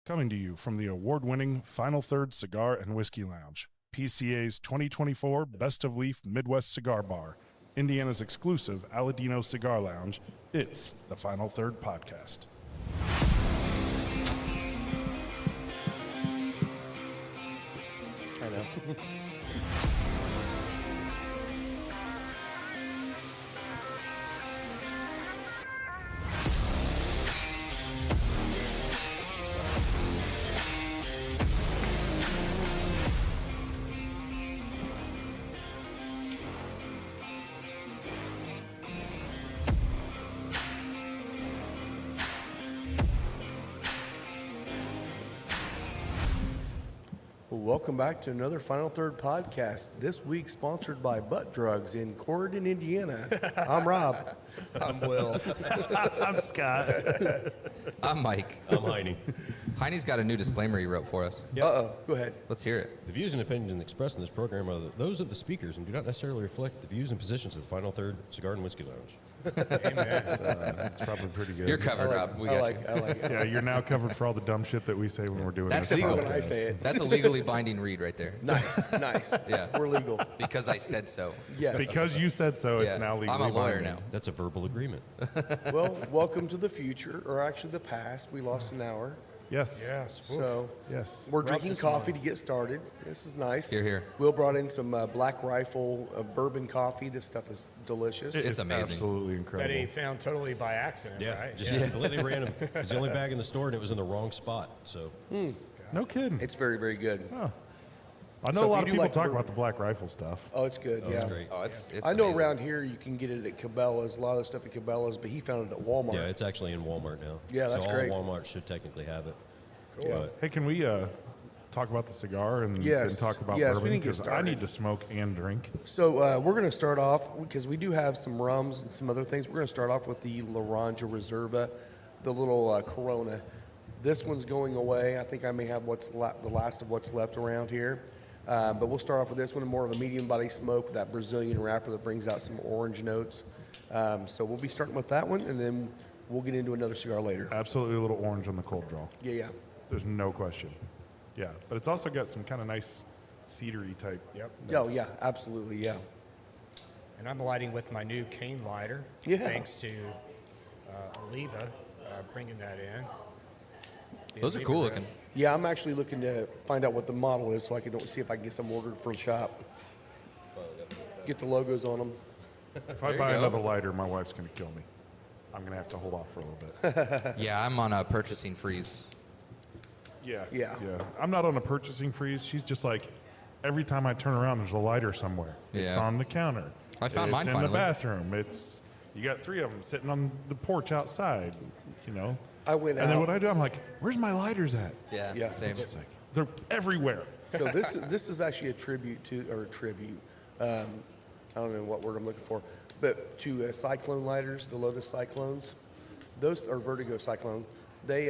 Coming to you from the award-winning Final Third Cigar and Whiskey Lounge, PCA's 2024 Best of Leaf Midwest Cigar Bar, Indiana's exclusive Aladino Cigar Lounge, it's the Final Third Podcast. I know. Welcome back to another Final Third podcast. This week sponsored by Butt Drugs in Corydon, Indiana. I'm Rob. I'm Will. I'm Scott. I'm Mike. I'm Heine. Heine's got a new disclaimer he wrote for us. Uh-oh. Go ahead. Let's hear it. The views and opinions expressed in this program are those of the speakers and do not necessarily reflect the views and positions of the Final Third Cigar and Whiskey Lounge. It's probably pretty good. You're covered, Rob. We got you. I like it. Yeah, you're now covered for all the dumb shit that we say when we're doing That's this legal when I podcast. say it. That's a legally binding read right there. Nice, nice. Yeah. We're legal. Because I said so. Yes. Because you said so, Yeah. it's now legally I'm a lawyer binding. now. That's a verbal agreement. Well, welcome to the future, or actually the past. We lost an hour. Yes. Yes. So Yes. we're drinking coffee to get started. This is nice. Here, here. Will brought in some Black Rifle bourbon coffee. This stuff is delicious. It's amazing. Absolutely That incredible. he found totally by accident, right? Just completely random. It was the only bag in the store and it was in the wrong spot. So No kidding. It's very, very good. I know so a if lot you of do people like talk bourbon- about the Black Rifle stuff. Oh, it's good. Yeah. it's great. Oh, it's I know amazing. around here you can get it at Cabela's, a lot of the stuff at Cabela's, but he found it at Walmart. Yeah, it's actually in Walmart now. Yeah, that's so great. all Walmart should technically have it. Yeah. Hey, can we talk about the cigar and Yes. then talk about Yes, we bourbon? need to get Because I started. need to smoke and drink. So we're going to start off, because we do have some rums and some other things. We're going to start off with the Laranja Reserva, the little Corona. This one's going away. I think I may have the last of what's left around here. But we'll start off with this one, more of a medium body smoke with that Brazilian wrapper that brings out some orange notes. So we'll be starting with that one, and then we'll get into another cigar later. Absolutely a little orange on the cold draw. Yeah. There's no question. Yeah, but it's also got some kind of nice cedary type. Yep. Oh, yeah, absolutely, yeah. And I'm lighting with my new cane lighter. Yeah. Thanks to Oliva bringing that in. The Those are Oliva cool brand. looking. Yeah, I'm actually looking to find out what the model is so I can see if I can get some ordered for the shop. Get the logos on them. If I There you buy go. another lighter, my wife's going to kill me. I'm going to have to hold off for a little bit. Yeah, I'm on a purchasing freeze. Yeah. Yeah. I'm not on a purchasing freeze. She's just like, every time I turn around, there's a lighter somewhere. It's Yeah. on the counter. I found it's mine in finally. the bathroom. You got 3 of them sitting on the porch outside, you know. I went And then out. what I do, I'm like, where's my lighters at? Yeah, Yeah. same. It's like, they're everywhere. So this is actually a tribute to, or a tribute, I don't know what word I'm looking for, but to Cyclone lighters, the Lotus Cyclones. Those are Vertigo Cyclone. They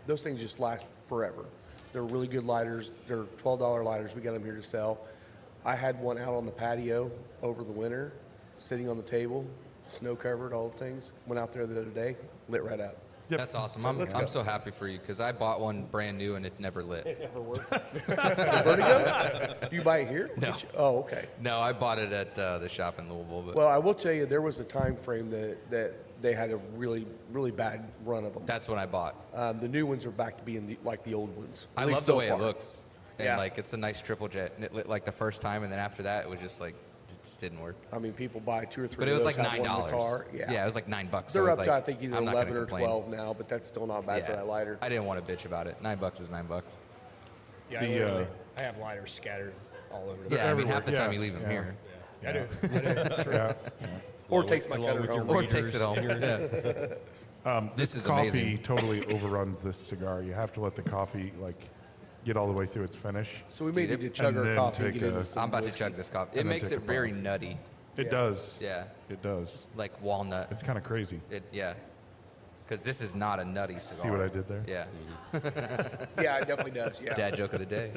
those things just last forever. They're really good lighters. They're $12 lighters. We got them here to sell. I had one out on the patio over the winter, sitting on the table, snow covered, all the things. Went out there the other day, lit right up. Yep. That's awesome. let's I'm go. so happy for you because I bought one brand new and it never lit. The Vertigo? Do you buy it here? No. Oh, okay. No, I bought it at the shop in Louisville. But Well, I will tell you, there was a time frame that they had a really, really bad run of them. that's what I bought. The new ones are back to being like the old ones. I At least love the so way far. it looks. And Yeah. like it's a nice triple jet. And it lit like the first time and then after that it was just like it just didn't work. I mean, people buy 2 or 3 But it of was those, like have one in the $9. car. Yeah, it was like $9. So They're I up was to, like, I think, either I'm not 11 gonna or complain. 12 now, but that's still not bad for that lighter. I didn't want to bitch about it. $9 is $9. Yeah, I have lighters scattered all over. Yeah, I mean half the everywhere. time Yeah, you leave them yeah. here. I do. True. Yeah. Or takes my Along cutter with your home. Or takes it home. readers Yeah. This is Coffee amazing. totally overruns this cigar. You have to let the coffee get all the way through its finish. So we may Dude, need to chug and our then coffee and take get into a- some I'm about to whiskey. chug this coffee. It And then makes take it a very puff. nutty. It Yeah. does. Yeah. It does. Like walnut. It's kind of crazy. Yeah. Because this is not a nutty cigar. See what I did there? Yeah. Yeah, it definitely does. Yeah. Dad joke of the day.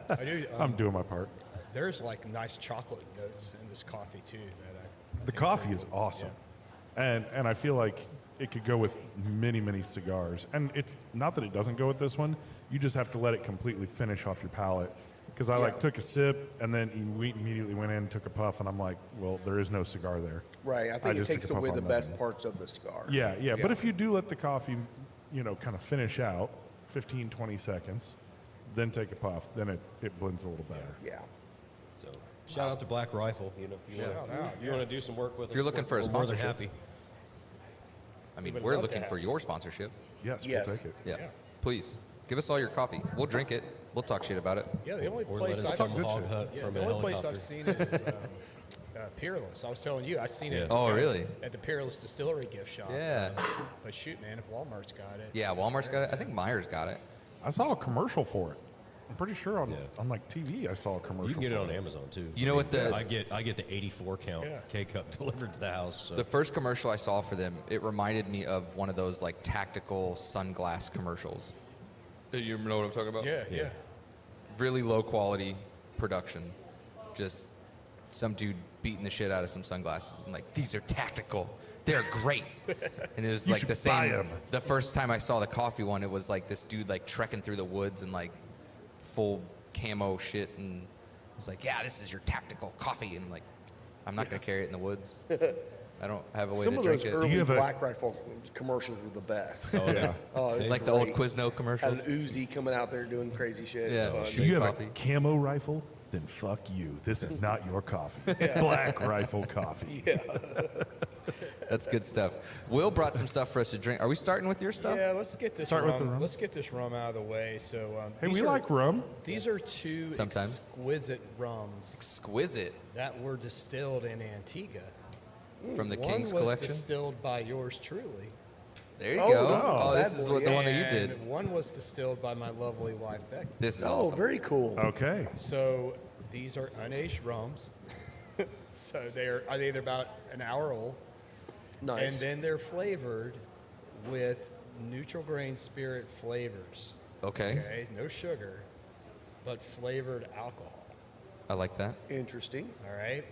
I do. I'm doing my part. There's like nice chocolate notes in this coffee too. That I The think coffee are is cool. awesome. And I feel like it could go with many, many cigars. And it's not that it doesn't go with this one. You just have to let it completely finish off your palate. Because I took a sip and then immediately went in, took a puff, and I'm like, well, there is no cigar there. Right. I think it just takes took a puff away on the nothing. best parts of the cigar. Yeah. But if you do let the coffee, kind of finish out 15, 20 seconds, then take a puff, then it blends a little better. Yeah. So shout out to Black Rifle. You want to do some work with us? If you're looking for a we're more than sponsorship. happy. I mean, would we're love looking that. for your sponsorship. Yes, Yes. we'll take it. Yeah. Please give us all your coffee. We'll drink it. We'll talk shit about it. Yeah, the only Or let place us I've come seen, hog hunt from the a only place helicopter. I've seen it is Peerless. I was telling you, I seen it. Yeah. Oh, really? At the Peerless Distillery gift shop. Yeah. But shoot, man, if Walmart's got it. Yeah, Walmart's got it. I think Myers got it. I saw a commercial for it. I'm pretty sure on like TV I saw a commercial. You can get it for on Amazon too. You know what the- I get the 84 count K cup delivered to the house. So. The first commercial I saw for them, it reminded me of one of those like tactical sunglass commercials. You know what I'm talking about? Yeah. Really low quality production. Just some dude beating the shit out of some sunglasses and like, these are tactical. They're great. And it was You like should the buy same. 'em. The first time I saw the coffee one, it was like this dude like trekking through the woods and like full camo shit, and I was like, yeah, this is your tactical coffee, and like, I'm not gonna carry it in the woods. I don't have a way Some to of drink those it. early you have a- Black Rifle commercials were the best. Oh yeah. Oh, it was Like the old great. Quizno Had commercials. an Uzi coming out there doing crazy shit. Yeah. It's Do fun. you have coffee. a camo rifle? Then fuck you. This is not your coffee. Black Rifle coffee. That's good stuff. Will brought some stuff for us to drink. Are we starting with your stuff? Yeah, let's get this Start rum. with the rum. Let's get this rum out of the way. So, Hey, these we are- like rum. These are two Sometimes. exquisite rums Exquisite that were distilled in Antigua. from the One King's was collection. distilled by yours truly. There you Oh, go. this is Oh, the this bad is boy, what the one that you And did. one was distilled by my lovely wife, Becky. This is Oh, awesome. very cool. Okay. So these are unaged rums. So they're either about an hour old. Nice. And then they're flavored with neutral grain spirit flavors. Okay. Okay, no sugar, but flavored alcohol. I like that. Interesting. All right.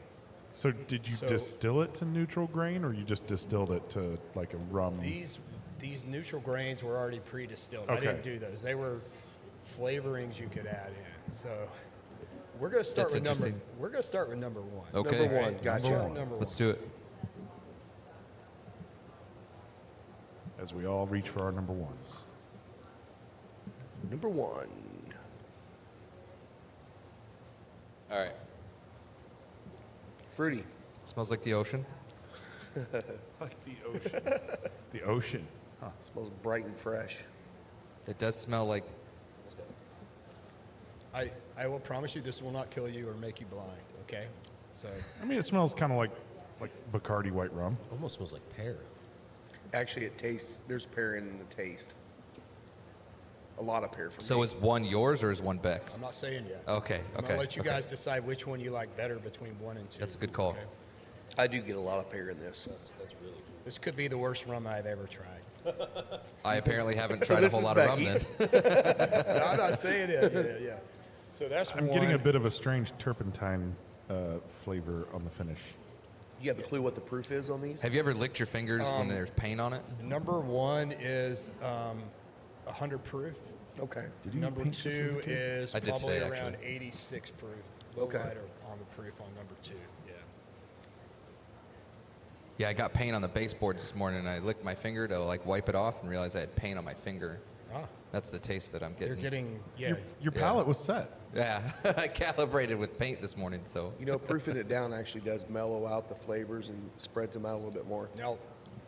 So did you So- distill it to neutral grain, or you just distilled it to like a rum? These neutral grains were already pre-distilled. I Okay. didn't do those. They were flavorings you could add in. So we're going to start That's with number. interesting. We're going to start with number one. Okay. Number one. All right, Gotcha. start with number Let's one. do it. As we all reach for our number ones. Number one. All right. Fruity. Smells like the ocean. Like the ocean. The ocean. Huh. Smells bright and fresh. It does smell like. I will promise you this will not kill you or make you blind. Okay. So I mean, it smells kind of like Bacardi white rum. Almost smells like pear. Actually, it tastes. There's pear in the taste. A lot of pear for So me. is one yours or is one Beck's? I'm not saying yet. Okay. I'm Okay. gonna let you okay. guys decide which one you like better between 1 and 2. That's a good call. Okay? I do get a lot of pear in this. This could be the worst rum I've ever tried. I apparently haven't So tried a this whole is lot of rum Becky's. then. No, I'm not saying it. Yeah. So that's I'm one. getting a bit of a strange turpentine flavor on the finish. You have a clue what the proof is on these? Have you ever licked your fingers when there's paint on it? Number one is 100 proof. Okay. Did you Number eat pink chips as a two kid? is I did probably today, around actually. 86 proof. A little Okay. lighter on the proof on number two. Yeah. Yeah, I got paint on the baseboards this morning, and I licked my finger to like wipe it off, and realized I had paint on my finger. Ah, That's the taste that I'm you're getting. getting Your Yeah. palate was set. Yeah, I calibrated with paint this morning, so You know, proofing it down actually does mellow out the flavors and spreads them out a little bit more. now.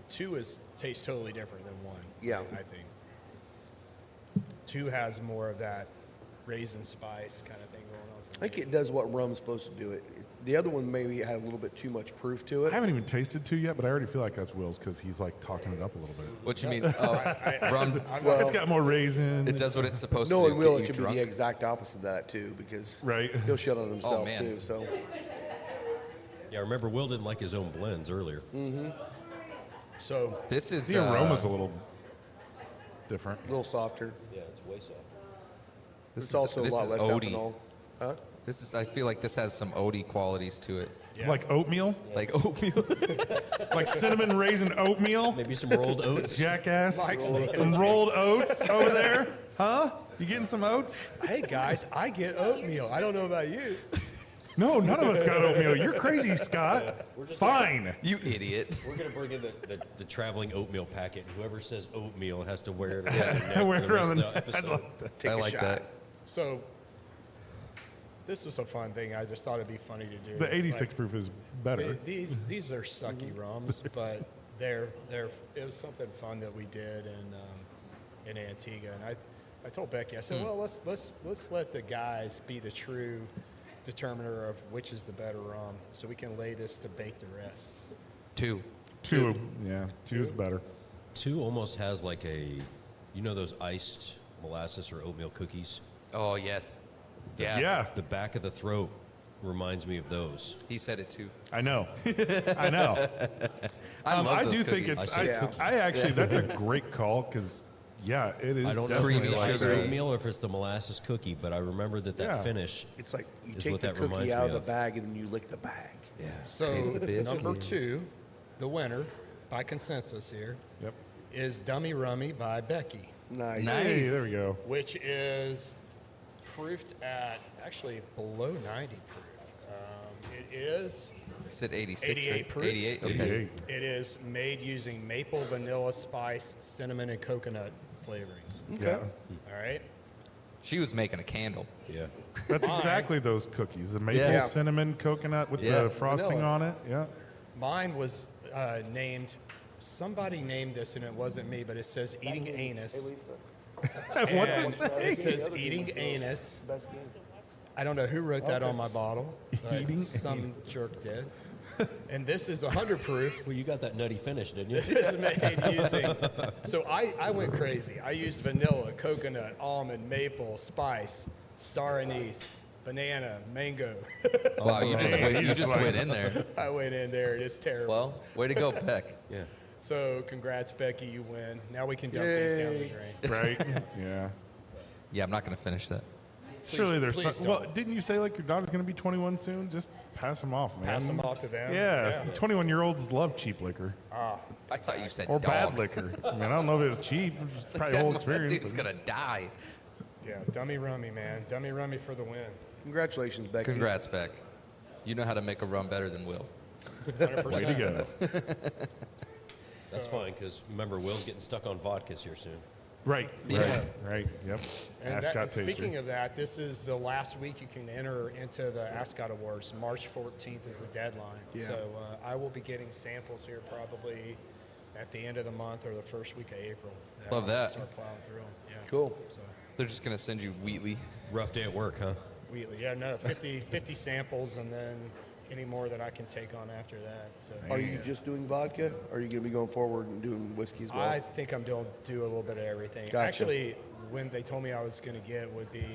Two tastes totally different than one. Yeah. I think. Two has more of that raisin spice kind of thing going on. I think it does what rum's supposed to do. The other one maybe had a little bit too much proof to I it. haven't even tasted two yet, but I already feel like that's Will's because he's like talking it up a little bit. what you mean? Oh, rum. Well, It's got more raisin. It does what it's supposed No, to do. and Will, Get it you could drunk. be the exact opposite of that too, because Right. he'll shut on himself man. too. So Yeah, remember Will didn't like his own blends earlier. So This is The aroma's a little different. a little softer. Yeah, it's way soft. This It's is- also a this lot is less Odie. ethanol. Huh? This is. I feel like this has some oaty qualities to it. Yeah. Like oatmeal? Like oatmeal. Like cinnamon raisin oatmeal? Maybe some rolled oats. Jackass. Like Some rolled oats over there? Huh? You getting some oats? Hey guys, I get oatmeal. I don't know about you. No, none of us got oatmeal. You're crazy, Scott. Fine. You idiot. We're going to bring in the traveling oatmeal packet. Whoever says oatmeal has to wear it around their neck Wear for it the rest around of the the neck. episode. I like that. So this was a fun thing. I just thought it'd be funny to do. The 86 Like, proof is better. these are sucky rums, but they're it was something fun that we did in Antigua, and I told Becky, I said, well, let's let the guys be the true determiner of which is the better rum, so we can lay this debate to rest. Two. Two. Yeah, two is better. 2 almost has like those iced molasses or oatmeal cookies? Oh yes. Yeah. Yeah, The back of the throat reminds me of those. He said it too. I know. I know. I love I those do think cookies. it's. Yeah. I actually, that's a great call because, yeah, it is. I don't know definitely if it's Creamy the like iced sugar. that. oatmeal or if it's the molasses cookie, but I remember that Yeah. finish. It's like you Is take what the that cookie reminds out me of the of. bag and then you lick the bag. Yeah. So Taste the biscuit. number 2, the winner by consensus here, Yep. is Dummy Rummy by Becky, Nice. Nice. Hey, there we go. which is proofed at actually below 90 proof. It is He said 86. 88 right? proof. 88. Okay. 88. It is made using maple, vanilla, spice, cinnamon, and coconut flavorings. Yeah. All right. She was making a candle. Yeah. That's Mine- exactly those cookies. The maple, Yeah. cinnamon, coconut with Yeah. the frosting Vanilla. on it. Yeah. Mine was named. Somebody named this, and it wasn't me, but it says eating anus. What's And it say? It says eating anus. Best game. I don't know who wrote that on my bottle, but Eating some jerk did. And this is 100 proof. Well, you got that nutty finish, didn't you? It's made using. So I went crazy. I used vanilla, coconut, almond, maple, spice, star anise, banana, mango. Wow, you just man, went, you you just just like- went in there. I went in there. and It's terrible. Well, way to go, Peck. Yeah. So congrats, Becky. You win. Now we can dump these down the Yay. drain. Right? Yeah. Yeah, I'm not gonna finish that. Surely there's please some. Well, don't. didn't you say like your daughter's going to be 21 soon? Just pass them off, man. Pass them off to them. Yeah, 21-year-olds love cheap liquor I thought you said or dog. bad liquor. I mean, I don't know if it was cheap. It's It's like, probably whole that experience. dude's but- gonna die. Yeah, dummy rummy, man. Dummy rummy for the win. Congratulations, Becky. Congrats, Beck. You know how to make a rum better than Will. 100%. Way to go. That's fine, because remember, Will's getting stuck on vodkas here soon. Right. Yeah. Right. Yep. And Ascot speaking taster. of that, this is the last week you can enter into the Ascot Awards. March 14th is the deadline. Yeah. So I will be getting samples here probably at the end of the month or the first week of April. Love I'll that. Start plowing through them. Yeah. Cool. So They're just gonna send you Wheatley. Rough day at work, huh? Wheatley, yeah, no, 50 samples, and then any more that I can take on after that. So Are you just doing vodka? Or are you going to be going forward and doing whiskey as well? I think I'm do a little bit of everything. Gotcha. Actually, when they told me I was going to get would be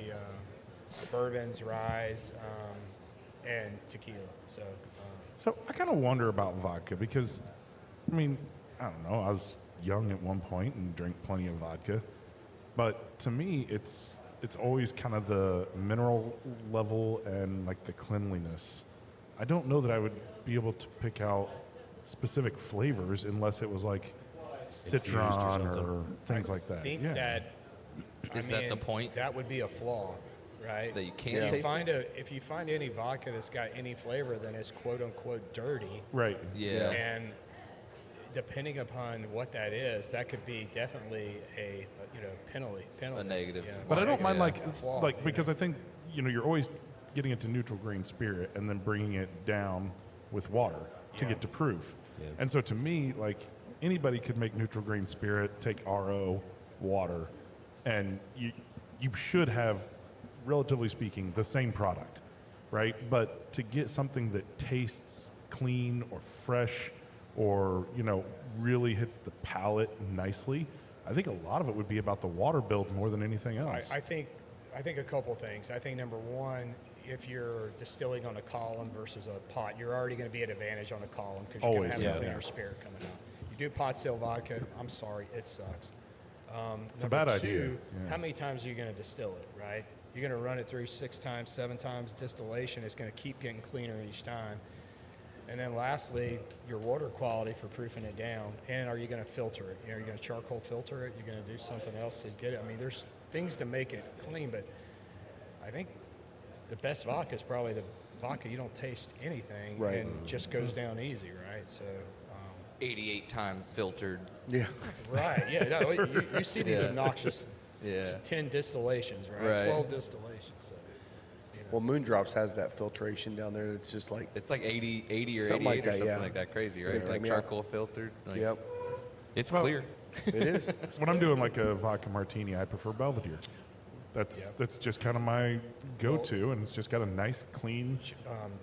bourbons, rye, and tequila. So So I kind of wonder about vodka because, I mean, I don't know. I was young at one point and drank plenty of vodka, but to me, it's always kind of the mineral level and like the cleanliness. I don't know that I would be able to pick out specific flavors unless it was like citron something. or things like I that. think yeah. that Is that the point? That would be a flaw, right? That you can't If you taste find if you find any vodka that's got any flavor, then it's quote unquote dirty. Right. Yeah. And depending upon what that is, that could be definitely a penalty. A negative. Yeah. But I don't mind Yeah. like Flaw, like you because I think you're always getting it to neutral grain spirit and then bringing it down with water to Yeah. get to proof. Yeah. And so to me, like anybody could make neutral grain spirit, take RO, water, and you should have, relatively speaking, the same product, right? But to get something that tastes clean or fresh or really hits the palate nicely, I think a lot of it would be about the water build more than anything else. I think a couple things. I think number one, if you're distilling on a column versus a pot, you're already going to be at advantage on a column because you're going Always, to have yeah. a cleaner spirit coming out. You do pot still vodka, I'm sorry, it sucks. It's a bad Number idea, two, yeah. how many times are you going to distill it, right? You're going to run it through 6 times, 7 times distillation. It's going to keep getting cleaner each time. And then lastly, your water quality for proofing it down. And are you going to filter it? Are you going to charcoal filter it? You're going to do something else to get it? I mean, there's things to make it clean, but I think the best vodka is probably the vodka you don't taste anything Right. and just goes down easy, right? So, 88 time filtered. Yeah. right, yeah. No, you see these Yeah. obnoxious Yeah. 10 distillations, right? Right. 12 distillations. So. Well, Moondrops has that filtration down there. It's just like, It's like 80 or Something 88 like or that, something yeah. like that. Crazy, Yeah, right? Like yeah. charcoal filtered. Like, yep, It's Well- clear. it is. When I'm doing like a vodka martini, I prefer Belvedere. That's just kind of my go-to, and it's just got a nice, clean,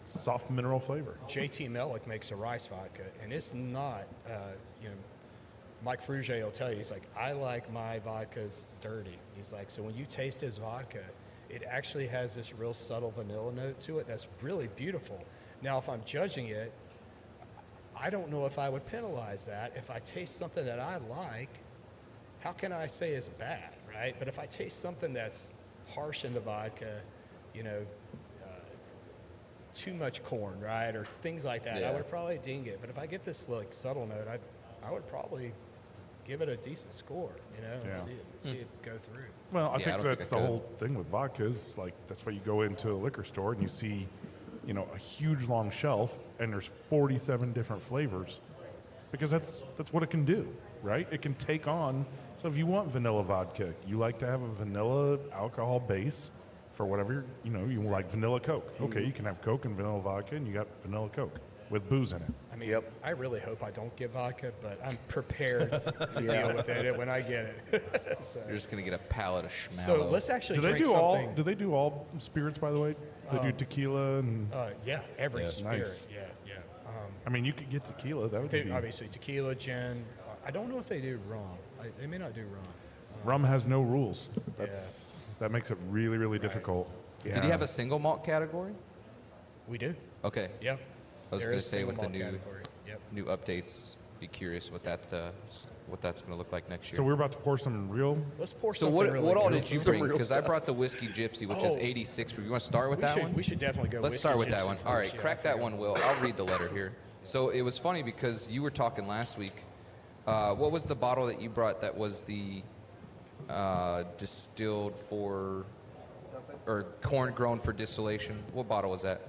soft mineral flavor. JT Mellick makes a rice vodka, and it's not, Mike Frugier will tell you, he's like, I like my vodkas dirty. He's like, so when you taste his vodka, it actually has this real subtle vanilla note to it that's really beautiful. Now, if I'm judging it, I don't know if I would penalize that. If I taste something that I like, how can I say it's bad, right? But if I taste something that's harsh in the vodka, too much corn, right, or things like that, I Yeah. would probably ding it. But if I get this like subtle note, I would probably give it a decent score, and Yeah. see it go through. Well, I Yeah, I think don't think that's I the could. whole thing with vodkas. Like, that's why you go into a liquor store and you see, a huge long shelf, and there's 47 different flavors, because that's what it can do, right? It can take on. So if you want vanilla vodka, you like to have a vanilla alcohol base for whatever you like vanilla Coke. Okay, you can have Coke and vanilla vodka, and you got vanilla Coke with booze in it. I mean, Yep. I really hope I don't get vodka, but I'm prepared to Yeah. deal with it when I get it. so, You're just going to get a pallet of schmallow. so let's actually Do they drink do something. all? Do they do all spirits? By the way, they do tequila and. Yeah, every Yeah. spirit. Nice. Yeah. I mean, you could get tequila. That would They, be. obviously, tequila, gin. I don't know if they do rum. They may not do rum. Rum has no rules. That makes it really, really difficult. Yeah. Did you have a single malt category? We do. Okay. Yep. I was There going to is say single with the malt new category. Yep. new updates, be curious what that's going to look like next year. So we're about to pour some real. Let's pour So something what really all good. did you Some bring? real Because I stuff. brought the whiskey Gypsy, which is Oh. 86 proof. You want to start with We that should, one? we should definitely go. Let's whiskey start with that gypsy one. first. All right, Yeah, crack I that forgot. one, Will. I'll read the letter here. So it was funny because you were talking last week. What was the bottle that you brought that was the distilled for, or corn grown for distillation? What bottle was that?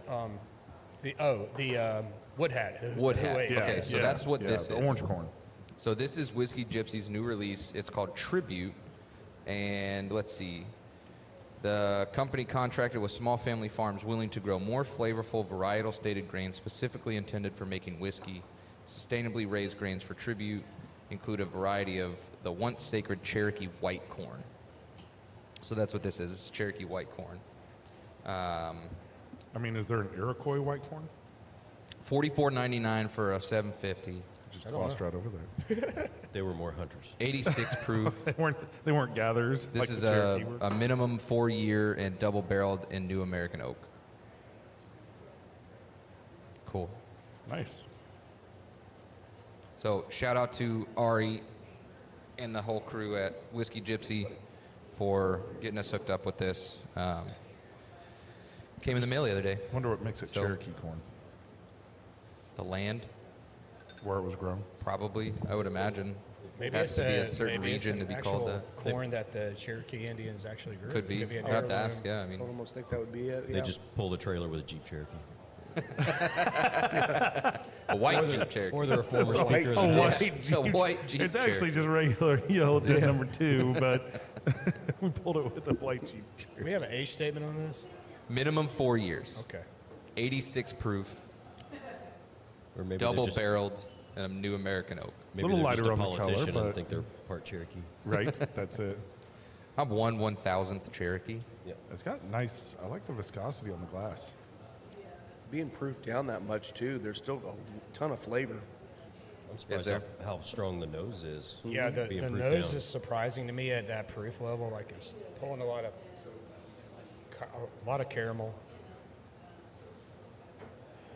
The Wood Hat. Wood Hat. Wait, Okay, so that's what yeah, this the is. orange corn. So this is Whiskey Gypsy's new release. It's called Tribute. And let's see. The company contracted with small family farms willing to grow more flavorful varietal stated grains specifically intended for making whiskey. Sustainably raised grains for Tribute include a variety of the once sacred Cherokee white corn. So that's what this is. This is Cherokee white corn. I mean, is there an Iroquois white corn? $44.99 for a 750. Just crossed right over there. They were more hunters. 86 proof. They weren't gatherers. This like is the Cherokee were. a minimum 4-year and double barreled in New American Oak. Cool. Nice. So shout out to Ari and the whole crew at Whiskey Gypsy for getting us hooked up with this. Came in the mail the other day. Wonder what makes it So- Cherokee corn. The land, Where it was grown. probably, I would imagine. Maybe has it's to be a certain maybe it's region to an be actual called that. corn that the Cherokee Indians actually grew. Could be. an I'd have to heirloom. ask. Yeah, I I mean, would almost think that would be it. They Yeah. just pulled a trailer with a Jeep Cherokee. a white Jeep Cherokee. Or they're a former a white speaker. of Oh, the Yeah. House. white Jeep. A white Jeep It's actually Cherokee. just regular yellow did number 2, but we pulled it with a white Jeep. Do we have an age statement on this? Minimum 4 years. Okay. 86 proof, Or maybe double they're just, barreled, New American Oak. maybe Little they're just lighter a on the color, politician but- and think they're part Cherokee. Right, that's it. I'm 1/1000th Cherokee. It's got nice. I like the viscosity on the glass. Being proofed down that much too, there's still a ton of flavor. I'm surprised there? how strong the nose is. Yeah, the being proofed nose down. is surprising to me at that proof level. Like it's pulling a lot of caramel.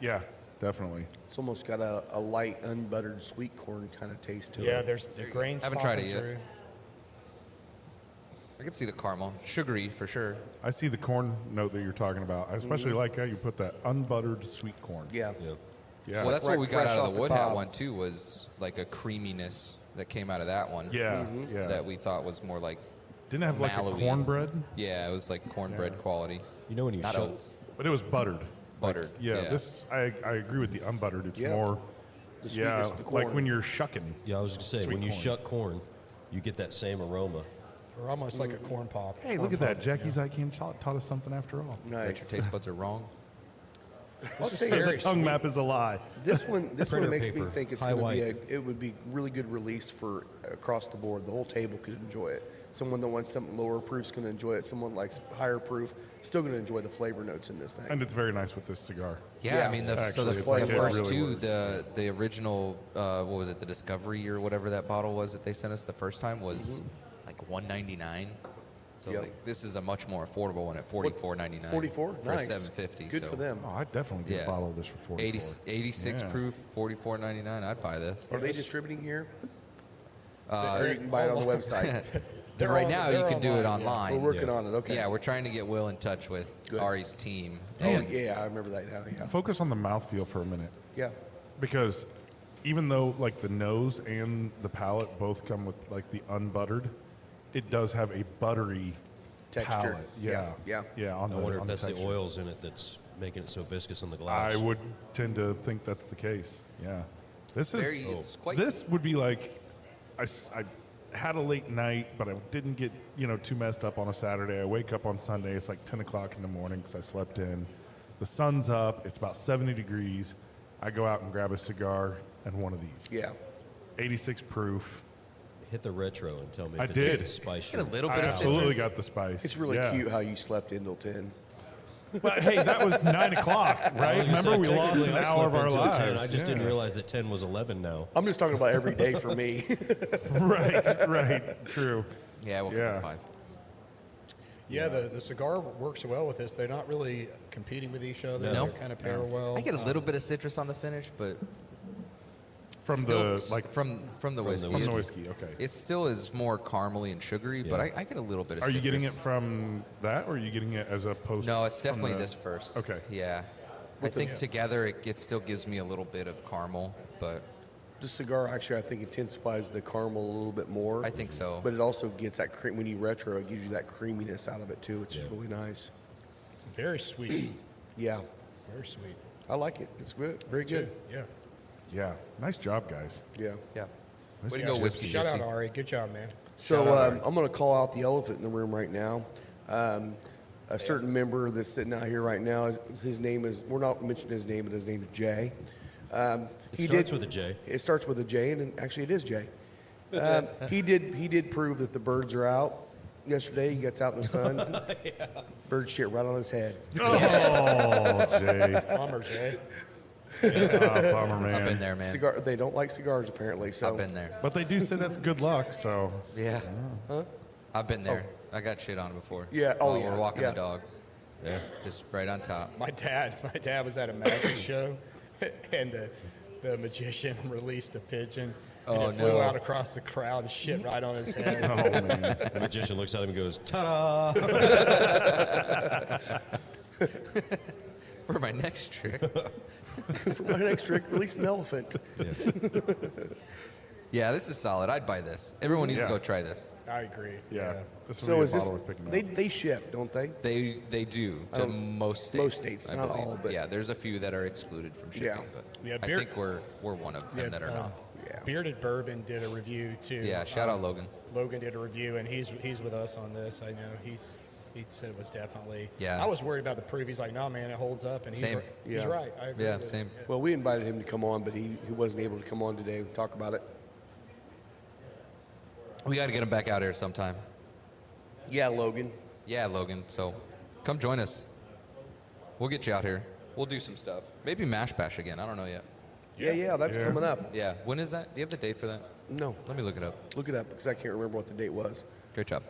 Yeah, definitely. It's almost got a light, unbuttered sweet corn kind of taste to Yeah, it. there's the grains. Haven't tried it popping yet. through. I can see the caramel, sugary for sure. I see the corn note that you're talking about. I especially like how you put that unbuttered sweet corn. Yeah. Yeah. Yeah. Well, that's Right- what we got fresh out off of the the wood hat cob. one too. Was like a creaminess that came out of that one. yeah. Yeah. That we thought was more like, Didn't it have like a mallowy. cornbread, yeah, it was like cornbread quality. You know when you Not shut oats, but it was buttered. buttered. Yeah. This I agree with the unbuttered. It's Yeah. more. The Yeah, sweetness of the like corn. when you're shucking. Yeah, I was going to say, Sweet when you corn. shuck corn, you get that same aroma. Or almost like a corn pop. Hey, look at that. Jackie's ICAM taught us something after all. Bet your Nice. taste buds are wrong. I'll This tell is you, very The tongue map is a lie. this one Printer makes me paper, think it's high going to be white. it would be really good release for across the board. The whole table could enjoy it. Someone that wants something lower proof is going to enjoy it. Someone likes higher proof, still going to enjoy the flavor notes in this thing. And it's very nice with this cigar. Yeah, Yeah. I mean, Actually, the it's like it first really two, works. the original, what was it, the Discovery or whatever that bottle was that they sent us the first time was like $1.99. So Yep. like, this is a much more affordable one at $44.99. 44? for Nice. $7.50. Good so for them. Oh, I'd definitely get Yeah. a bottle of this for 44. 86 Yeah. proof, $44.99. I'd buy this. Are they distributing here? Or you can buy it on the website. But right now you can do it online, yeah. online. We're working on it. Okay. Yeah, we're trying to get Will in touch with Good. Ari's team. Oh, And yeah, I remember that now. Yeah. Focus on the mouthfeel for a minute. Yeah. Because even though like the nose and the palate both come with like the unbuttered, it does have a buttery Texture. palate. Yeah. Yeah. Yeah. On I the, wonder if on that's the texture. oils in it that's making it so viscous in the glass. I would tend to think that's the case. Yeah. This is Very- it's quite- this would be like I had a late night, but I didn't get too messed up on a Saturday. I wake up on Sunday. It's like 10 o'clock in the morning because I slept in. The sun's up. It's about 70 degrees. I go out and grab a cigar and one of these. Yeah. 86 proof. Hit the retro and tell me I if it did. doesn't spice Get a your- little I bit of absolutely citrus. got the spice. It's really Yeah. cute how you slept in till 10. But hey, that was 9 o'clock, right? I was gonna Remember, say, we lost technically, an I hour of slept our until lives. 10. I just didn't Yeah. realize that 10 was 11 now. I'm just talking about every day for me. Right. True. Yeah, we'll Yeah. go 5. Yeah, the cigar works well with this. They're not really competing with each other. No. They're kind of pair well. I get a little bit of citrus on the finish, but From still, the like from the whiskey. from the It's- whiskey. Okay. It still is more caramely and sugary, but Yeah. I get a little bit of Are you citrus. getting it from that, or are you getting it as a post? No, it's from definitely the- this first. Okay. Yeah. I think together it still gives me a little bit of caramel, but The cigar actually, I think, intensifies the caramel a little bit more. I think so. But it also gets that cream when you retro. It gives you that creaminess out of it too, which is really nice. Very sweet. Yeah, Very sweet. I like it. It's good. Very good. Yeah. Yeah. Nice job, guys. Yeah. yeah. Nice Way to job, go, Whiskey Shout out Gypsy. Ari. Good job, man. So I'm going to call out the elephant in the room right now. A certain member that's sitting out here right now, his name is, we're not mentioning his name, but his name is Jay. It starts with a J. It starts with a J, and actually it is Jay. He did prove that the birds are out. Yesterday, he gets out in the sun. Bird shit right on his head. Oh, Jay. Bummer, Jay. Bummer, man. I've been there, man. Cigar. They don't like cigars apparently. So I've been there. But they do say that's good luck, so. Yeah. I've been there. I got shit on before. Yeah, oh, While yeah, We're walking yeah. the dogs. Yeah. Just right on top. My dad was at a magic show, and the magician released a pigeon, and Oh, it flew no. out across the crowd and shit right on his head. Oh, man. The magician looks at him and goes, ta-da! For my next trick. for my next trick, release an elephant. Yeah, this is solid. I'd buy this. Everyone needs Yeah. to go try this. I agree. Yeah. This would So be is a this? bottle we're picking up. They ship, don't they? They do to most states. most states, I not believe. all, but- yeah, there's a few that are excluded from shipping, Yeah. but Yeah, I beer- think we're one of them that are not. Yeah. Bearded Bourbon did a review too. Yeah, shout out Logan. Logan did a review, and he's with us on this. I know he said it was definitely. Yeah. I was worried about the proof. He's like, no, man, it holds up, and Same. he's Yeah. right. I agree Yeah, with same. It. Well, we invited him to come on, but he wasn't able to come on today and talk about it. We got to get him back out here sometime. Yeah, Logan. Yeah, Logan. So come join us. We'll get you out here. We'll do some stuff. Maybe Mash Bash again. I don't know yet. Yeah, that's Yeah. coming up. Yeah. When is that? Do you have the date for that? No, Let me look it up. look it up because I can't remember what the date was. Great job.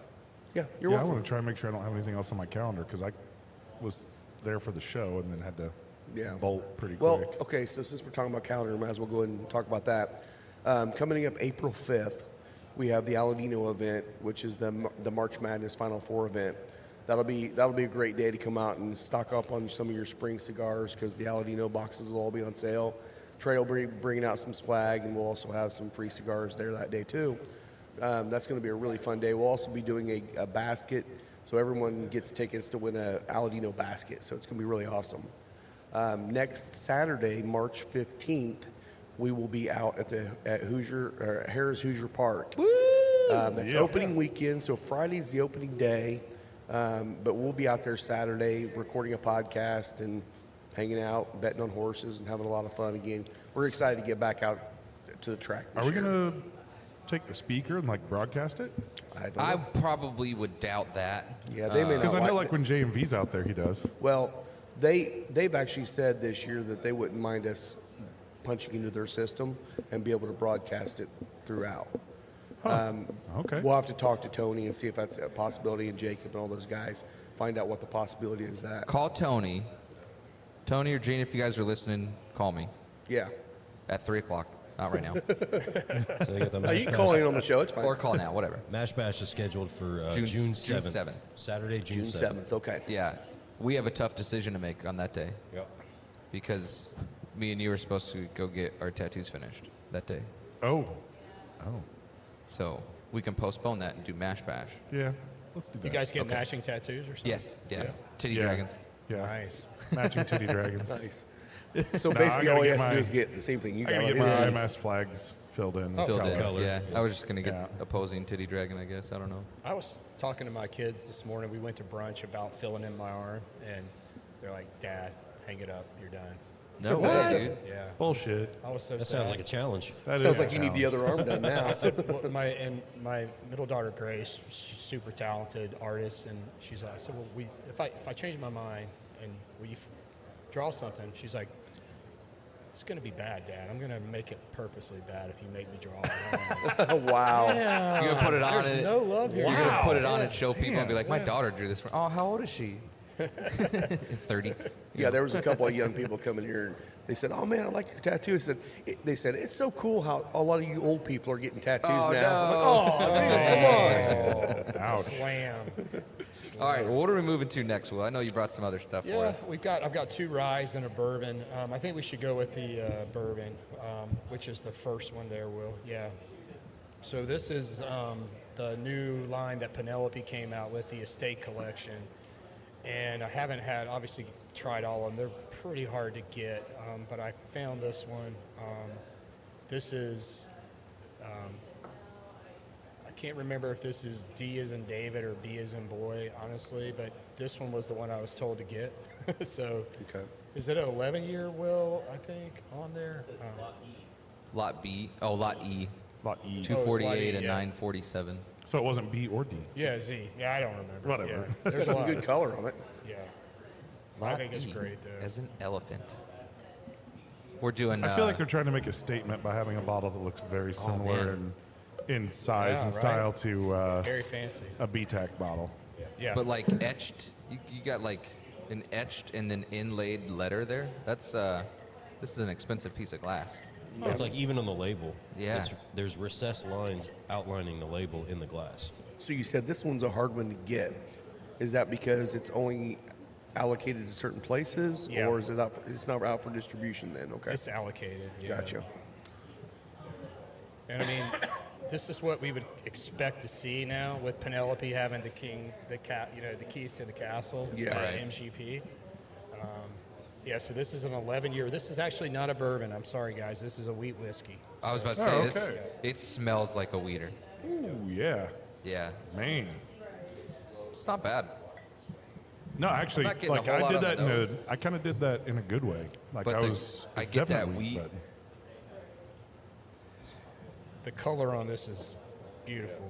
Yeah, you're Yeah, I welcome. want to try and make sure I don't have anything else on my calendar because I was there for the show and then had to Yeah. bolt pretty Well, quick. okay, so since we're talking about calendar, might as well go ahead and talk about that. Coming up April 5th, we have the Aladino event, which is the March Madness Final Four event. That'll be a great day to come out and stock up on some of your spring cigars because the Aladino boxes will all be on sale. Trey will be bringing out some swag, and we'll also have some free cigars there that day too. That's going to be a really fun day. We'll also be doing a basket, so everyone gets tickets to win a Aladino basket. So it's going to be really awesome. Next Saturday, March 15th, we will be out at Harris Hoosier Park. That's opening weekend, so Friday's the opening day. But we'll be out there Saturday recording a podcast and hanging out, betting on horses, and having a lot of fun again. We're excited to get back out to the track this Are we year. going to take the speaker and broadcast it? I probably would doubt that. Yeah, they may not. Because I know like when JMV's out there, he does. Well, they've actually said this year that they wouldn't mind us punching into their system and be able to broadcast it throughout. Okay. We'll have to talk to Tony and see if that's a possibility, and Jacob and all those guys, find out what the possibility is that. Call Tony. Tony or Gene, if you guys are listening, call me Yeah. at 3 o'clock. Not right now. So they got the You Mash can Bash. call in on the show. It's fine. Or call now, whatever. Mash Bash is scheduled for June June 7th. 7th. Saturday, June June 7th. 7th. Okay. Yeah. We have a tough decision to make on that day Yep. because me and you were supposed to go get our tattoos finished that day. Oh. So we can postpone that and do Mash Bash. Yeah. Let's do that. You guys get Okay. matching tattoos or something? Yes. Yeah. Titty Yeah. Dragons. Yeah. Nice. Matching titty dragons. Nice. So No, I basically, gotta all he get has to do my- is get the same thing you I got to got. get my Yeah. IMS flags filled in. Filled in. color. Yeah. I was just going to get Yeah. opposing Titty Dragon, I guess. I don't know. I was talking to my kids this morning. We went to brunch about filling in my arm, and they're like, "Dad, hang it up. You're done." No way, dude. Yeah. Bullshit. I was so That sad. sounds like a challenge. That Sounds is like a you need the challenge. other arm done now. I said, well, my middle daughter Grace, she's super talented artist, and she's like, I said, well, if I change my mind and we draw something, she's like, it's gonna be bad, Dad. I'm gonna make it purposely bad if you make me draw it. Wow. Yeah. You're going to put it on There's it. no love here. You're going to put it on Yeah. and show people and be like, my Yeah. daughter drew this. Oh, how old is she? 30. Yeah, there was a couple of young people coming here, and they said, "Oh man, I like your tattoo." They said it's so cool how a lot of you old people are getting tattoos Oh, now. no. I'm like, oh, man, come on. Ouch. Slam. All right, well, what are we moving to next, Will? I know you brought some other stuff for Yeah, us. I've got 2 ryes and a bourbon. I think we should go with the bourbon, which is the first one there, Will. Yeah. So this is the new line that Penelope came out with, the Estate Collection. And I haven't obviously tried all of them. They're pretty hard to get, but I found this one. This is, I can't remember if this is D as in David or B as in boy, honestly, but this one was the one I was told to get. So Okay. is it an 11-year, Will, I think, on there? Lot B. Oh, Lot E. Lot E. 248 and yeah. 947. So it wasn't B or D. Yeah, Z. Yeah, I don't remember. Whatever. Yeah, It's there's got a some lot. good color on it. Yeah. Lot I think it's E, great, though. As an elephant. We're doing. I feel like they're trying to make a statement by having a bottle that looks very similar in size Yeah, and right. style to Very fancy. a BTAC bottle. Yeah. But like etched, you got like an etched and then inlaid letter there. That's this is an expensive piece of glass. It's like even on the label. Yeah. There's recessed lines outlining the label in the glass. So you said this one's a hard one to get. Is that because it's only allocated to certain places, Yeah. or is it it's not out for distribution then? Okay. It's allocated. Yeah. Gotcha. And I mean, this is what we would expect to see now with Penelope having the keys to the castle Yeah. at Right. MGP. Yeah, so this is an 11-year. This is actually not a bourbon. I'm sorry, guys. This is a wheat whiskey. I was about to Oh, say this. okay. It smells like a weeder. Ooh, yeah. Yeah, Man. it's not bad. No, actually, I'm not getting a like whole I lot did on that the in I kind of did that in a good way. Like But I the- was, I it's get that definitely, wheat. but- The color on this is beautiful.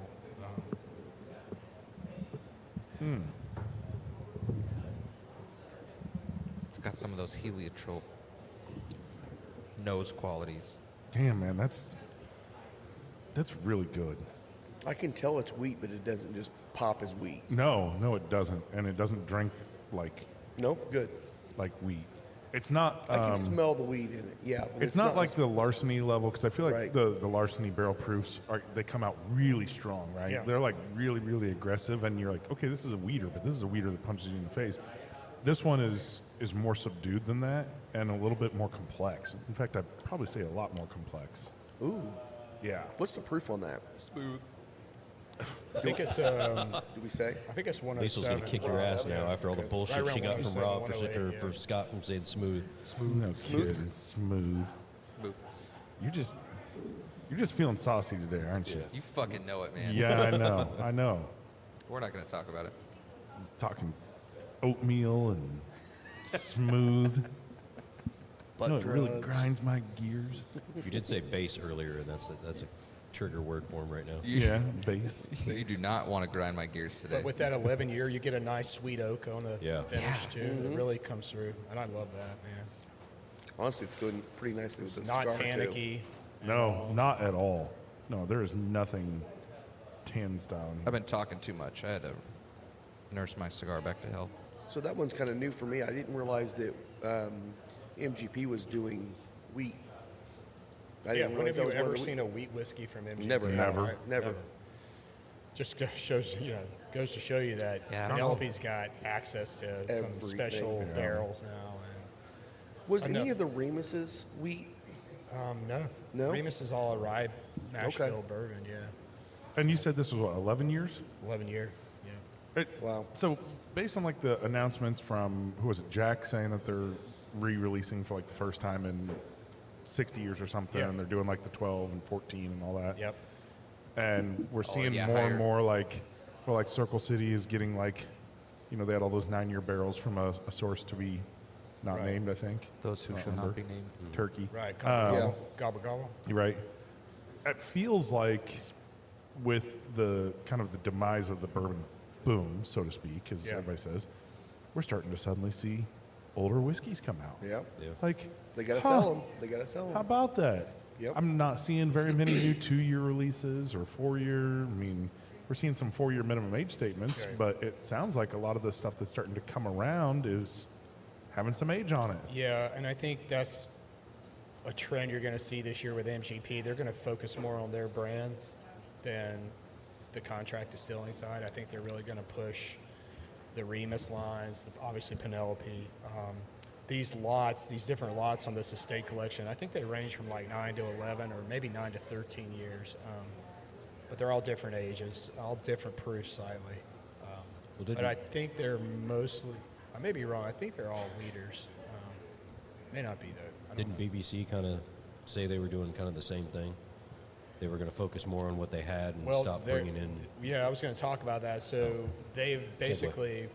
It's got some of those heliotrope nose qualities. Damn, man, that's really good. I can tell it's wheat, but it doesn't just pop as wheat. No, it doesn't, and it doesn't drink like No, good. wheat. It's not. I can smell the weed in it. Yeah, but It's not like the larceny level, because I feel like Right. the larceny barrel proofs they come out really strong, right? Yeah. They're like really, really aggressive, and you're like, okay, this is a weeder, but this is a weeder that punches you in the face. This one is more subdued than that, and a little bit more complex. In fact, I'd probably say a lot more complex. Ooh, Yeah. what's the proof on that? Smooth. I think it's Did we say? I think it's 107. Liesl's going to kick your ass now after all the bullshit Right she got around from Rob 107, or 108, for Scott from saying smooth. No kidding. Smooth. Smooth. You're just feeling saucy today, aren't you? You fucking know it, man. Yeah, I know. I know. We're not going to talk about it. Talking oatmeal and smooth. Butt No, it really drugs. grinds my gears. You did say bass earlier, and that's a trigger word for him right now. Yeah, bass. You do not want to grind my gears today. But with that 11 year, you get a nice sweet oak on the Yeah. finish too. It really comes through, and I love that, man. Honestly, it's going pretty nicely with It's the not cigar, too. tannicky. No, not at all. No, there is nothing tan style in here. I've been talking too much. I had to nurse my cigar back to health. So that one's kind of new for me. I didn't realize that MGP was doing wheat. I Yeah, didn't when realize have that you was one ever of the seen a wheat whiskey from MGP? Never. Right? Never. Just shows goes to show you that Yeah, I don't know. Penelope's got access to some Everything. special Yeah. barrels now. Was Enough. any of the Remus's wheat? No. No? Remus is all a rye mash bill bourbon. Yeah, And you said this was, what, 11 years? 11 year. Yeah. Wow. So, based on like the announcements from, who was it, Jack, saying that they're re-releasing for like the first time in 60 years or something, Yeah. and they're doing like the 12 and 14 and all that. Yep. And we're seeing yeah, more higher. and more like, well, like Circle City is getting like, they had all those 9-year barrels from a source to be not Right. named, I think. Those who I don't shall not remember. be named. Turkey. Right. Yeah. Gobble gobble. You're right. It feels like with the kind of the demise of the bourbon boom, so to speak, as Yeah. everybody says, we're starting to suddenly see older whiskeys come out. Yeah. Yeah. Like, They got to huh, sell them. They got to sell How them. about that? Yep. I'm not seeing very many new 2-year releases or 4-year. I mean, we're seeing some 4-year minimum age statements, Right. but it sounds like a lot of the stuff that's starting to come around is having some age on it. Yeah, and I think that's a trend you're going to see this year with MGP. They're going to focus more on their brands than the contract distilling side. I think they're really going to push the Remus lines, obviously Penelope. These different lots on this estate collection, I think they range from like 9 to 11 or maybe 9 to 13 years. But they're all different ages, all different proofs slightly. Well, But I think they're mostly, I may be wrong, I think they're all leaders. May not be though. I don't Didn't BBC kind of say they were doing kind of the same thing? They were going to focus more on what they had and stop they're- bringing in. Yeah, I was going to talk about that. So they've basically,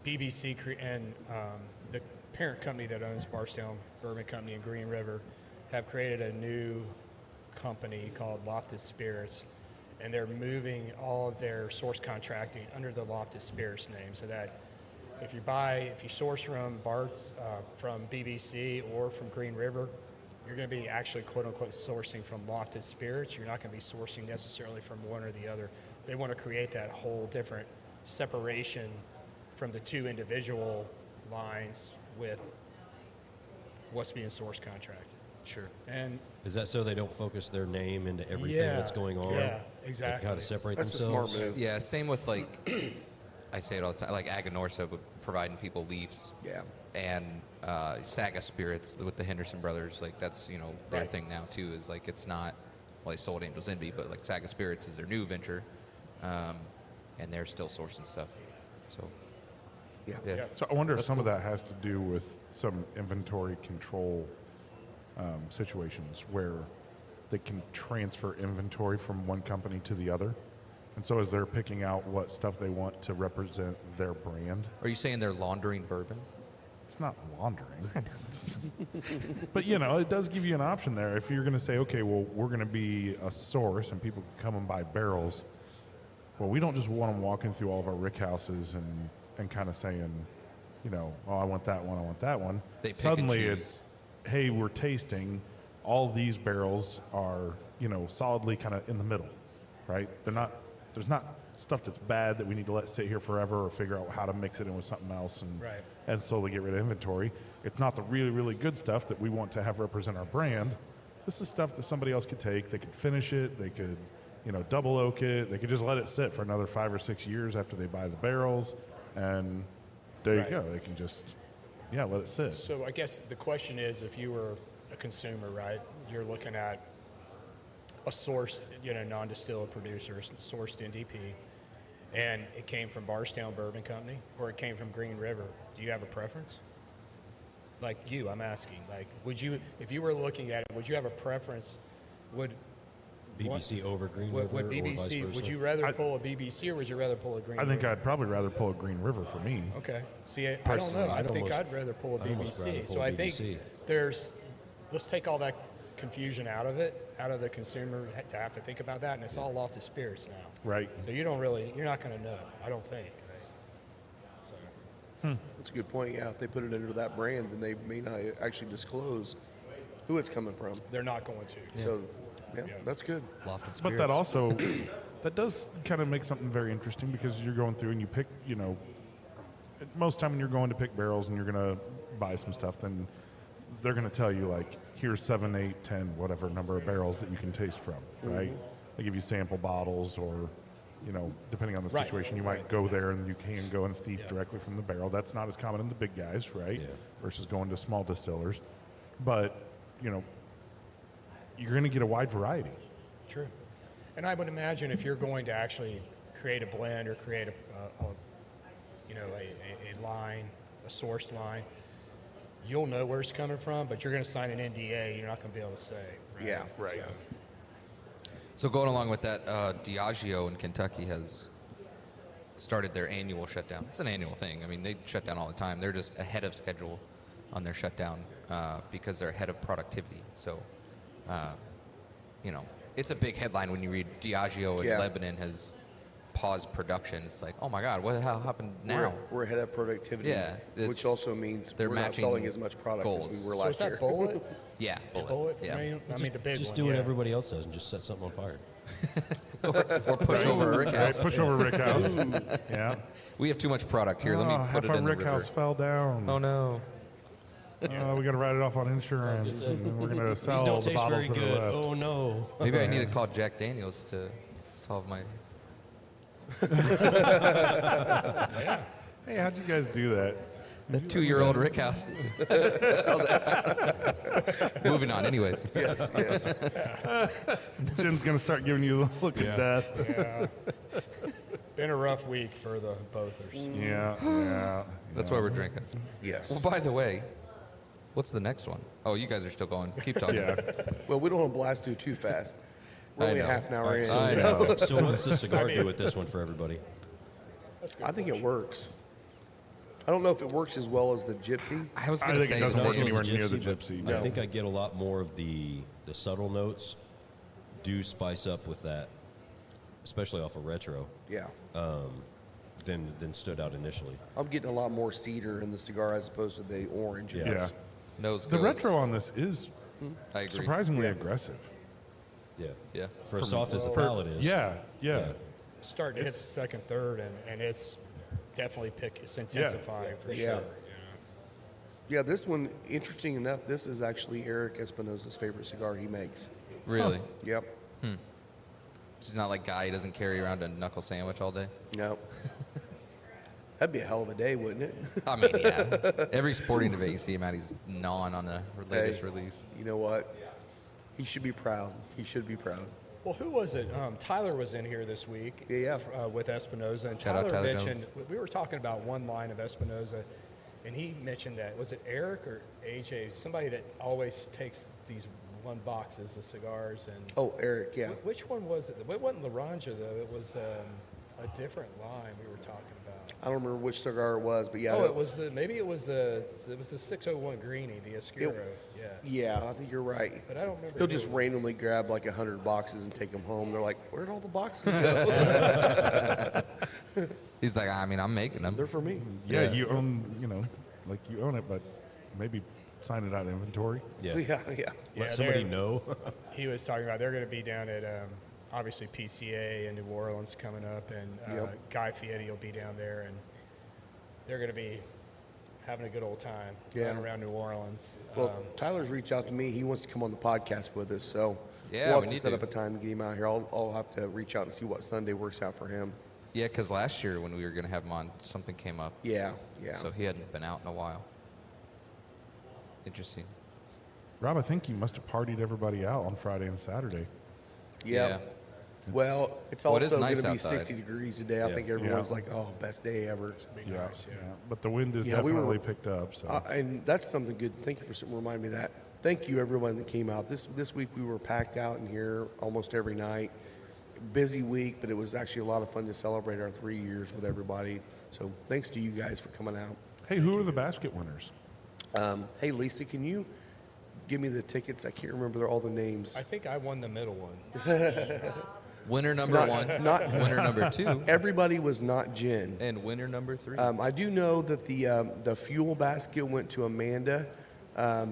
BBC and the parent company that owns Barstown Bourbon Company in Green River have created a new company called Loftus Spirits, and they're moving all of their source contracting under the Loftus Spirits name, so that if you source from from BBC or from Green River, you're going to be actually quote unquote sourcing from Loftus Spirits. You're not going to be sourcing necessarily from one or the other. They want to create that whole different separation from the two individual lines with what's being source contracted. Sure. And Is that so they don't focus their name into everything Yeah, that's going on? yeah, exactly. They kind of separate That's a themselves. smart move. Yeah, same with like, I say it all the time, like Aganorsa with providing people leaves. Yeah. And Saga Spirits with the Henderson brothers, like that's, their Right. thing now too, is like it's not, well, they sold Angel's Envy, but like Saga Spirits is their new venture. And they're still sourcing stuff. So, Yeah. yeah. So I wonder if some of that has to do with some inventory control situations where they can transfer inventory from one company to the other. And so as they're picking out what stuff they want to represent their brand, Are you saying they're laundering bourbon? it's not laundering. But, it does give you an option there. If you're going to say, okay, well, we're going to be a source and people can come and buy barrels, well, we don't just want them walking through all of our rick houses and kind of saying, oh, I want that one, I want that one. They pick and Suddenly choose. it's, hey, we're tasting. All these barrels are, solidly kind of in the middle, right? There's not stuff that's bad that we need to let sit here forever or figure out how to mix it in with something else and slowly get rid of inventory. It's not the really, really good stuff that we want to have represent our brand. This is stuff that somebody else could take. They could finish it. They could, double oak it. They could just let it sit for another 5 or 6 years after they buy the barrels. And there you go. They can just, let it sit. So I guess the question is, if you were a consumer, right, you're looking at a sourced, non-distilled producer, sourced NDP, and it came from Barstown Bourbon Company, or it came from Green River. Do you have a preference? Like you, I'm asking. Like, would you, if you were looking at it, would you have a preference? Would BBC over Green River, would or vice BBC? versa? Would you rather pull a BBC, or would you rather pull a Green I River? think I'd probably rather pull a Green River for me. Okay. See, I don't know. I think I'd rather pull a I'd almost rather BBC. pull So a I think BBC. let's take all that confusion out of it, out of the consumer to have to think about that, and it's all off the spirits now. Right. So you're not going to know, I don't think. So, That's a good point. Yeah, if they put it under that brand, then they may not actually disclose who it's coming from. they're not going to. So, that's good. Lofted But spirits. that also, that does kind of make something very interesting because you're going through and you pick, most time when you're going to pick barrels and you're going to buy some stuff, then they're going to tell you, like, here's 7, 8, 10, whatever number of barrels that you can taste from, right? They give you sample bottles or, depending on the Right, situation, you might go there and you can go and thief directly from the barrel. That's not as common in the big guys, right? Yeah. Versus going to small distillers. But, you're going to get a wide variety. True. And I would imagine if you're going to actually create a blend or create a line, a sourced line, you'll know where it's coming from, but you're going to sign an NDA. You're not going to be able to say. Right? Yeah, right. So going along with that, Diageo in Kentucky has started their annual shutdown. It's an annual thing. I mean, they shut down all the time. They're just ahead of schedule on their shutdown because they're ahead of productivity. So, it's a big headline when you read Diageo in Lebanon has paused production. It's like, oh my God, what the hell happened now? We're ahead of productivity. Yeah, which also means they're we're not matching selling as much product goals. as we were So last is that year. Bullet? Yeah, Bullet. Bullet? Yeah. I mean the big Just one. do what yeah. everybody else does and just set something on fire. Or push over Rick Right, House. push over Rick House. Yeah. We have too much product here. Let me half put it our in the Rick river. House fell down. Oh no. We got to write it off on insurance, and then we're going to These sell don't the taste bottles very that good. are left. Oh no. Maybe I need to call Jack Daniels to solve my. Hey, how'd you guys do that? The 2-year-old Rick House. Moving on, anyways. Yes, yes. Jen's going to start giving you the look of death. Yeah. Been a rough week for the bothers. Yeah. That's why we're drinking. Yes. Well, by the way, what's the next one? Oh, you guys are still going. Keep talking. Yeah. Well, we don't want to blast through too fast. We're I only a know. half an hour in. I so know. So what's the cigar do with this one for everybody? I think it works. I don't know if it works as well as the Gypsy. I was I going to think say it doesn't the work same. anywhere near the but Gypsy. I No. think I get a lot more of the subtle notes do spice up with that, especially off a retro, Yeah. than stood out initially. I'm getting a lot more cedar in the cigar as opposed to the orange. Yeah. Yeah. Nose The goes. retro on this is I agree. surprisingly aggressive. Yeah. Yeah. For as soft as the palate is. Yeah. Starting to hit the second, third, and it's definitely it's intensifying for Yeah. sure. Yeah, this one, interesting enough, this is actually Eric Espinosa's favorite cigar he makes. Really? Yep. He's not like Guy. He doesn't carry around a knuckle sandwich all day. No. That'd be a hell of a day, wouldn't it? I mean, yeah. Every sporting debate you see him at, he's gnawing on the latest Hey, release. You know what? He should be proud. He should be proud. Well, who was it? Tyler was in here this week. Yeah. With Espinosa, and Shout out Tyler Tyler mentioned we were talking about one line of Espinosa, and he mentioned that was it Eric or AJ, somebody that always takes these one boxes of cigars, and Oh, Eric, yeah. which one was it? It wasn't Laranja though. It was a different line we were talking about. I don't remember which cigar it was, but yeah. Oh, it was the 601 Greenie, the Oscuro. Yeah. Yeah, I think you're right. But I don't remember. He'll who just it was. randomly grab like 100 boxes and take them home. They're like, where'd all the boxes go? He's like, I mean, I'm making them. They're for me. Yeah, you own, like you own it, but maybe sign it out of inventory. Yeah. Yeah, yeah. Let Yeah, somebody they're- know. He was talking about they're going to be down at obviously PCA in New Orleans coming up, and Yep. Guy Fieri will be down there, and they're going to be having a good old time Yeah. going around New Orleans. Well, Tyler's reached out to me. He wants to come on the podcast with us, so Yeah, we'll we have to need set to. up a time to get him out here. I'll have to reach out and see what Sunday works out for him. Yeah, because last year when we were going to have him on, something came up. Yeah. So he hadn't been out in a while. Interesting. Rob, I think you must have partied everybody out on Friday and Saturday. Yeah. Well, it's Well, it is also going nice to be outside. 60 degrees today. I think everyone's like, "Oh, best day ever." Be Yeah, nice, yeah. But the wind is Yeah, we definitely were- picked up. So And that's something good. Thank you for reminding me of that. Thank you, everyone that came out. This week we were packed out in here almost every night. Busy week, but it was actually a lot of fun to celebrate our 3 years with everybody. So thanks to you guys for coming out. hey, who are the basket winners? Hey, Lisa, can you give me the tickets? I can't remember all the names. I think I won the middle one. Winner number one, winner number 2, Everybody was not Jen. and winner number 3. I do know that the fuel basket went to Amanda. Yeah.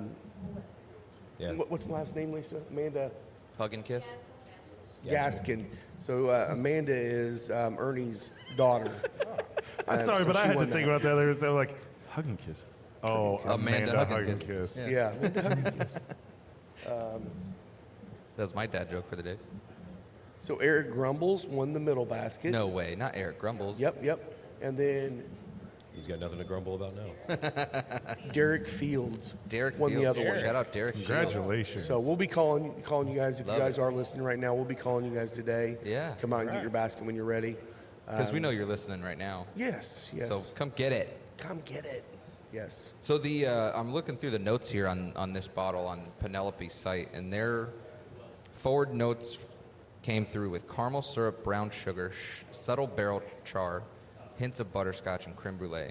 What's the last name, Lisa? Amanda Hug and kiss. Gaskin. So Amanda is Ernie's daughter. I'm sorry, so but I she had to won think that. about that. They were like, hug and kiss. Oh, Amanda Amanda, hug and kiss. Yeah. That was my dad joke for the day. So Eric Grumbles won the middle basket. No way, not Eric Grumbles. Yep. And then He's got nothing to grumble about now. Derek Fields Derek won Fields. the other one. Shout out Derek Fields. Congratulations. So we'll be calling you guys if Love you guys it. are listening right now. We'll be calling you guys today. Yeah. Come out and get your basket when you're ready. Because we know you're listening right now. Yes. So come get it. Come get it. Yes. So the I'm looking through the notes here on this bottle on Penelope's site, and their forward notes came through with caramel syrup, brown sugar, subtle barrel char, hints of butterscotch, and creme brulee.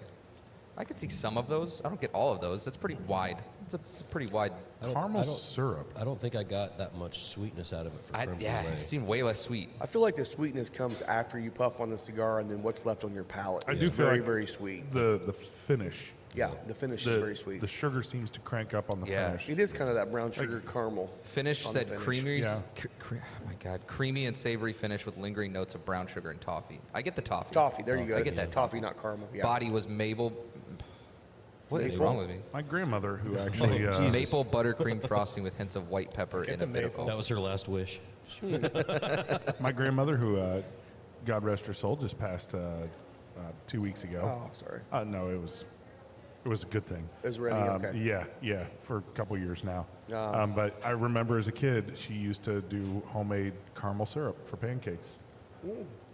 I could see some of those. I don't get all of those. That's pretty wide. It's a pretty wide. Caramel syrup. I don't think I got that much sweetness out of it for creme Yeah, brulee. it seemed way less sweet. I feel like the sweetness comes after you puff on the cigar, and then what's left on your palate. I is do feel very, like very sweet. The finish. Yeah, the finish The, is very sweet. the sugar seems to crank up on the Yeah. finish. It is kind of that brown sugar caramel. Finish on the said finish. creamy. Yeah. Oh my god, creamy and savory finish with lingering notes of brown sugar and toffee. I get the toffee. Toffee, there you go. I get It's that toffee, not caramel. Yeah. Body was maple. What is wrong with me? My grandmother, who actually, Jesus. Maple buttercream frosting with hints of white pepper and the a bit of maple. oak. That was her last wish. my grandmother, who, God rest her soul, just passed 2 weeks ago. Oh, sorry. No, it was a good thing. It was ready, okay. Yeah, for a couple years now. Ah. But I remember as a kid, she used to do homemade caramel syrup for pancakes.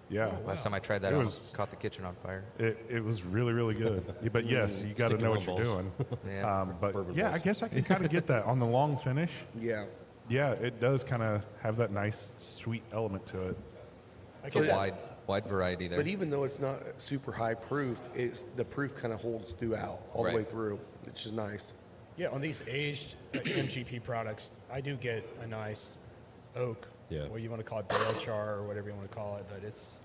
Yeah, Last time I tried that, It I was- almost caught the kitchen on fire. it was really, really good. Yeah, but yes, you got to Stick to know what you're rum doing. Yeah. But Bourbon yeah, balls. I guess I can kind of get that on the long finish. Yeah. Yeah, it does kind of have that nice sweet element to it. It's a wide variety there. But even though it's not super high proof, the proof kind of holds throughout all the Right. way through, which is nice. Yeah, on these aged MGP products, I do get a nice oak. Yeah. What you want to call it, barrel char or whatever you want to call it, but it's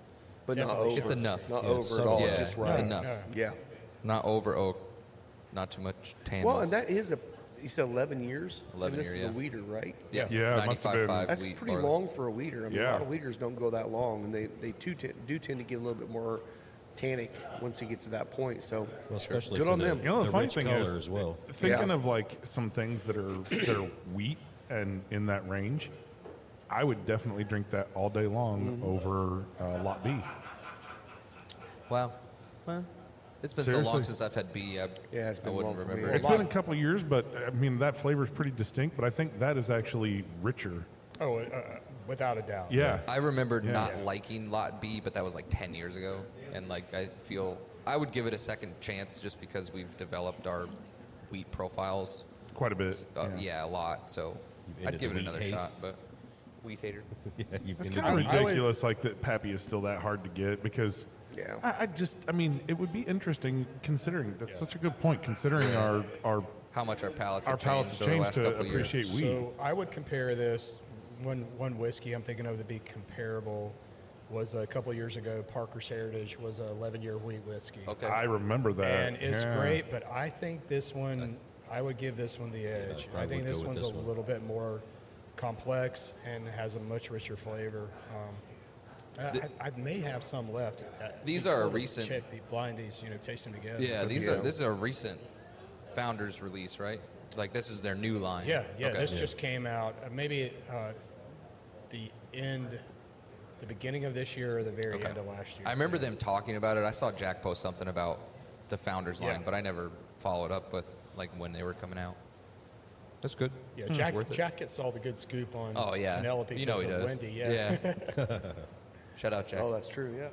But not Definitely. over. It's enough. Not Yeah, over it's at subtle. all. Yeah, Just it's right. enough. Yeah. Not over oak, not too much tannins. Well, and that is you said 11 years? 11 and this year, is yeah. a weeder, right? yeah, Yeah, it must have been- 95.5 That's wheat pretty barley. long for a weeder. I mean, a Yeah. lot of weeders don't go that long, and they do tend to get a little bit more tannic once you get to that point. So Well, especially good for on them. You know, the funny rich thing color is, as well. thinking Yeah. of like some things that are wheat and in that range, I would definitely drink that all day long over Lot B. Wow. Well, it's been so Seriously? long since I've had B. Yeah, it's been I wouldn't long for me. remember. It's been a couple of years, but I mean that flavor is pretty distinct. But I think that is actually richer. without a doubt. Yeah, I remember Yeah. not liking Lot B, but that was like 10 years ago. And like I feel I would give it a second chance just because we've developed our wheat profiles. quite a bit. Yeah, a lot. So You've I'd ended give the it another wheat hate. shot. But wheat hater. Yeah, you've It's been kind of I would- ridiculous, like that Pappy is still that hard to get because. Yeah. I mean, it would be interesting considering that's such a good point. Considering our How much our palates our have palates changed have over the changed last to couple years. appreciate wheat. So I would compare this. One whiskey I'm thinking of to be comparable was a couple years ago. Parker's Heritage was an 11-year wheat whiskey. Okay. I remember that. And it's Yeah. great, but I think this one, I would give this one the edge. I I think would this go with one's this a one. little bit more complex and has a much richer flavor. I may have some left. These Be are cool to recent- Check the blind these, taste them together. Yeah, this is a recent Founders release, right? Like this is their new line. Yeah. Okay. This just came out. Maybe the beginning of this year or the very Okay. end of last year. I remember them talking about it. I saw Jack post something about the Founders line, Yeah. but I never followed up with like when they were coming out. That's good. Yeah, It's worth it. Jack gets all the good scoop on Oh yeah, Penelope. you know he because of does. Wendy, yeah. Shout out Jack. Oh, that's true. Yeah.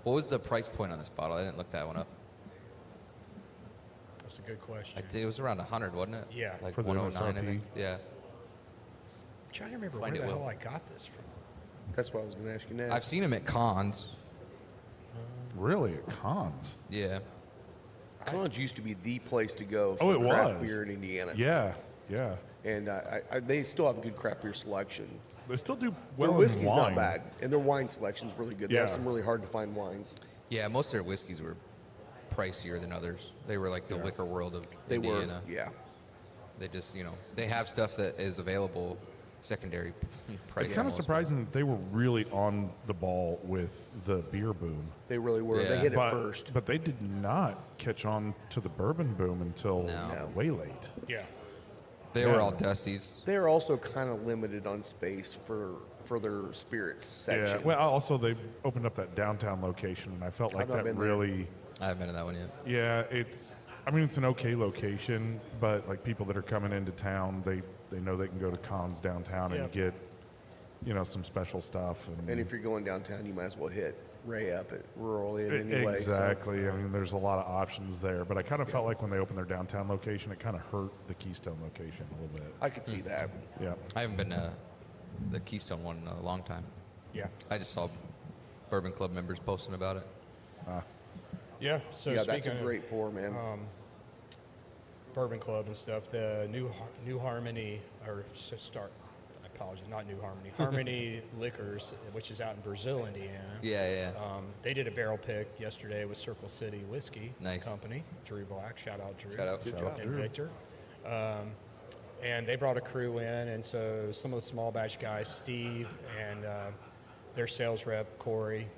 What was the price point on this bottle? I didn't look that one up. That's a good question. It was around 100, wasn't it? Yeah. Like For the 109, I MSRP. think. Yeah. I'm trying to remember Find where it, the Will. hell I got this from. That's what I was going to ask you next. I've seen him at cons. Really, at cons. Yeah. College used to be the place to go Oh, for it craft was. beer in Indiana. Yeah, yeah. And they still have a good craft beer selection. They still do Their well in whiskey's wine. not bad, and their wine selection's really good. They have Yeah. some really hard to find wines. Yeah, most of their whiskeys were pricier than others. They were like the liquor world of They Indiana. were, yeah. They just, they have stuff that is available secondary price. It's kind of almost. surprising that they were really on the ball with the beer boom. They really were. Yeah. They hit it But, first. but they did not catch on to the bourbon boom until No. way late. Yeah. They were Yeah. all dusties. They are also kind of limited on space for their spirits section. Yeah. Well, also they opened up that downtown location, and I felt like I've not that been there. really. I haven't been to that one yet. Yeah, it's an okay location, but like people that are coming into town, they know they can go to cons downtown and get, some special stuff. And if you're going downtown, you might as well hit Ray up at Rural Inn anyway. Exactly. I mean, there's a lot of options there, but I kind of felt like when they opened their downtown location, it kind of hurt the Keystone location a little bit. I could see that. Yeah. I haven't been to the Keystone one in a long time. Yeah. I just saw Bourbon Club members posting about it. Yeah. So Yeah, that's speaking a of great pour, man. Bourbon Club and stuff, the New Harmony, or start, I apologize, not New Harmony, Harmony Liquors, which is out in Brazil, Indiana. Yeah. They did a barrel pick yesterday with Circle City Whiskey Nice. Company. Drew Black, shout out Drew. Shout out. Good job. And Victor. And they brought a crew in, and so some of the small batch guys, Steve and their sales rep, Corey,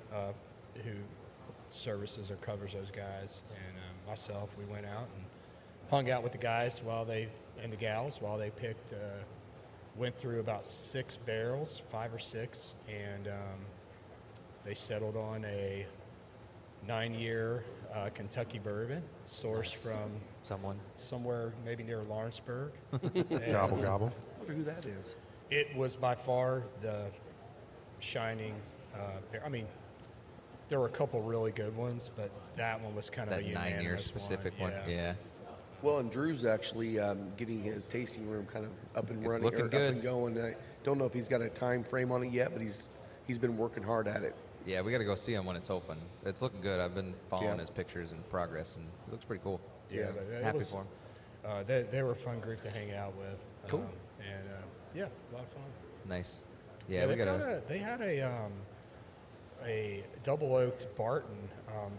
who services or covers those guys, and myself, we went out and hung out with the guys and the gals while they picked, went through about 6 barrels, 5 or 6, and they settled on a 9-year Kentucky bourbon sourced from Someone. somewhere maybe near Lawrenceburg. Gobble, gobble. I wonder who that is. It was by far the shining. I mean, there were a couple really good ones, but that one was kind of That a 9-year unanimous specific one. Yeah. Yeah. Well, and Drew's actually getting his tasting room kind of up and It's running, looking or up good. and going. I don't know if he's got a time frame on it yet, but he's been working hard at it. Yeah, we got to go see him when it's open. It's looking good. I've been following Yeah. his pictures and progress, and it looks pretty cool. Yeah, but it Happy was, for him. they were a fun group to hang out with. Cool. And yeah, a lot of fun. Nice. Yeah, we got to. They had a double oaked Barton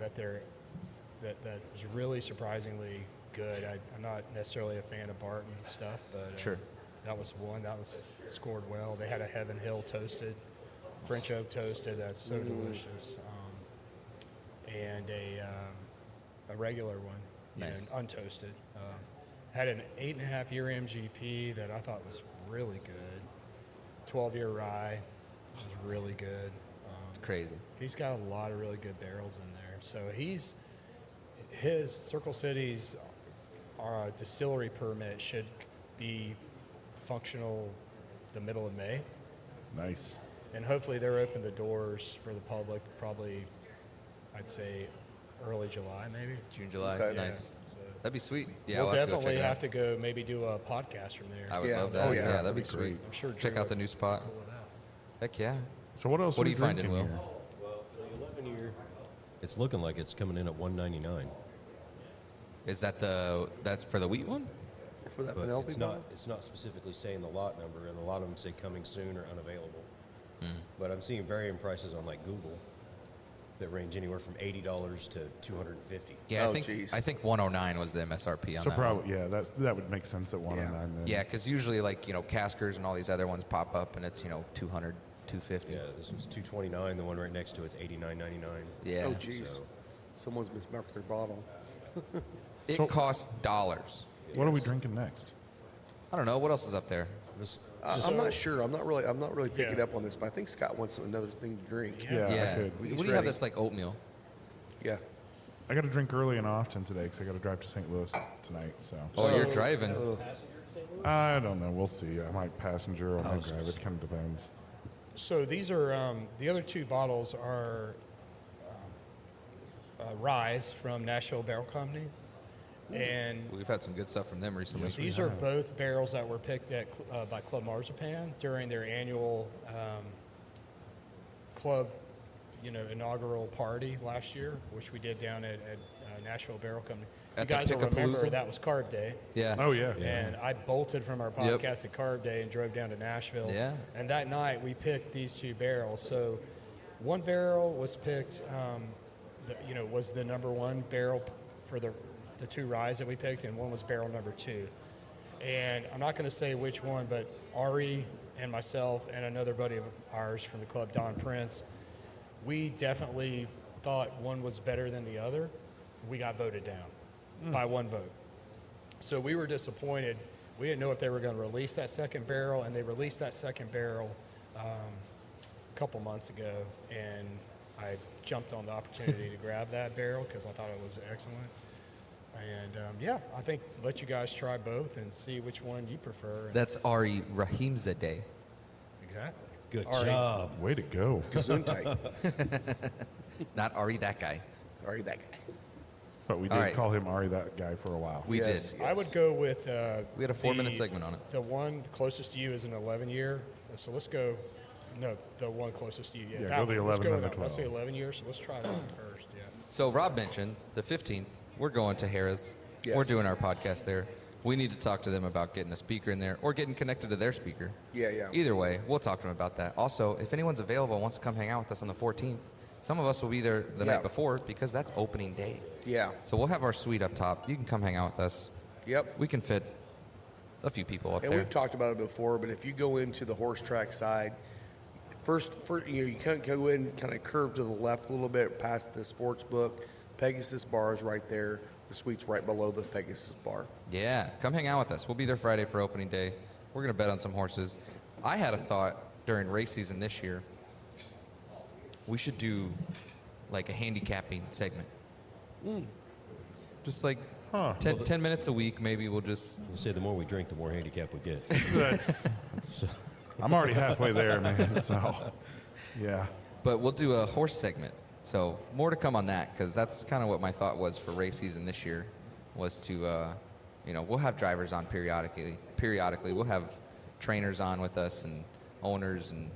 that was really surprisingly good. I'm not necessarily a fan of Barton stuff, but Sure. that was one that was scored well. They had a Heaven Hill toasted, French oak toasted. That's so delicious, and a regular one, Nice. untoasted. Had an 8.5-year MGP that I thought was really good. 12-year rye was really good. It's crazy. He's got a lot of really good barrels in there. So his Circle City's distillery permit should be functional the middle of May. Nice. And hopefully they're open the doors for the public probably, I'd say, early July maybe. June, July. Okay. Nice. So That'd be sweet. Yeah, we'll I'll have to go definitely check it have out. to go maybe do a podcast from there. I would Yeah. love that. Oh, yeah. That'd be sweet. I'm sure Check Drew out the new spot. would go with that. Heck yeah. So what else What are are we you finding, drinking Will? here? Well, the 11-year, it's looking like it's coming in at $199. Is that's for the wheat one? For that But Penelope it's bottle? not specifically saying the lot number, and a lot of them say coming soon or unavailable. Hmm. But I'm seeing varying prices on like Google. that range anywhere from $80 to $250. Yeah, Oh, I geez. think 109 was the MSRP on So that one. probably, yeah, that would make sense at 109 then. Yeah, because usually like Caskers and all these other ones pop up and it's 200, 250. Yeah, this was $229. The one right next to it's $89.99. Yeah. Oh, jeez. So- Someone's mismarked their bottle. It So- costs dollars. What are we drinking next? I don't know what else is up there. This, I'm not sure. I'm not really picking Yeah. up on this, but I think Scott wants another thing to drink. Yeah, I Yeah. could. What He's do you have ready. that's like oatmeal? Yeah. I got to drink early and often today because I got to drive to St. Louis tonight. So Oh, you're driving. I don't know. We'll see. I might passenger or I might drive. It kind of depends. So these are the other two bottles are Rise from Nashville Barrel Company, and We've had some good stuff from them recently. these are both barrels that were picked at by Club Marzipan during their annual club, inaugural party last year, which we did down at Nashville Barrel Company. At You the guys will remember Pickapalooza? that was Carb Day. Yeah. Oh, yeah. And I bolted from our Yep. podcast at Carb Day and drove down to Nashville. Yeah. And that night we picked these two barrels. So one barrel was picked, was the number one barrel for the two Ryes that we picked, and one was barrel number 2. And I'm not going to say which one, but Ari and myself and another buddy of ours from the club, Don Prince, we definitely thought one was better than the other. We got voted down by one vote. So we were disappointed. We didn't know if they were going to release that second barrel, and they released that second barrel a couple months ago, and I jumped on the opportunity to grab that barrel because I thought it was excellent. And I think let you guys try both and see which one you prefer. That's Ari Rahimzadeh. Exactly. good All right. job. Way to go. Gesundheit. Not Ari, that guy. Sorry, that guy. But we All did right. call him Ari, that guy, for a while. We Yes, did. yes. I would go with. We had a 4-minute segment on it. The one closest to you is an 11-year. So let's go. No, the one closest to you. Yeah, that go the one. Let's 11 go and with the that. Let's say 12. 11 years. So let's try that one first. Yeah. So Rob mentioned the 15th. We're going to Harrah's. Yes. We're doing our podcast there. We need to talk to them about getting a speaker in there or getting connected to their speaker. Yeah, yeah. Either way, we'll talk to them about that. Also, if anyone's available and wants to come hang out with us on the 14th, some of us will be there the Yeah. night before because that's opening day. Yeah. So we'll have our suite up top. You can come hang out with us. Yep. We can fit a few people up And there. we've talked about it before, but if you go into the horse track side, first you kind of go in, kind of curve to the left a little bit past the sports book. Pegasus bar is right there. The suite's right below the Pegasus bar. Yeah, come hang out with us. We'll be there Friday for opening day. We're going to bet on some horses. I had a thought during race season this year. We should do like a handicapping segment. Just like Huh. 10 minutes a week, maybe we'll just. You say the more we drink, the more handicap we get. That's, I'm already halfway there, man. So, yeah. But we'll do a horse segment. So more to come on that because that's kind of what my thought was for race season this year was to, we'll have drivers on periodically. We'll have trainers on with us and owners and,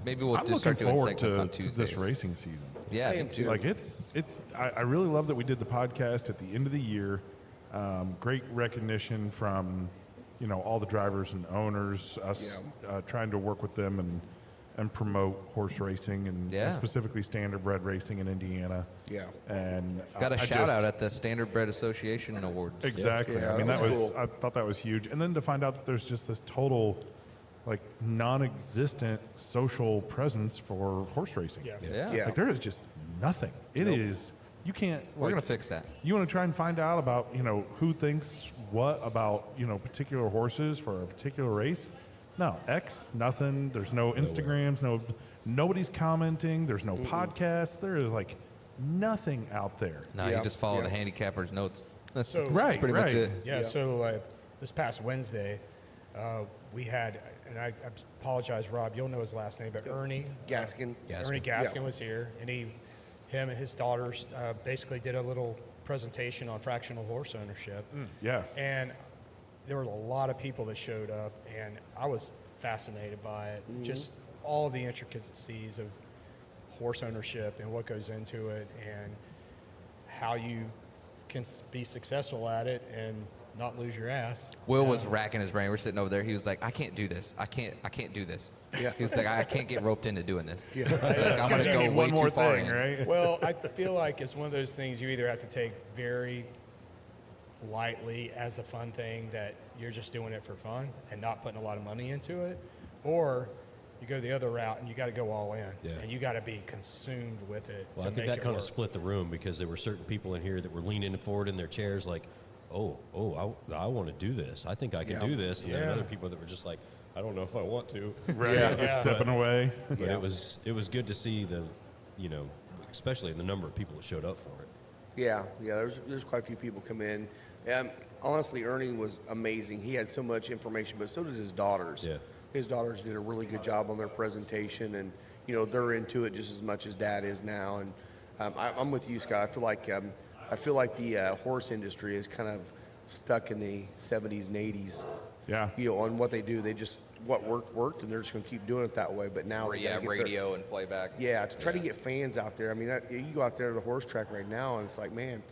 maybe we'll I'm just start looking doing forward segments on to Tuesdays. this racing season. Yeah, I me am too. too. Like I really love that we did the podcast at the end of the year. Great recognition from, all the drivers and owners, us trying to work with them and promote horse racing and Yeah. specifically standardbred racing in Indiana. Yeah. And Got a I shout just- out at the Standard Bred Association Awards. Exactly. Yeah, I mean, that that was was, cool. I thought that was huge. And then to find out that there's just this total, like, non-existent social presence for horse racing. Yeah. Yeah. Yeah. Like, there is just nothing. It is, you can't, We're like, going to fix that. you want to try and find out about, who thinks what about, particular horses for a particular race? No, X, nothing. There's no Instagrams, nobody's commenting. There's no podcasts. There is like nothing out there. No, Yeah, you just follow yeah. the handicapper's notes. That's, So- that's Right, pretty much right. it. Yeah, Yeah. so this past Wednesday, we had, and I apologize, Rob, you'll know his last name, but Ernie Gaskin. Ernie Gaskin Yeah. was here, and him and his daughters basically did a little presentation on fractional horse ownership. Yeah. And there were a lot of people that showed up, and I was fascinated by it. Just all the intricacies of horse ownership and what goes into it, and how you can be successful at it, and not lose your ass. Will was racking his brain. We're sitting over there. He was like, I can't do this. I can't do this. Yeah. He was like, I can't get roped into doing this. Yeah. He's like, I'm going to You go need way one more too far thing, in. right? Well, I feel like it's one of those things you either have to take very lightly as a fun thing that you're just doing it for fun and not putting a lot of money into it, or you go the other route and you got to go all in, Yeah. and you got to be consumed with it. Well, to I think make that it kind of work. split the room because there were certain people in here that were leaning forward in their chairs like, I want to do this. I think I can Yeah. do this. And then Yeah. other people that were just like, I don't know if I want to. Right, Yeah. just stepping away. But Yeah. it was good to see the, especially the number of people that showed up for it. Yeah. There's quite a few people come in. Honestly, Ernie was amazing. He had so much information, but so did his daughters. Yeah. His daughters did a really good job on their presentation, and they're into it just as much as Dad is now. And I'm with you, Scott. I feel like the horse industry is kind of stuck in the 70s and 80s. Yeah. On what they do, what worked, and they're just going to keep doing it that way. But now, they gotta get their- Radio and playback. yeah, to try to get fans out there. I mean, you go out there to the horse track right now, and it's like, man,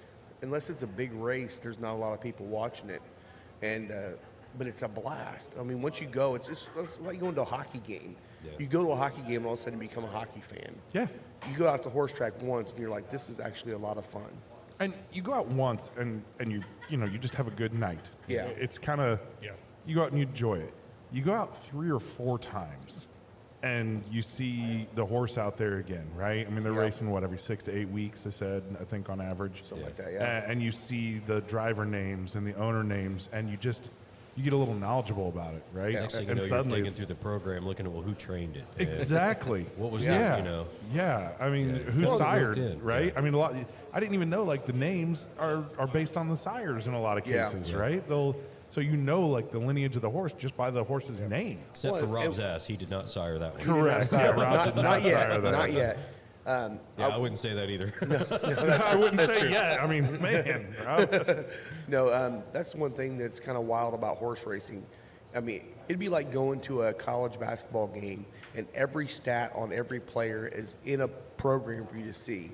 unless it's a big race, there's not a lot of people watching it. And but it's a blast. I mean, once you go, it's like going to a hockey game. Yeah. You go to a hockey game, and all of a sudden you become a hockey fan. Yeah. You go out to the horse track once, and you're like, this is actually a lot of fun. And you go out once and you just have a good night. Yeah. It's kind of, Yeah. you go out and you enjoy it. You go out 3 or 4 times and you see the horse out there again, right? I mean, they're Yeah. racing, every 6 to 8 weeks, they said, I think on average. Something like that, yeah. And you see the driver names and the owner names, and you get a little knowledgeable about it, right? Yeah. Next thing you And know, you're suddenly digging it's- through the program, looking at, well, who trained it? And Exactly. What was yeah. it, Yeah, I mean, Yeah. who's Well, sired, roped in, right? yeah. I mean, I didn't even know like the names are based on the sires in a lot of Yeah. cases, Yeah. right? So like the lineage of the horse just by the horse's name. Except for Well, Rob's ass. He did not sire that one. Correct. Yeah, Rob did not yet. sire that. Not yet. Yeah, I wouldn't say that either. I wouldn't say yeah. I mean, man, Rob. No, that's one thing that's kind of wild about horse racing. I mean, it'd be like going to a college basketball game, and every stat on every player is in a program for you to see.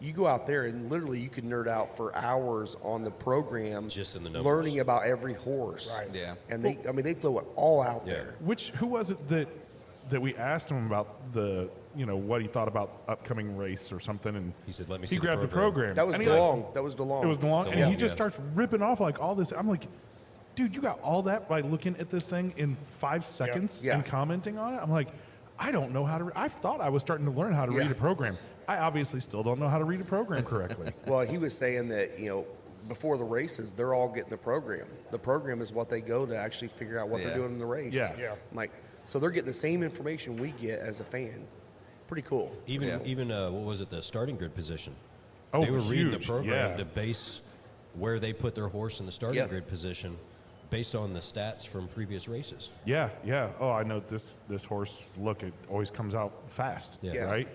You go out there, and literally you could nerd out for hours on the program, Just in the numbers. learning about every horse. Right. Yeah. And they throw it all out Yeah. there. Who was it that we asked him about what he thought about upcoming race or something, and He said, "Let me he see the grabbed the program." program. That was And he, DeLong. That was DeLong. It was DeLong, and DeLong, he just yeah. starts ripping off like all this. I'm like, dude, you got all that by looking at this thing in 5 seconds Yeah. and commenting on it? I'm like, I don't know how to. I thought I was starting to learn how to read Yeah. a program. I obviously still don't know how to read a program correctly. Well, he was saying that, before the races, they're all getting the program. The program is what they go to actually figure out what Yeah. they're doing in the race. Yeah. Yeah. I'm like, so they're getting the same information we get as a fan. Pretty cool. Even what was it, the starting grid position? Oh, they were reading the huge, program yeah. to base where they put their horse in the starting Yeah. grid position based on the stats from previous races. Yeah. Oh, I know this horse. Look, it always comes out fast, Yeah. right?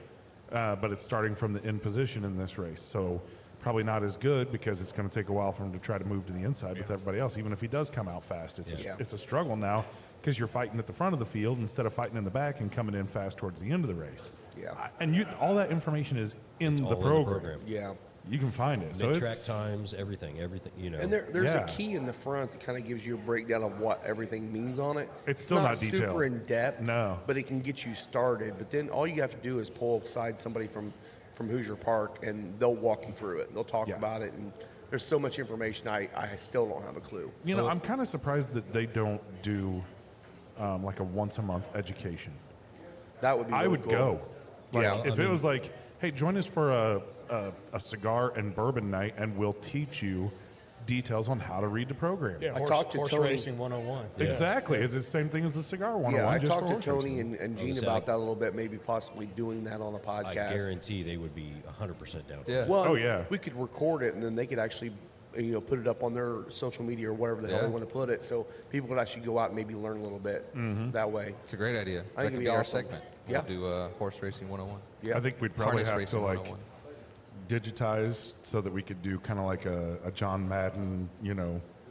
But it's starting from the in position in this race, so probably not as good because it's going to take a while for him to try to move to the inside with everybody else. Even if he does come out fast, Yeah. it's a struggle now because you're fighting at the front of the field instead of fighting in the back and coming in fast towards the end of the race. Yeah. And all that information is in All the in program. Yeah. You can find it. So Mid-track it's, times, everything. And there's Yeah. a key in the front that kind of gives you a breakdown of what everything means on it. It's still not super detailed. in depth. No. But it can get you started. But then all you have to do is pull aside somebody from Hoosier Park, and they'll walk you through it. They'll talk Yeah. about it, and there's so much information I still don't have a clue. I'm kind of surprised that they don't do like a once a month education. That would be. I really would cool. go. Like, Yeah. if it was like, hey, join us for a cigar and bourbon night, and we'll teach you details on how to read the program. Yeah, I horse, talked to horse Tony- racing 101. Exactly. It's the same thing as the cigar 101. Yeah, I just talked for to horse Tony racing. and Gene say, about that a little bit, maybe possibly doing that on a I podcast. guarantee they would be 100% down for Yeah. that. Well, Oh, yeah. we could record it, and then they could actually, put it up on their social media or whatever the hell Yeah. they want to put it, so people could actually go out and maybe learn a little bit that way. It's a great idea. I think That it'd could be be our awesome. segment. Yeah. We'll do Horse Racing 101. Yeah. I think we'd probably Harness have to Racing like 101. digitize so that we could do kind of like a John Madden,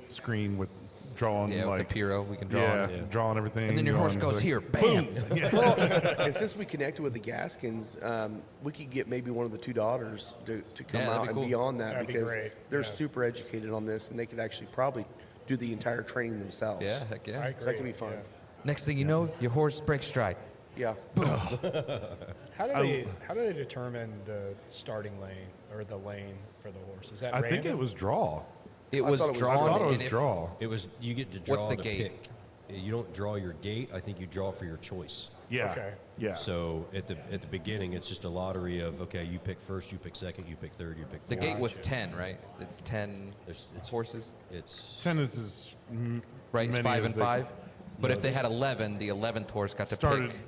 screen with drawing Yeah, like with the Piro, we can draw yeah, on it. drawing everything. And then your horse going goes like, here, bam. Well, and since we connected with the Gaskins, we could get maybe one of the two daughters to come Yeah, that'd out be and cool. be on that That'd be because great. they're Yeah. super educated on this, and they could actually probably do the entire training themselves. Yeah, heck yeah. I agree. So that can be fun. Yeah. Next thing you know, your horse breaks stride. Yeah. How do they determine the starting lane or the lane for the horse? Is that I random? think it was draw. It I was thought it was- drawn. I thought it was and if- draw. It was you get to draw What's the to gate? pick. You don't draw your gate. I think you draw for your choice. Yeah. Okay. Yeah. So at the beginning, it's just a lottery of okay, you pick first, you pick second, you pick third, you pick The fourth. gate was 10, right? It's 10 It's horses, It's 10 is as right? It's many 5 as and they 5. But if they had 11, the 11th horse got to Started- pick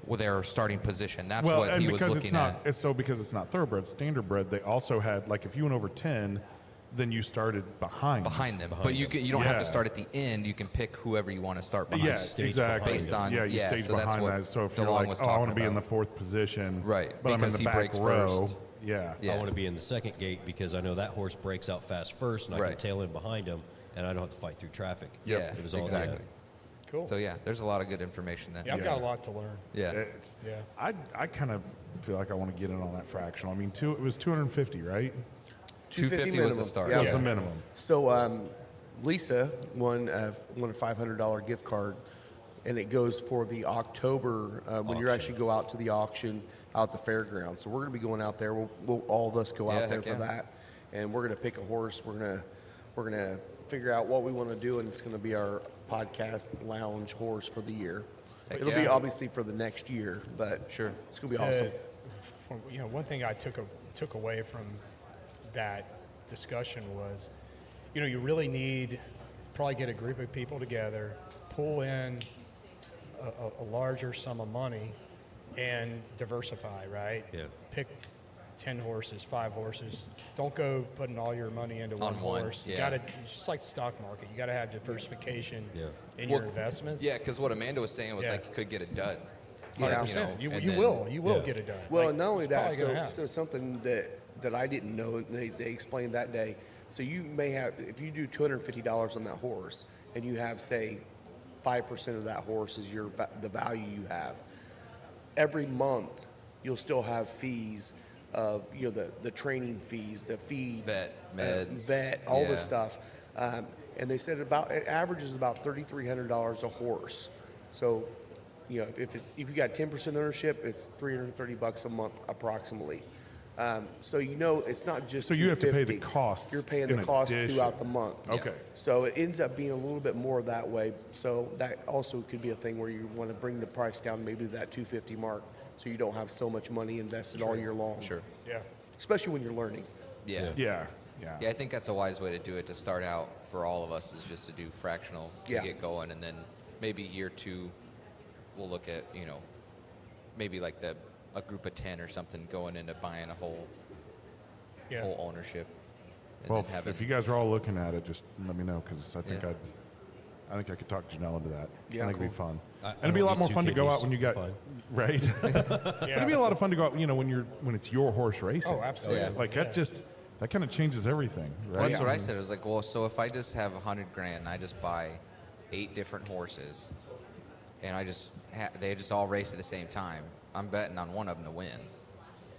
with their starting position. That's Well, what and he was because looking it's not, at. it's so because it's not thoroughbred, standardbred. They also had like if you went over 10, then you started behind. Behind them, but you don't have to Yeah. start at the end. You can pick whoever you want to start behind. Yeah, stage exactly. Based on- yeah, you yeah, stage so that's behind what that. So if DeLong you're like, was oh, I want to talking be in the about. 4th position, Right, But I'm in because the he back breaks row. first. Yeah. Yeah. I want to be in the second gate because I know that horse breaks out fast first, and I Right. can tail in behind him, and I don't have to fight through traffic. Yeah, It was all exactly. that. Cool. So yeah, there's a lot of good information there. yeah, I've Yeah. got a lot to learn. Yeah. It's, Yeah. I kind of feel like I want to get in on that fractional. I mean, it was 250, right? 250 was the minimum. start. Yeah. Was the minimum. So Lisa won a $500 gift card, and it goes for the October when you Auction. actually go out to the auction out at the fairground. So we're going to be going out there. We'll all of us go Yeah, out there heck for yeah. that, and we're going to pick a horse. We're gonna figure out what we want to do, and it's going to be our podcast lounge horse for the year. Heck It'll be yeah. obviously for the next year, but Sure. it's going to be awesome. One thing I took away from that discussion was, you really need probably get a group of people together, pull in a larger sum of money, and diversify. Right? Yeah. Pick 10 horses, 5 horses. Don't go putting all your money into one On one, horse. You yeah. got to, it's just like the stock market. You got to have diversification Yeah. in Well, your investments. Yeah, because what Amanda was saying was Yeah. like you could get a dud. Yeah. 100%. You and You then- will Yeah. get it done. Well, Like, not only it's that, probably gonna happen. so something that I didn't know, they explained that day. So you may have, if you do $250 on that horse, and you have, say, 5% of that horse is the value you have. Every month, you'll still have fees of the training fees, the feed, Vet, meds, vet, all yeah. this stuff. And they said it averages about $3,300 a horse. So, if you got 10% ownership, it's $330 a month approximately. So it's not just. So you have to pay the $250. costs You're paying in the cost addition. throughout the month. Okay. So it ends up being a little bit more that way. So that also could be a thing where you want to bring the price down, maybe to that 250 mark, so you don't have so much money invested all year long. Sure. Yeah. Especially when you're learning. Yeah. Yeah. Yeah. Yeah, I think that's a wise way to do it to start out for all of us is just to do fractional to Yeah. get going, and then maybe year 2 we'll look at maybe like a group of 10 or something going into buying a whole Yeah. ownership. And Well, then having, if you guys are all looking at it, just let me know because I think Yeah. I think I could talk Janelle into that. Yeah, I think it'd be cool. fun. I And it'd be a don't lot need more two fun to go out kidneys. when you got Fine. right. Yeah. It'd be a lot of fun to go out, when it's your horse racing. Oh, absolutely. Yeah. Like that kind of changes everything, right? well, that's what I said. I was like, well, so if I just have $100,000 and I just buy 8 different horses, and I just they just all race at the same time, I'm betting on one of them to win,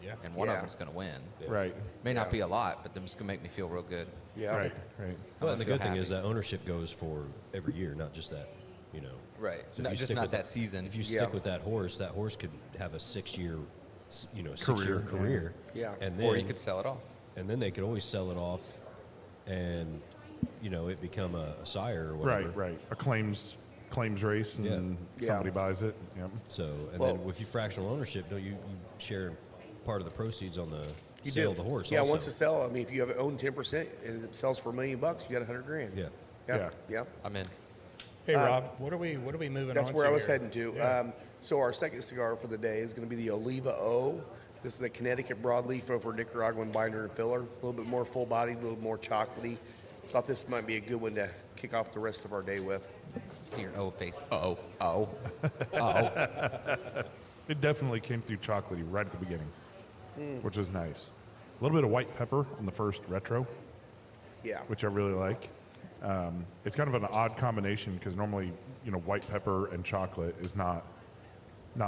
Yeah. and one of Yeah. them's going to win. Right. May not be a lot, but it's going to make me feel real good. Yeah. Right. Right. Well, I'm and the gonna good feel thing is happy. that ownership goes for every year, not just that, Right. So if Not, you just stick not with that season. If you Yeah. stick with that horse could have a 6-year, 6-year Career, career. Yeah. And then, or you could sell it off. and then they could always sell it off, and it become a sire or whatever. Right. Right. A claims race, and Yeah. Yeah. somebody buys it. Yep. So, and Well- then with your fractional ownership, don't you share part of the proceeds on the You sale do. of the horse? Yeah, also. once it sells, I mean, if you have owned 10% and it sells for $1 million, you got $100,000. Yeah. Yeah. Yeah. I'm in. Hey, Rob, what are we moving on That's to where I was here? heading to. Yeah. So our second cigar for the day is going to be the Oliva O. This is a Connecticut broadleaf over Nicaraguan binder and filler. A little bit more full body, a little more chocolatey. Thought this might be a good one to kick off the rest of our day with. See your O face. Uh-oh. Uh-oh. It definitely came through chocolatey right at the beginning, which was nice. A little bit of white pepper on the first retro, Yeah. which I really like. It's kind of an odd combination because normally, white pepper and chocolate is not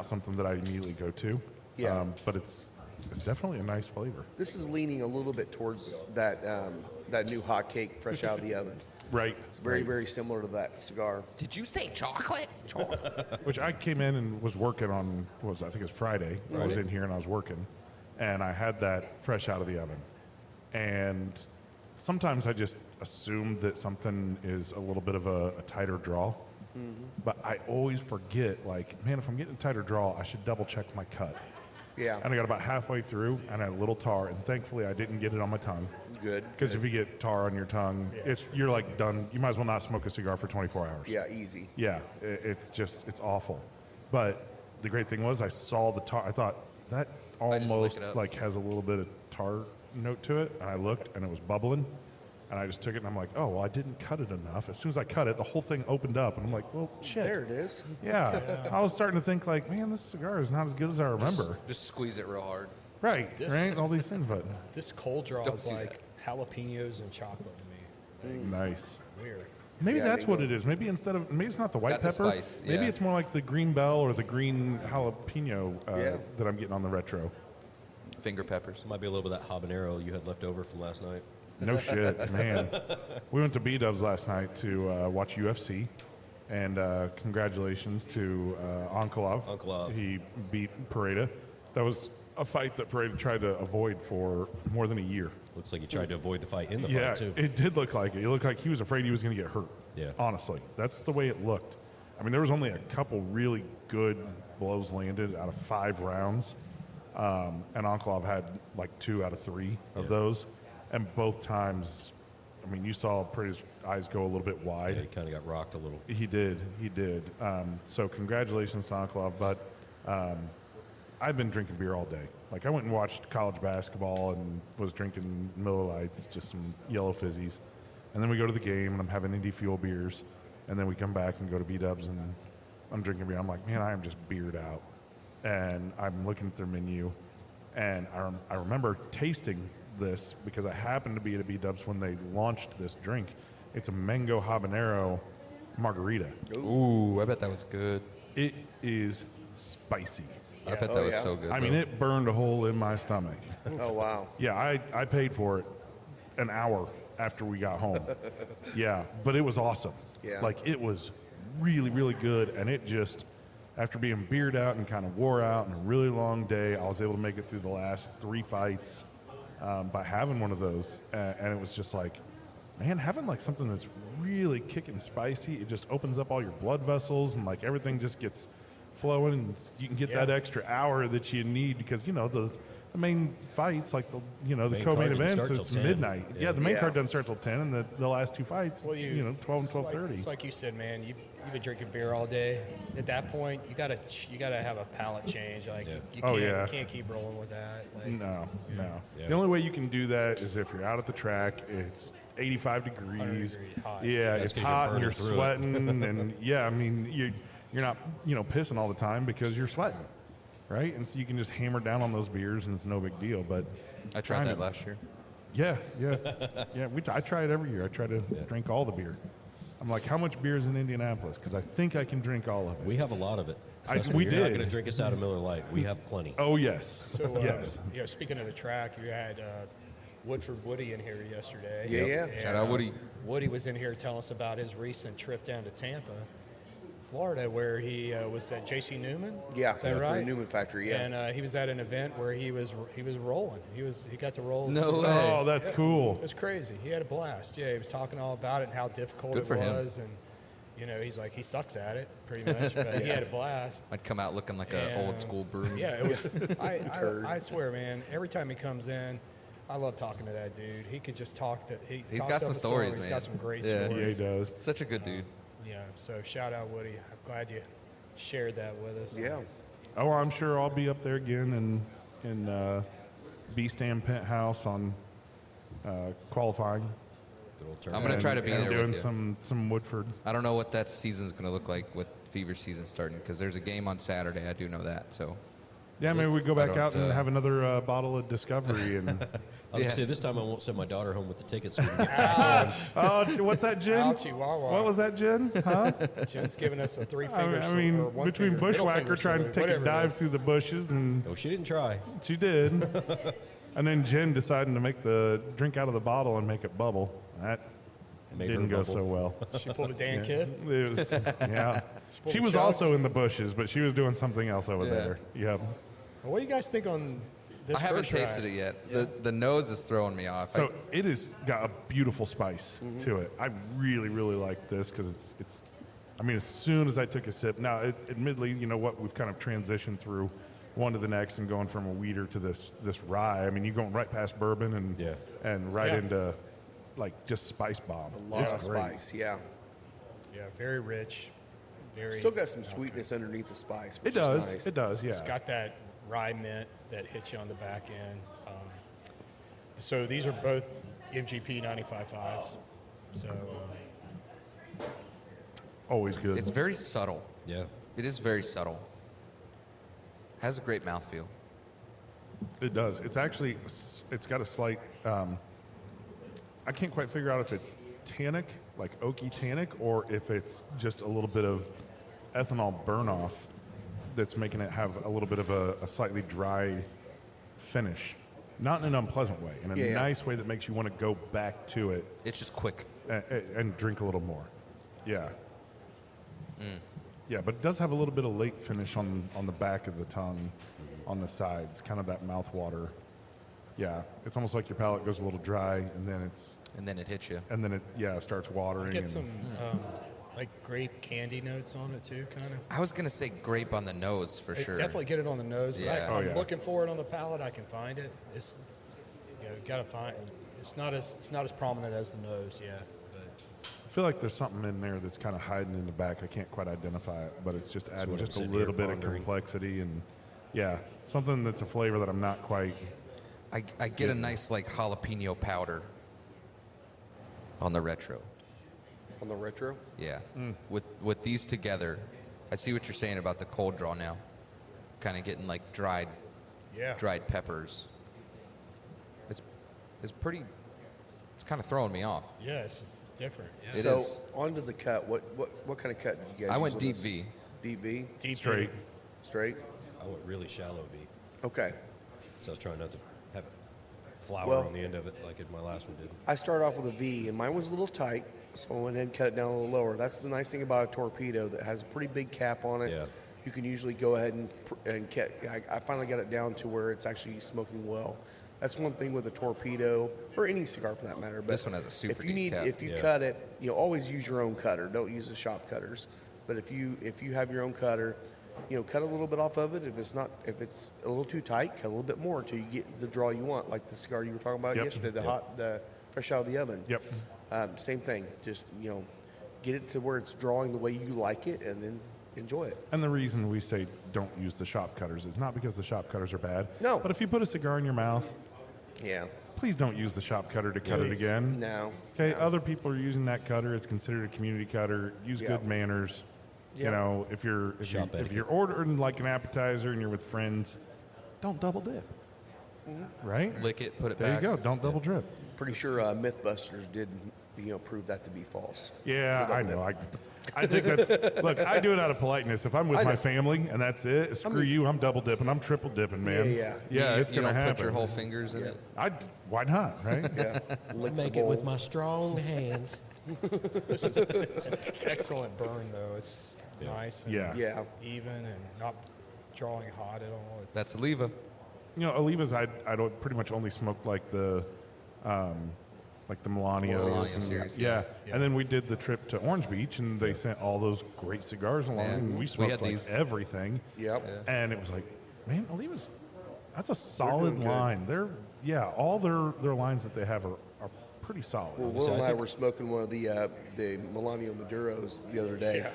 something that I immediately go to. Yeah. But it's it's definitely a nice flavor. This is leaning a little bit towards that that new hot cake fresh out of the oven. Right. It's very, very similar to that cigar. Did you say chocolate? Which I came in and was working on, I think it was Friday. I was in here and I was working, and I had that fresh out of the oven. And sometimes I just assume that something is a little bit of a tighter draw. But I always forget, like, man, if I'm getting a tighter draw, I should double check my cut. Yeah. And I got about halfway through, and I had a little tar, and thankfully I didn't get it on my tongue. Good. Because if you get tar on your tongue, you're like done. You might as well not smoke a cigar for 24 hours. Yeah, easy. Yeah, it's awful. But the great thing was I saw the tar. I thought that just look almost it up. like has a little bit of tar note to it. And I looked and it was bubbling. And I just took it and I'm like, oh, well, I didn't cut it enough. As soon as I cut it, the whole thing opened up. And I'm like, well, shit. There it is. Yeah. I was starting to think like, man, this cigar is not as good as I remember. Just squeeze it real hard. Right, right? All these things, but This cold draw Don't is do like jalapenos and chocolate to me. nice. Weird. Maybe Yeah, that's they what go- it is. Maybe maybe it's not the white got the pepper. spice, Maybe yeah. it's more like the green bell or the green jalapeno Yeah. that I'm getting on the retro. Finger peppers. Might be a little bit of that habanero you had left over from last night. No shit, man. We went to B-Dubs last night to watch UFC, and congratulations to Onkolov. Onkolov. He beat Pereira. That was a fight that Pereira tried to avoid for more than a year. Looks like he tried to avoid the fight in the Yeah, fight, too. it did look like it. It looked like he was afraid he was going to get hurt. Yeah. Honestly, that's the way it looked. I mean, there was only a couple really good blows landed out of 5 rounds, and Onkolov had like 2 out of 3 of those, and both times, I mean, you saw Pereira's eyes go a little bit wide. Yeah, he kind of got rocked a little. He did. So congratulations to Onkolov, but I've been drinking beer all day. Like I went and watched college basketball and was drinking Miller Lights, just some yellow fizzies. And then we go to the game and I'm having Indy Fuel beers. And then we come back and go to B-Dubs and I'm drinking beer. I'm like, man, I am just beered out. And I'm looking at their menu and I remember tasting this because I happened to be at a B-Dubs when they launched this drink. It's a mango habanero margarita. Ooh, I bet that was good. It is spicy. I bet Oh, that was yeah. so good. I mean, though. it burned a hole in my stomach. Oh, wow. Yeah, I paid for it an hour after we got home. Yeah, but it was awesome. Yeah. Like, it was really, really good. And it just, after being beered out and kind of wore out and a really long day, I was able to make it through the last 3 fights by having one of those. And it was just like, man, having like something that's really kicking spicy, it just opens up all your blood vessels and like everything just gets flowing and you can get that extra hour that you need because, you know, the main fights, like the Main co-main card didn't events, start it's till 10. midnight. Yeah, the main Yeah. card doesn't start till 10 and the last 2 fights, Well, 12 and it's 12:30. It's like you said, man. You've been drinking beer all day. At that point, you gotta have a palate change. Like Yeah. you Oh, can't, yeah. you can't keep rolling with that. Like, No. Yeah. The only way you can do that is if you're out at the track, it's 85 degrees. degrees hot. Yeah, That's it's 'cause you're hot and you're burning through it. sweating and yeah, I mean you're not pissing all the time because you're sweating, right? And so you can just hammer down on those beers and it's no big deal. But I tried that last year. yeah. I try it every year. I try to drink all the beer. I'm like, how much beer is in Indianapolis? Because I think I can drink all of it. We have a lot of it. I- Trust me, we you're not did. going to drink us out of Miller Lite. We have plenty. Oh yes, So, yes. Speaking of the track, you had Woodford Woody in here yesterday. Yeah, yeah. And, Shout out Woody. Woody was in here telling us about his recent trip down to Tampa, Florida, where he was at J.C. Newman. Yeah, is that for the right? Newman factory, yeah. And he was at an event where he was rolling. He got to roll. No some- way. Oh, that's cool. It was crazy. He had a blast. Yeah, he was talking all about it and how difficult Good it for him. was, and he's like he sucks at it pretty much, but he had a blast. I'd come out looking like an And, old school brew. Yeah, it was. I swear, man. Every time he comes in, I love talking to that dude. He could just talk. He's talks got up some a story. stories, He's man. got some great Yeah. Yeah, he stories. does. Such a good dude. Yeah. So shout out Woody. I'm glad you shared that with us. Yeah. Oh, I'm sure I'll be up there again in B-Stand Penthouse on qualifying. Good old I'm gonna try to be and there doing with you. some Woodford. I don't know what that season's going to look like with fever season starting because there's a game on Saturday. I do know that. So Yeah, maybe we go back don't, out and have another bottle of Discovery. And I was Yeah. gonna say this time I won't send my daughter home with the tickets. So we can get back in. oh, what's that, Jen? Ouchie, Wawa. What was that, Jen? Huh? Jen's giving us a three I finger mean, I mean, or one between finger, middle Bushwhacker finger trying to salute, take a whatever it dive is. through the bushes, and No, she didn't try. she did, and then Jen deciding to make the drink out of the bottle and make it bubble. That Made didn't her go bubble. so well. She pulled a Dan Kid. It was, yeah. pulled She the was chugs. also in the bushes, but she was doing something else over Yeah. there. Yep. Well, what do you guys think on this I haven't first tasted ride? it yet. The nose is throwing me off. So it has got a beautiful spice to it. I really, really like this because it's. I mean, as soon as I took a sip, now admittedly, you know what, we've kind of transitioned through one to the next and going from a weeder to this rye. I mean, you're going right past bourbon and right Yeah. into like just spice bomb. A lot of spice, yeah. Yeah, very rich. Very. Still got some sweetness underneath the spice, It which does. is nice. It does. Yeah. It's got that rye mint that hits you on the back end. So these are both MGP 95.5s. So Always good. it's very subtle. Yeah. It is very subtle. Has a great mouthfeel. It does. It's actually, it's got a slight, I can't quite figure out if it's tannic, like oaky tannic, or if it's just a little bit of ethanol burn off that's making it have a little bit of a slightly dry finish. Not in an unpleasant way, in a Yeah. nice way that makes you want to go back to it It's just quick. and drink a little more. Yeah. Yeah, but it does have a little bit of late finish on the back of the tongue, on the sides, kind of that mouth water. Yeah, it's almost like your palate goes a little dry, and then It hits you. it starts watering. get and- some like grape candy notes on it too, kind of. I was gonna say grape on the nose for sure. Definitely get it on the nose, but Yeah. I'm yeah. looking for it on the palate. I can find it. It's gotta find. It's not as prominent as the nose yet. But I feel like there's something in there that's kind of hiding in the back. I can't quite identify it, but it's just adding what I'm just a sitting little here bit of pondering. complexity and yeah, something that's a flavor that I'm not quite. I get a nice like jalapeno powder on the retro. On the retro, Yeah. With these together, I see what you're saying about the cold draw now. Kind of getting like dried yeah, peppers. It's pretty. It's kind of throwing me off. yeah, it's different. Yeah. It so is. onto the cut. What kind of cut did you guys? I use went on deep this? V. Deep V, Deep Straight. straight. I went really shallow V. Okay. So I was trying not to have it flour Well- on the end of it like my last one did. I started off with a V, and mine was a little tight, so I went ahead and cut it down a little lower. That's the nice thing about a torpedo that has a pretty big cap on it. Yeah. You can usually go ahead and cut. I finally got it down to where it's actually smoking well. That's one thing with a torpedo, or any cigar for that matter. But This one has a super if you deep need, cap. if you Yeah. cut it, always use your own cutter. Don't use the shop cutters. But if you have your own cutter, cut a little bit off of it. If it's a little too tight, cut a little bit more until you get the draw you want, like the cigar you were talking about Yep. yesterday, the fresh out of the oven. Yep. Same thing. Just get it to where it's drawing the way you like it, and then enjoy it. And the reason we say don't use the shop cutters is not because the shop cutters are bad. No. But if you put a cigar in your mouth, Yeah. please don't use the shop cutter to cut it Please. again. No. Okay, other people are using that cutter. It's considered a community cutter. Use Yeah. good manners. Yeah. You know, if you're Shop if etiquette. you're ordering like an appetizer and you're with friends, don't double dip. Right? Lick it, put it There back. you go. Don't double drip. Pretty sure Mythbusters did, prove that to be false. Yeah, The I double know. I think that's look. I do it out of politeness. If I'm with I my know. family and that's it, screw you. I'm double dipping. I'm triple dipping, man. Yeah. Yeah, it's you gonna don't happen. put your whole fingers in it. Why not? Right? Yeah. Lick the Make it bowl. with my strong hand. This is excellent burn though. It's nice and Yeah. Yeah. even and not drawing hot at all. It's, That's Oliva. You know, Olivas, I don't pretty much only smoked like the Melania Melania series, yeah. Yeah. And then we did the trip to Orange Beach, and they sent all those great cigars along, Yeah. and we We smoked had like these. everything. Yep. And it was like, man, Olivas, that's a solid doing good. line. All their lines that they have are pretty solid. Well, So Will I and I think- were smoking one of the Melania Maduros the other day,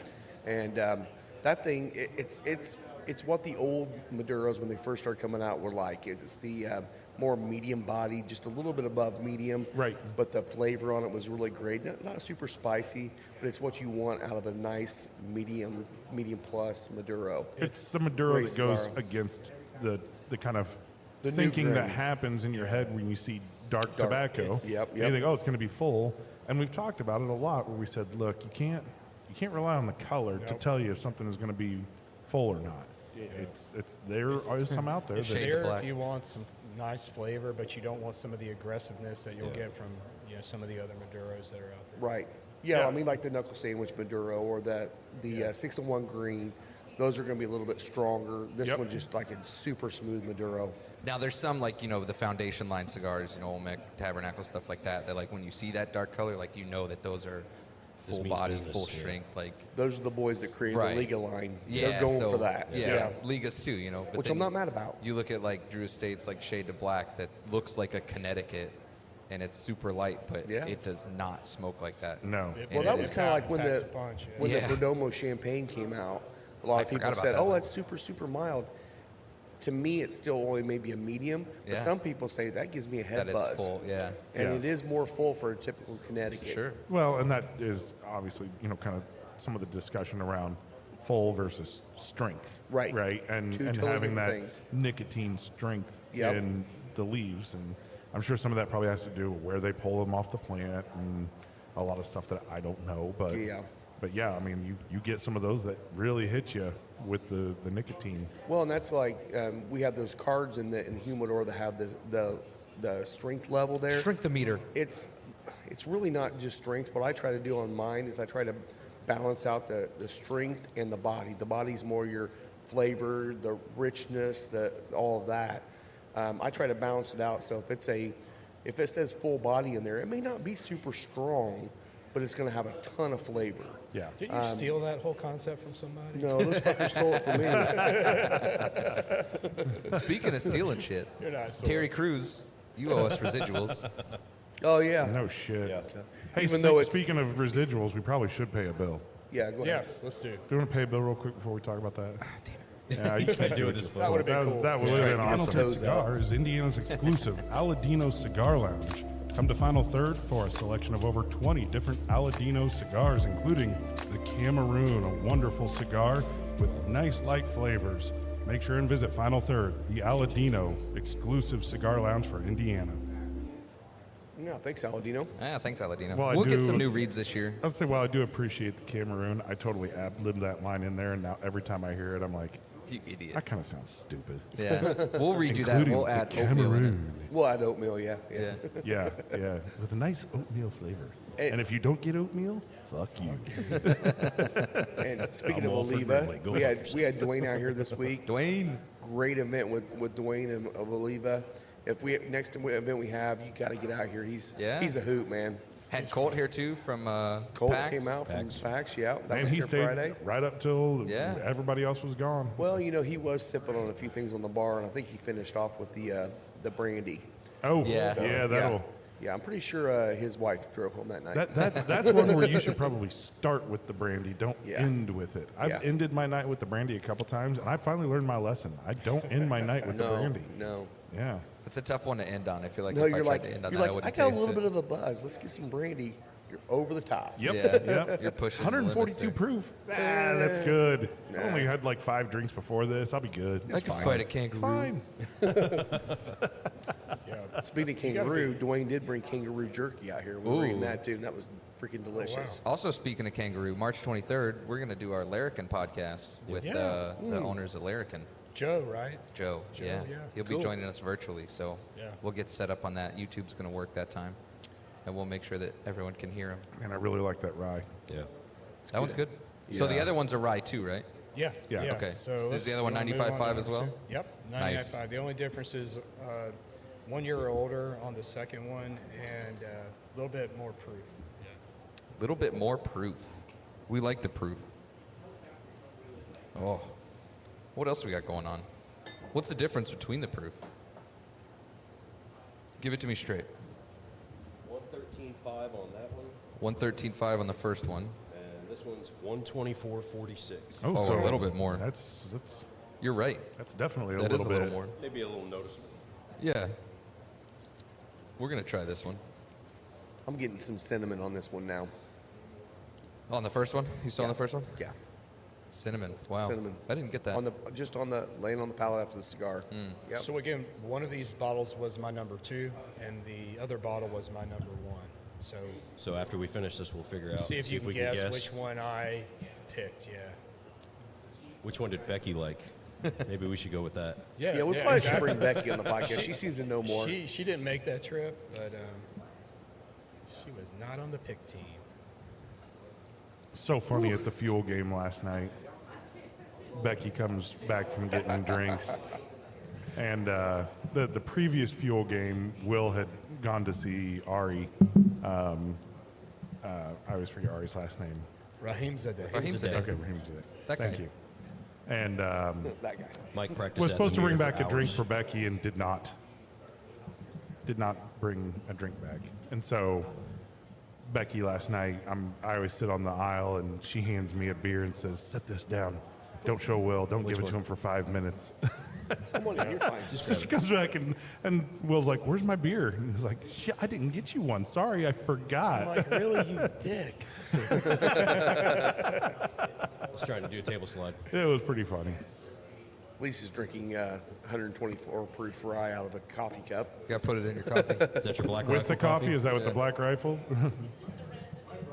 and that thing it's what the old Maduros when they first started coming out were like. It's the more medium body, just a little bit above medium. Right. But the flavor on it was really great. Not super spicy, but it's what you want out of a nice medium plus Maduro. It's the Maduro great that goes cigar. against the kind of The new thinking that grain. happens in your head when you see dark tobacco. Yep, And you yep. think, oh, it's going to be full. And we've talked about it a lot where we said, look, you can't rely on the color to tell you if something is going to be full or not. It's there is some out there. It's that, shade there black. if you want some nice flavor, but you don't want some of the aggressiveness that you'll get from some of the other Maduros that are out there. Right. Yeah, Yeah. I mean, like the knuckle sandwich Maduro or the 6-in-1 green. Those are going to be a little bit stronger. This Yep. one just like a super smooth Maduro. Now there's some like the foundation line cigars, Olmec, Tabernacle, stuff like that. That like when you see that dark color, like that those are This full means body, business, full yeah. strength. Like Those are the boys that created Right. the Liga line. yeah, They're going so, for that. Yeah, Ligas too, But Which then I'm not mad about. You look at like Drew Estate's like Shade to Black that looks like a Connecticut, and it's super light, but Yeah. it does not smoke like that. no. Well, And that it was is- kind of like when Packs the a punch, yeah. when Yeah. the Perdomo champagne came out. A lot of I people forgot about said, that "Oh, one. that's super mild." To me, it's still only maybe a medium, but Yeah. some people say that gives me a head That buzz. it's full, yeah. And Yeah. it is more full for a typical Connecticut. Sure. Well, and that is obviously, kind of some of the discussion around full versus strength. Right. Right. And Two and totally having that different things. nicotine strength Yep. in the leaves. And I'm sure some of that probably has to do with where they pull them off the plant and a lot of stuff that I don't know. But Yeah. But yeah, I mean, you get some of those that really hit you with the nicotine. Well, and that's like we have those cards in the humidor that have the strength level there. Shrink the meter. It's really not just strength. What I try to do on mine is I try to balance out the strength and the body. The body's more your flavor, the richness, all of that. I try to balance it out. So if it says full body in there, it may not be super strong, but it's going to have a ton of flavor. Yeah. Did you steal that whole concept from somebody? No, those fuckers stole it from me. Speaking of stealing shit, You're not so Terry Crews, you owe us residuals. Oh yeah, No shit. Yeah. Hey, Even though it's- speaking of residuals, we probably should pay a bill. yeah. Go ahead. Yes, let's do. Do you want to pay a bill real quick before we talk about that? Yeah, you Can't can't do it this That would have been cool. That would have been Final awesome. Third Cigar is Indiana's exclusive Aladino Cigar Lounge. Come to Final Third for a selection of over 20 different Aladino cigars, including the Cameroon, a wonderful cigar with nice light flavors. Make sure and visit Final Third, the Aladino exclusive cigar lounge for Indiana. No, thanks, Aladino. Yeah, thanks, Aladino. Well, I we'll get do- some new reads this year. I'll say, while I do appreciate the Cameroon, I totally ad-libbed that line in there, and now every time I hear it, I'm like, You idiot. that kind of sounds stupid. Yeah, we'll redo that. Including We'll the add oatmeal in Cameroon. We'll add oatmeal. Yeah. it. Yeah, yeah, with a nice oatmeal flavor. Hey. And if you don't get oatmeal, fuck you. And speaking I'm of all for Oliva, Gridley. Go we fuck had Dwayne out here this week. Dwayne. Great event with Dwayne of Oliva. If we next event we have, you got to get out here. He's a hoot, man. Had Colt here too from Colt PAX. came out from PAX. Yeah, that And was he here stayed Friday. right up till Yeah. everybody else was gone. Well, he was sipping on a few things on the bar, and I think he finished off with the brandy. Oh, Yeah. yeah, that'll. Yeah, I'm pretty sure his wife drove home that night. That's one where you should probably start with the brandy. Don't Yeah. end with it. I've Yeah. ended my night with the brandy a couple times, and I finally learned my lesson. I don't end my night with the brandy. No. Yeah. It's a tough one to end on. I feel like No, if I you're tried like, to end on you're that, I like, I wouldn't got a taste little it. bit of a buzz. Let's get some brandy. You're over the top. Yep. Yeah, Yep. you're pushing the limits 142 there. proof. That's good. I only had like 5 drinks before this. I'll be good. I could fight a It's kangaroo. fine. Speaking of kangaroo, Dwayne did bring kangaroo jerky out here. We were eating Ooh. that too, and that was freaking delicious. Also, speaking of kangaroo, March 23rd, we're going to do our Larrikin podcast with Yeah. the owners of Larrikin. Joe, right? Joe, yeah. yeah. He'll Cool. be joining us virtually, so Yeah. we'll get set up on that. YouTube's going to work that time, and we'll make sure that everyone can hear him. And I really like that rye. Yeah. That one's good. So the Yeah. other ones are rye too, right? Yeah. Yeah. Okay. So Is let's- the other one you wanna move 95.5 on to as well? number two? Yep, Nice. 99.5. The only difference is 1 year older on the second one and a little bit more proof. A little bit more proof. We like the proof. Oh. What else we got going on? What's the difference between the proof? Give it to me straight. 113.5 on that one, 113.5 on the first one. and this one's 124.46. Oh, so a little bit more. That's You're right. definitely a That little is a bit little more. Maybe a little noticeable. Yeah. We're going to try this one. I'm getting some cinnamon on this one now. On the first one? You still on the first one? Yeah. Cinnamon. Wow. Cinnamon. I didn't get that. Laying on the palate after the cigar. Yep. So again, one of these bottles was my number 2, and the other bottle was my number 1. So after we finish this, we'll figure out. see if you can we guess which one I picked. Yeah. Which one did Becky like? Maybe we should go with that. Yeah, we probably should bring Becky on the podcast. She seems to know more. She didn't make that trip, but she was not on the pick team. So funny at the fuel game last night. Becky comes back from getting drinks, and the previous fuel game, Will had gone to see Ari. I always forget Ari's last name. Raheem Zadeh. Raheem Zadeh. Okay, Raheem Zadeh. That Thank guy. you. And That guy. Mike practiced. was that supposed to in the bring mirror back for a drink hours. for Becky and did not bring a drink back. And so Becky last night, I always sit on the aisle and she hands me a beer and says, "Set this down. Don't show Will. Don't give it to him for 5 minutes." Come on in, you're fine. So she comes back and Will's like, "Where's my beer?" And he's like, "Shit, I didn't get you one. Sorry, I forgot." I'm like, really, you dick? I was trying to do a table slide. It was pretty funny. Lisa's drinking 124 proof rye out of a coffee cup. You got to put it in your coffee. Is that your black With rifle the coffee? Is that with the Yeah. black rifle?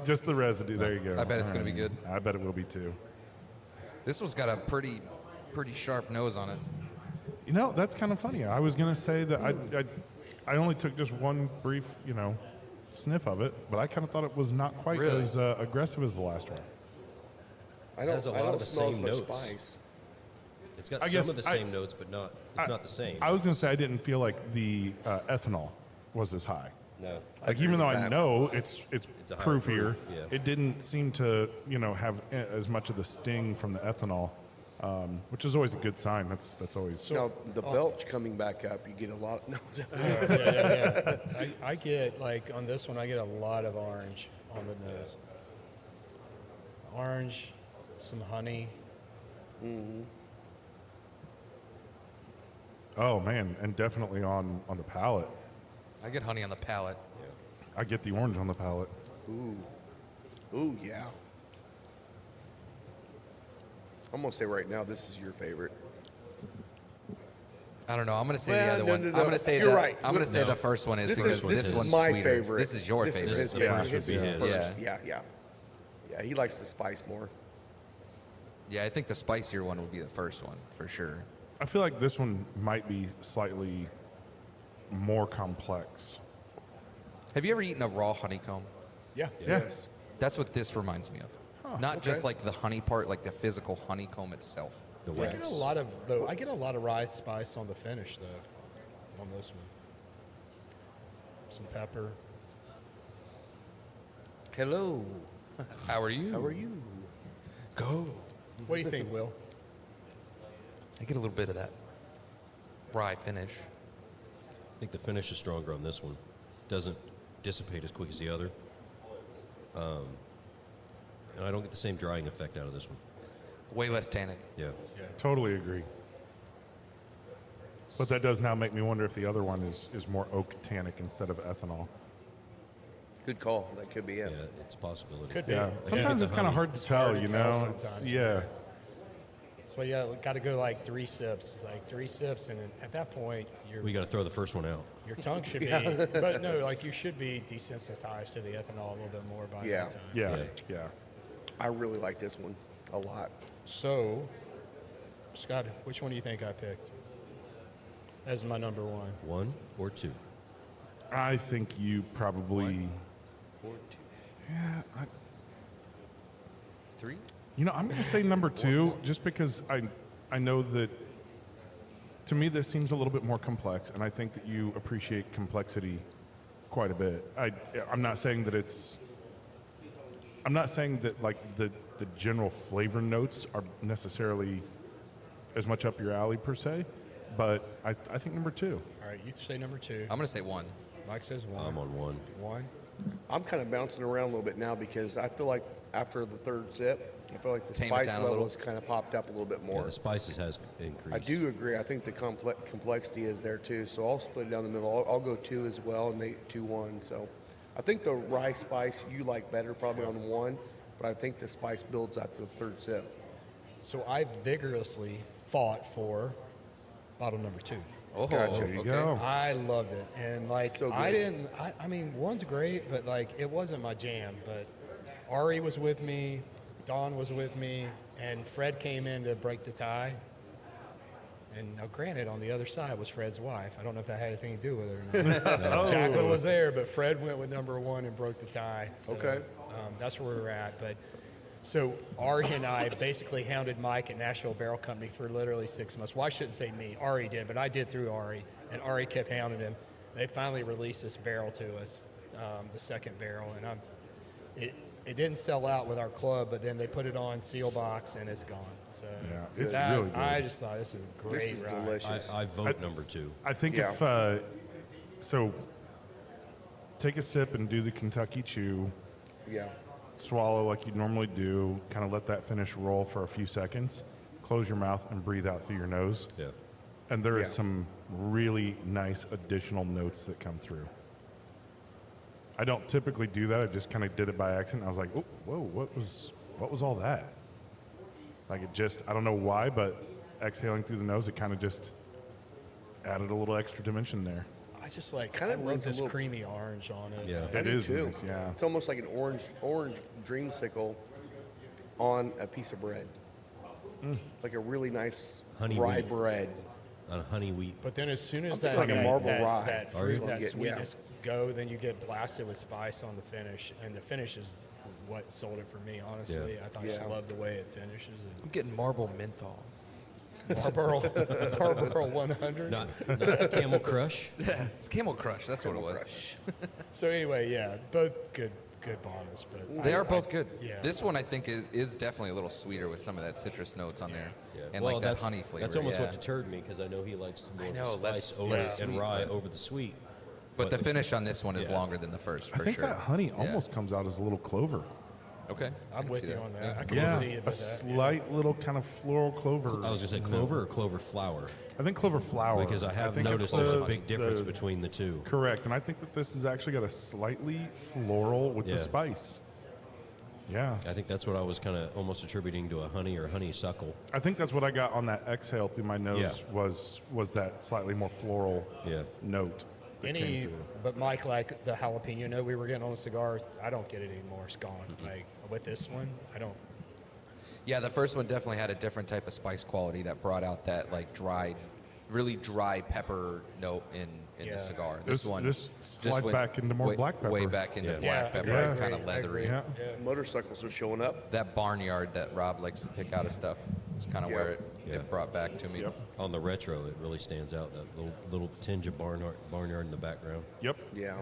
Just the residue. There you go. I bet it's gonna be good. I bet it will be too. This one's got a pretty sharp nose on it. You know, that's kind of funny. I was gonna say that I only took just one brief, sniff of it, but I kind of thought it was not quite Really? as aggressive as the last one. I has a don't, lot I of don't the smell as same much notes. spice. It's got I some guess of the same notes, but it's not the same. I was gonna say I didn't feel like the ethanol was as high. No. Like agree even though with I that. know it's a higher proofier, proof, yeah. it didn't seem to have as much of the sting from the ethanol, which is always a good sign. That's always. Now, the belch coming back up, you get a lot. No, Yeah. I get, like, on this one, I get a lot of orange on the nose. Orange, some honey. Oh man, and definitely on the palate. I get honey on the palate. I get the orange on the palate. Ooh, yeah. I'm gonna say right now, this is your favorite. I don't know. I'm gonna say Well, the other no, one. no, I'm no. gonna say You're the. right. I'm gonna say No. the first one is This because is this this is one's my sweeter. favorite. This is your This favorite. Is his, The yeah, first would be his. first. Yeah. He likes the spice more. Yeah, I think the spicier one would be the first one for sure. I feel like this one might be slightly more complex. Have you ever eaten a raw honeycomb? Yeah. Yes. That's what this reminds me of. Not just like the honey part, like the physical honeycomb itself. The I wax. get a lot of rye spice on the finish though, on this one. Some pepper. Hello. How are you? How are you? Go. What do you think, Will? I get a little bit of that rye finish. I think the finish is stronger on this one. Doesn't dissipate as quick as the other. And I don't get the same drying effect out of this one. Way less tannic. Yeah. Totally agree. But that does now make me wonder if the other one is more oak tannic instead of ethanol. Good call. That could be it. Yeah, it's a possibility. Could be. Yeah. Yeah. Sometimes the it's kind of honey. hard to tell, hard to you tell know? sometimes, Yeah. So yeah, got to go like 3 sips, and then at that point, We got to throw the first one out. your tongue should be, but no, like you should be desensitized to the ethanol a little bit more by Yeah. that time. Yeah. Yeah. Yeah. I really like this one a lot. So, Scott, which one do you think I picked as my number 1? 1 or 2? I think you probably. Or two. Yeah. Three? I'm going to say number 2 just because I know that to me this seems a little bit more complex, and I think that you appreciate complexity quite a bit. I'm not saying that it's. I'm not saying that like the general flavor notes are necessarily as much up your alley per se, but I think number 2. All right, you say number 2. I'm gonna say one. Mike says 1. I'm on 1. 1. I'm kind of bouncing around a little bit now because I feel like after the third sip, I feel like the Tame it spice down a level little. has kind of popped up a little bit Yeah, more. the spices has increased. I do agree. I think the complexity is there too. So I'll split it down the middle. I'll go 2 as well, and they 2-1. So I think the rye spice you like better probably on 1, but I think the spice builds after the third sip. So I vigorously fought for bottle number 2. Oh, Gotcha. There you okay. go. I loved it, and like So I good. didn't. I mean, one's great, but like it wasn't my jam. But Ari was with me, Don was with me, and Fred came in to break the tie. And now, granted, on the other side was Fred's wife. I don't know if that had anything to do with it or not. Jacqueline was there, but Fred went with number 1 and broke the tie. So, Okay. that's where we're at. But so Ari and I basically hounded Mike at Nashville Barrel Company for literally 6 months. Well, I shouldn't say me. Ari did, but I did through Ari, and Ari kept hounding him. They finally released this barrel to us, the second barrel, and it didn't sell out with our club, but then they put it on seal box and it's gone. So Yeah, it's that- really good. I just thought this is a great This is ride. delicious. I vote number 2. I think Yeah. if so, take a sip and do the Kentucky Chew. Yeah. Swallow like you normally do. Kind of let that finish roll for a few seconds. Close your mouth and breathe out through your nose. Yeah. And there is Yeah. some really nice additional notes that come through. I don't typically do that. I just kind of did it by accident. I was like, oh, whoa, what was all that? Like it just, I don't know why, but exhaling through the nose, it kind of just added a little extra dimension there. I just like Kinda I love brings a this little- creamy orange on it. Yeah. Like, It do is too. nice, yeah. It's almost like an orange dreamsicle on a piece of bread. Like a really nice Honey rye wheat. bread. On a honey wheat. But then as soon as I'm thinking like a marble rye. that Are fruit, you? that Yeah. sweetness go, then you get blasted with spice on the finish, and the finish is what sold it for me. Honestly, I just Yeah. love the way it finishes. I'm getting marble menthol. And Marlboro 100. Not Camel Crush. It's Camel Crush. That's what it was. So anyway, yeah, both good bottles, but They are both good. yeah. This one I think is definitely a little sweeter with some of that citrus notes on there, Yeah. and Well, like that that's, honey flavor. That's almost yeah. what deterred me because I know he likes more of know, the less- spice over less and sweet, rye but- over the sweet. But the finish on this one is Yeah. longer than the first, I for think sure. that honey Yeah. almost comes out as a little clover. Okay. I I'm can with see you that. on that. Yeah. I can Yeah, see it a with that. slight little kind of floral clover. I was going to say clover or clover flower I think clover flower. because I have think it's noticed there's a the- big difference the- between the two. Correct, and I think that this has actually got a slightly floral with Yeah. the spice. Yeah, I think that's what I was kind of almost attributing to a honey or honeysuckle. I think that's what I got on that exhale through my nose Yeah. was that slightly more floral Yeah. note that came Any, through. but Mike, like the jalapeno note we were getting on the cigar, I don't get it anymore. It's gone. Like with this one, I don't. Yeah, the first one definitely had a different type of spice quality that brought out that like dried, really dry pepper note in Yeah. the cigar. This one slides went back into more way, black pepper. Way back into Yeah. black Yeah, pepper, yeah. kind I of leathery. Yeah. Motorcycles are showing up. That barnyard that Rob likes to pick out of stuff is kind of Yeah. where it Yeah. brought back to me. Yep. On the retro, it really stands out. That little tinge of barnyard in the background. Yep. Yeah.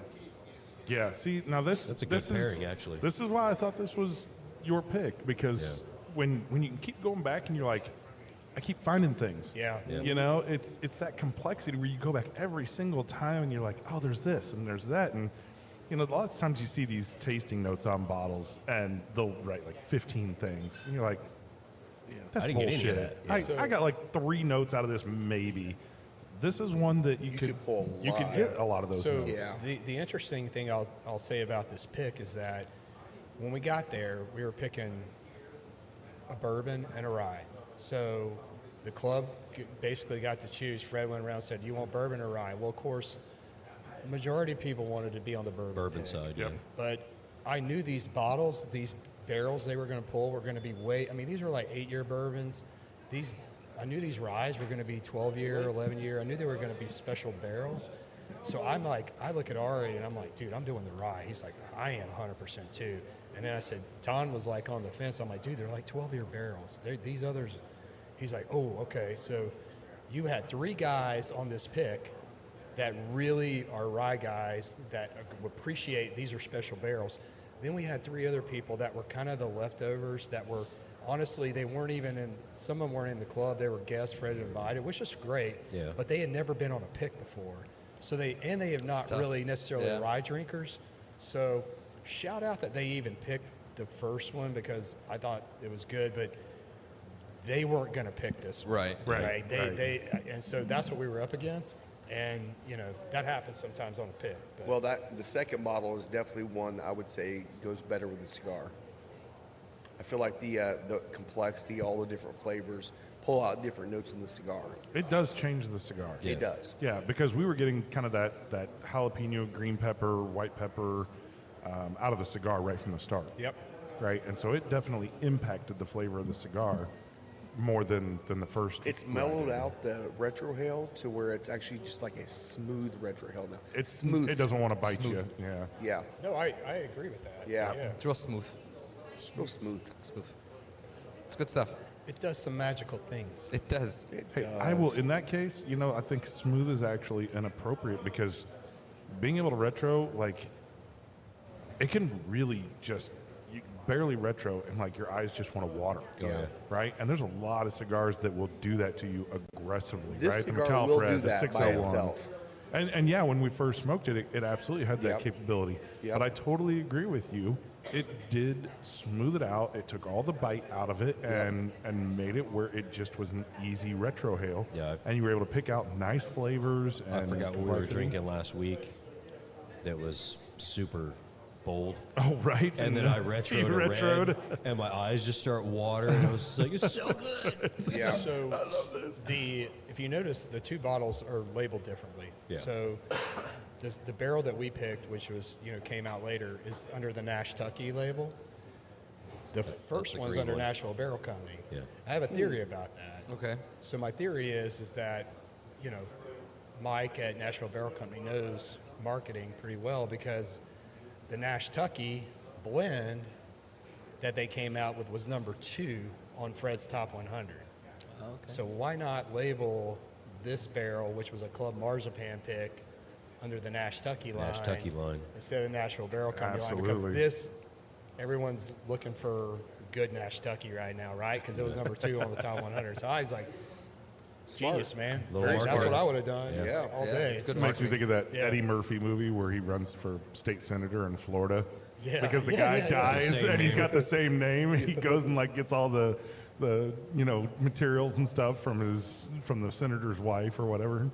Yeah. See, now this That's a good this is- pairing, actually. This is why I thought this was your pick because Yeah. when you can keep going back and you're like, I keep finding things. Yeah. Yeah. You know, it's that complexity where you go back every single time and you're like, oh, there's this and there's that. And, you know, lots of times you see these tasting notes on bottles and they'll write like 15 things. And you're like, that's I didn't get any of bullshit. that. So- I got like 3 notes out of this maybe. This is one that you could pull a you could lot. get a lot of those So notes. Yeah. the interesting thing I'll say about this pick is that when we got there, we were picking a bourbon and a rye. So the club basically got to choose. Fred went around and said, "Do you want bourbon or rye?" Well, of course, majority of people wanted to be on the bourbon pick. Side, Yep. yeah. But I knew these bottles, these barrels they were going to pull were going to be I mean, these were like 8-year bourbons. I knew these ryes were going to be 12-year, 11-year. I knew they were going to be special barrels. So I'm like, I look at Ari and I'm like, dude, I'm doing the rye. He's like, I am 100% too. And then I said, Don was like on the fence. I'm like, dude, they're like 12-year barrels. These others, he's like, oh, okay. So you had 3 guys on this pick that really are rye guys that appreciate these are special barrels. Then we had 3 other people that were kind of the leftovers that were, honestly, they weren't even in, some of them weren't in the club. They were guests, Fred invited, which is great. Yeah. But they had never been on a pick before. So they have not tough. really necessarily Yeah. rye drinkers. So shout out that they even picked the first one because I thought it was good, but they weren't going to pick this one. Right. Right. And so that's what we were up against. And, you know, that happens sometimes on a pick. But Well, the second bottle is definitely one I would say goes better with the cigar. I feel like the complexity, all the different flavors, pull out different notes in the cigar. It does change the cigar. It does. Yeah, because we were getting kind of that jalapeno, green pepper, white pepper out of the cigar right from the start. Yep. Right, and so it definitely impacted the flavor of the cigar more than the first. It's mellowed out the retrohale to where it's actually just like a smooth retrohale now. It's smooth. It doesn't want to bite Smooth. you. Yeah. Yeah, No, I agree with that. Yeah. It's real smooth. it's real smooth. Smooth. It's good stuff. It does some magical things. It does. Hey, I will. In that case, I think smooth is actually inappropriate because being able to retro, like, it can really just you barely retro and like your eyes just want to water. Oh, yeah. Right, and there's a lot of cigars that will do that to you aggressively. This right, cigar will do that by itself. And yeah, when we first smoked it, it absolutely had that Yep. capability. Yep. But I totally agree with you. It did smooth it out. It took all the bite out of it and made it where it just was an easy retrohale. Yeah, and you were able to pick out nice flavors. And I forgot what we were complexity. drinking last week that was super bold. Oh, right. And then I retroed You to retroed. red, and my eyes just start watering. I was just like, it's so good. Yeah. So if you notice, the two bottles are labeled differently. Yeah. So the barrel that we picked, which was came out later, is under the Nash Tucky label. The first the one's green under one. Nashville Barrel Company. Yeah. I have a theory about that. Okay. So my theory is that Mike at Nashville Barrel Company knows marketing pretty well because the Nash Tucky blend that they came out with was number 2 on Fred's Top 100. Okay. So why not label this barrel, which was a Club Marzipan pick, under the Nash Tucky line? Nash Tucky line. Instead of Nashville Barrel Company line. Absolutely. Because everyone's looking for good Nash Tucky right now, right? Because it was number 2 on the Top 100. So I was like, genius, man. Little That's marketing. what I would have done Yeah. all Yeah, day. it's good It makes me think of that Yeah. Eddie Murphy movie where he runs for state senator in Florida. Yeah. Because the Yeah, guy yeah, yeah. dies The same and he's name. got the same name. He goes and like gets all the materials and stuff from the senator's wife or whatever.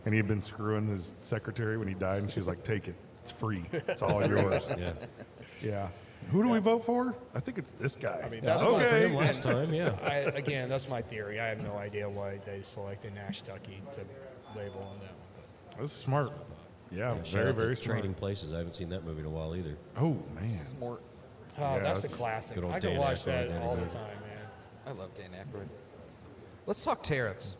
And he had been screwing his secretary when he died, and she was like, "Take it, it's free, it's all yours." Yeah. Yeah. Who do we vote for? I think it's this guy. I mean, that's I voted for him okay. last time, yeah. Again, that's my theory. I have no idea why they selected Nash Tucky to label on that one. That's smart. Yeah, Shout very out to very smart. Trading Places. I haven't seen that movie in a while either. Oh man. Smart. Oh, Yeah, that's a that's classic. good old I can Dan watch Aykroyd that and all the everything. time, man. I love Dan Aykroyd. Let's talk tariffs.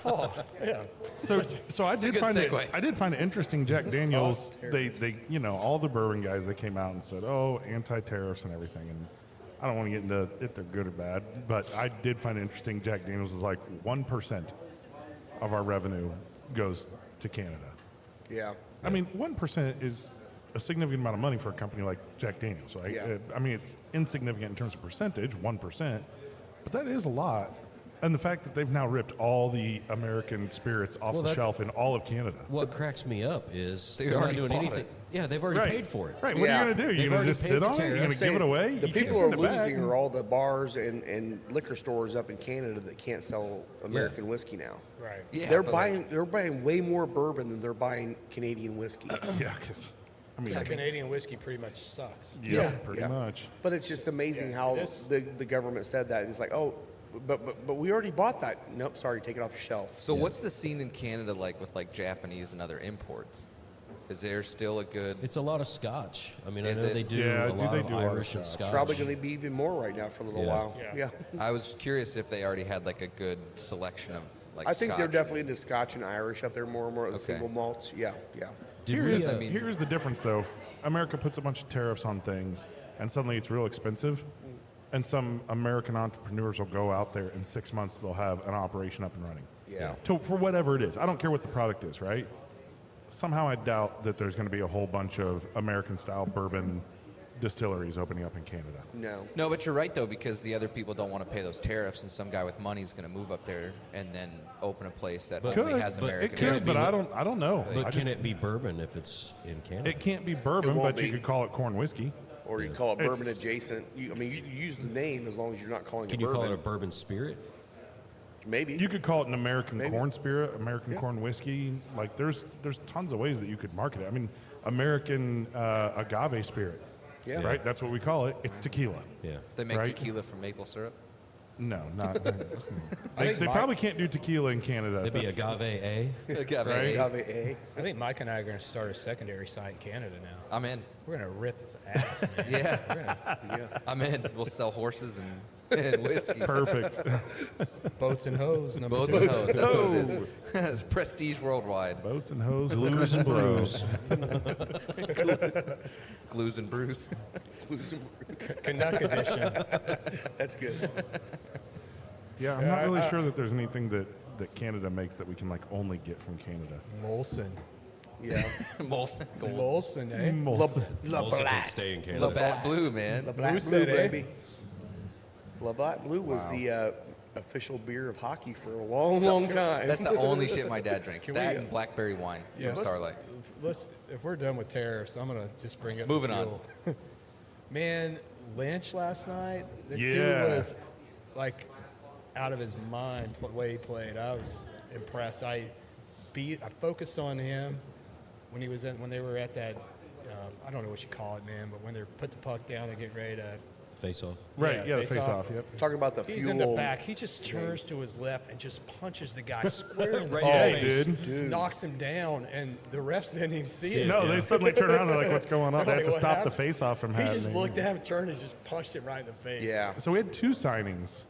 Oh, yeah. So I a did good find segue. I did find it interesting. Jack Let's Daniels, talk they tariffs. all the bourbon guys, they came out and said, "Oh, anti-tariffs and everything." And I don't want to get into if they're good or bad, but I did find it interesting. Jack Daniels is like 1% of our revenue goes to Canada. Yeah. I mean, 1% is a significant amount of money for a company like Jack Daniels, right? Yeah. I mean, it's insignificant in terms of percentage, 1%, but that is a lot. And the fact that they've now ripped all the American spirits off Well, the that- shelf in all of Canada. What cracks me up is They they're not already doing bought anything. it. Yeah, they've already Right. paid for it. Right. What Yeah. are you going to do? They've You're going already to just paid sit the on it? You're tariff. going to give it away? The You people can't are send it back. losing are all the bars and liquor stores up in Canada that can't sell American whiskey now. Right. Yeah, they're but, buying way more bourbon than they're buying Canadian whiskey. Yeah, because, I mean, Because Canadian whiskey pretty much sucks. yeah, pretty yeah. much. But it's just amazing Yeah, how this- the government said that. It's like, oh, but we already bought that. Nope, sorry, take it off your shelf. So what's the scene in Canada like with like Japanese and other imports? Is there still a good? It's a lot of Scotch. I mean, Is I know it? they do Yeah, a lot they of do a lot of Irish and Scotch. Scotch. Probably going to be even more right now for a little Yeah. while. Yeah. I was curious if they already had like a good selection of like. I think they're Scotch. definitely into Scotch and Irish up there more and more. The Okay. single malts. Yeah, yeah. Did Here's, we, I mean- here's the difference, though. America puts a bunch of tariffs on things, and suddenly it's real expensive. And some American entrepreneurs will go out there in 6 months, they'll have an operation up and running. Yeah. For whatever it is. I don't care what the product is, right? Somehow I doubt that there's going to be a whole bunch of American-style bourbon distilleries opening up in Canada. No. No, but you're right though, because the other people don't want to pay those tariffs, and some guy with money is going to move up there and then open a place that only Could, has but American. it could, whiskey. but I don't know. but I can just- it be bourbon if it's in Canada? it can't be bourbon, It won't but you be. could call it corn whiskey. Or you call it It's- bourbon adjacent. You use the name as long as you're not calling Can it you bourbon. call it a bourbon spirit? Maybe. You could call it an American Maybe. corn spirit, American corn whiskey. Like there's tons of ways that you could market it. I mean, American agave spirit. Yeah. right? That's what we call it. It's tequila. Yeah. They make Right. tequila from maple syrup. No, not. I think they Mike- probably can't do tequila in Canada. It'd be That's- agave A. Agave. Right. Agave A. I think Mike and I are going to start a secondary site in Canada now. I'm in. We're going to rip ass, man. Yeah, Yeah. I'm in. We'll sell horses and whiskey. Perfect. Boats and hose, number Boats two. and hoes. That's what it is. It's prestige worldwide. Boats and hose, Blues and brews. Glues and brews. Canuck edition. That's good. Yeah, I'm not really sure that there's anything that Canada makes that we can like only get from Canada. Molson. Yeah. Molson Gold. Molson, eh? Molson. Also can stay in Canada. Labatt Blue, man. The Black Blue, said, eh? baby. The Black Blue was the official beer of hockey for a long, long time. That's the only shit my dad drinks. we, That and blackberry wine from let's- Starlight. Let's, if we're done with tariffs, I'm gonna just bring up. Moving the on. fuel. Man, Lynch last night. The Yeah. dude was like out of his mind the way he played. I was impressed. I focused on him when he was when they were at that. I don't know what you call it, man, but when they put the puck down, they get ready to. Face off. Right, yeah, the face face off. Yep. Talking about the He's fuel. in the back. He just turns to his left and just punches the guy square in the Yeah, he face. did. Knocks him down, and the refs didn't even see it. No, they suddenly turn around. They're like, "What's going on?" They Like, have to what stop happened? the face off from He happening. just looked at him, turned, and just punched him right in the face. Yeah. So we had two signings.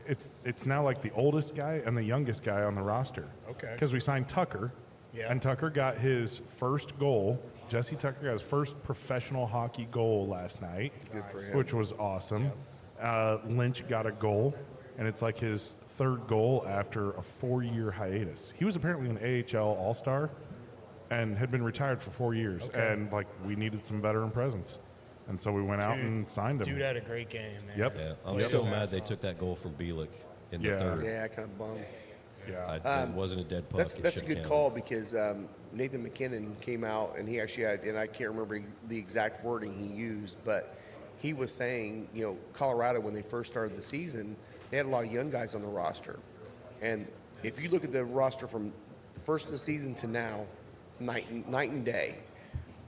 It's now like the oldest guy and the youngest guy on the roster. Okay. Because we signed Tucker, Yeah. and Tucker got his first goal. Jesse Tucker got his first professional hockey goal last night, Good for him. which was awesome. Lynch got a goal, and it's like his third goal after a 4-year hiatus. He was apparently an AHL All-Star and had been retired for 4 years, and like we needed some veteran presence, and so we went out and signed him. Dude had a great game, man. Yep. Yeah, I'm Yep. so mad they took that goal from Bielik in the Yeah. third. Yeah, kind of bummed. Yeah. It wasn't a dead puck. That's It a should've good counted. call because Nathan McKinnon came out and he actually had, and I can't remember the exact wording he used, but he was saying, you know, Colorado when they first started the season, they had a lot of young guys on the roster, and if you look at the roster from the first of the season to now, night and day,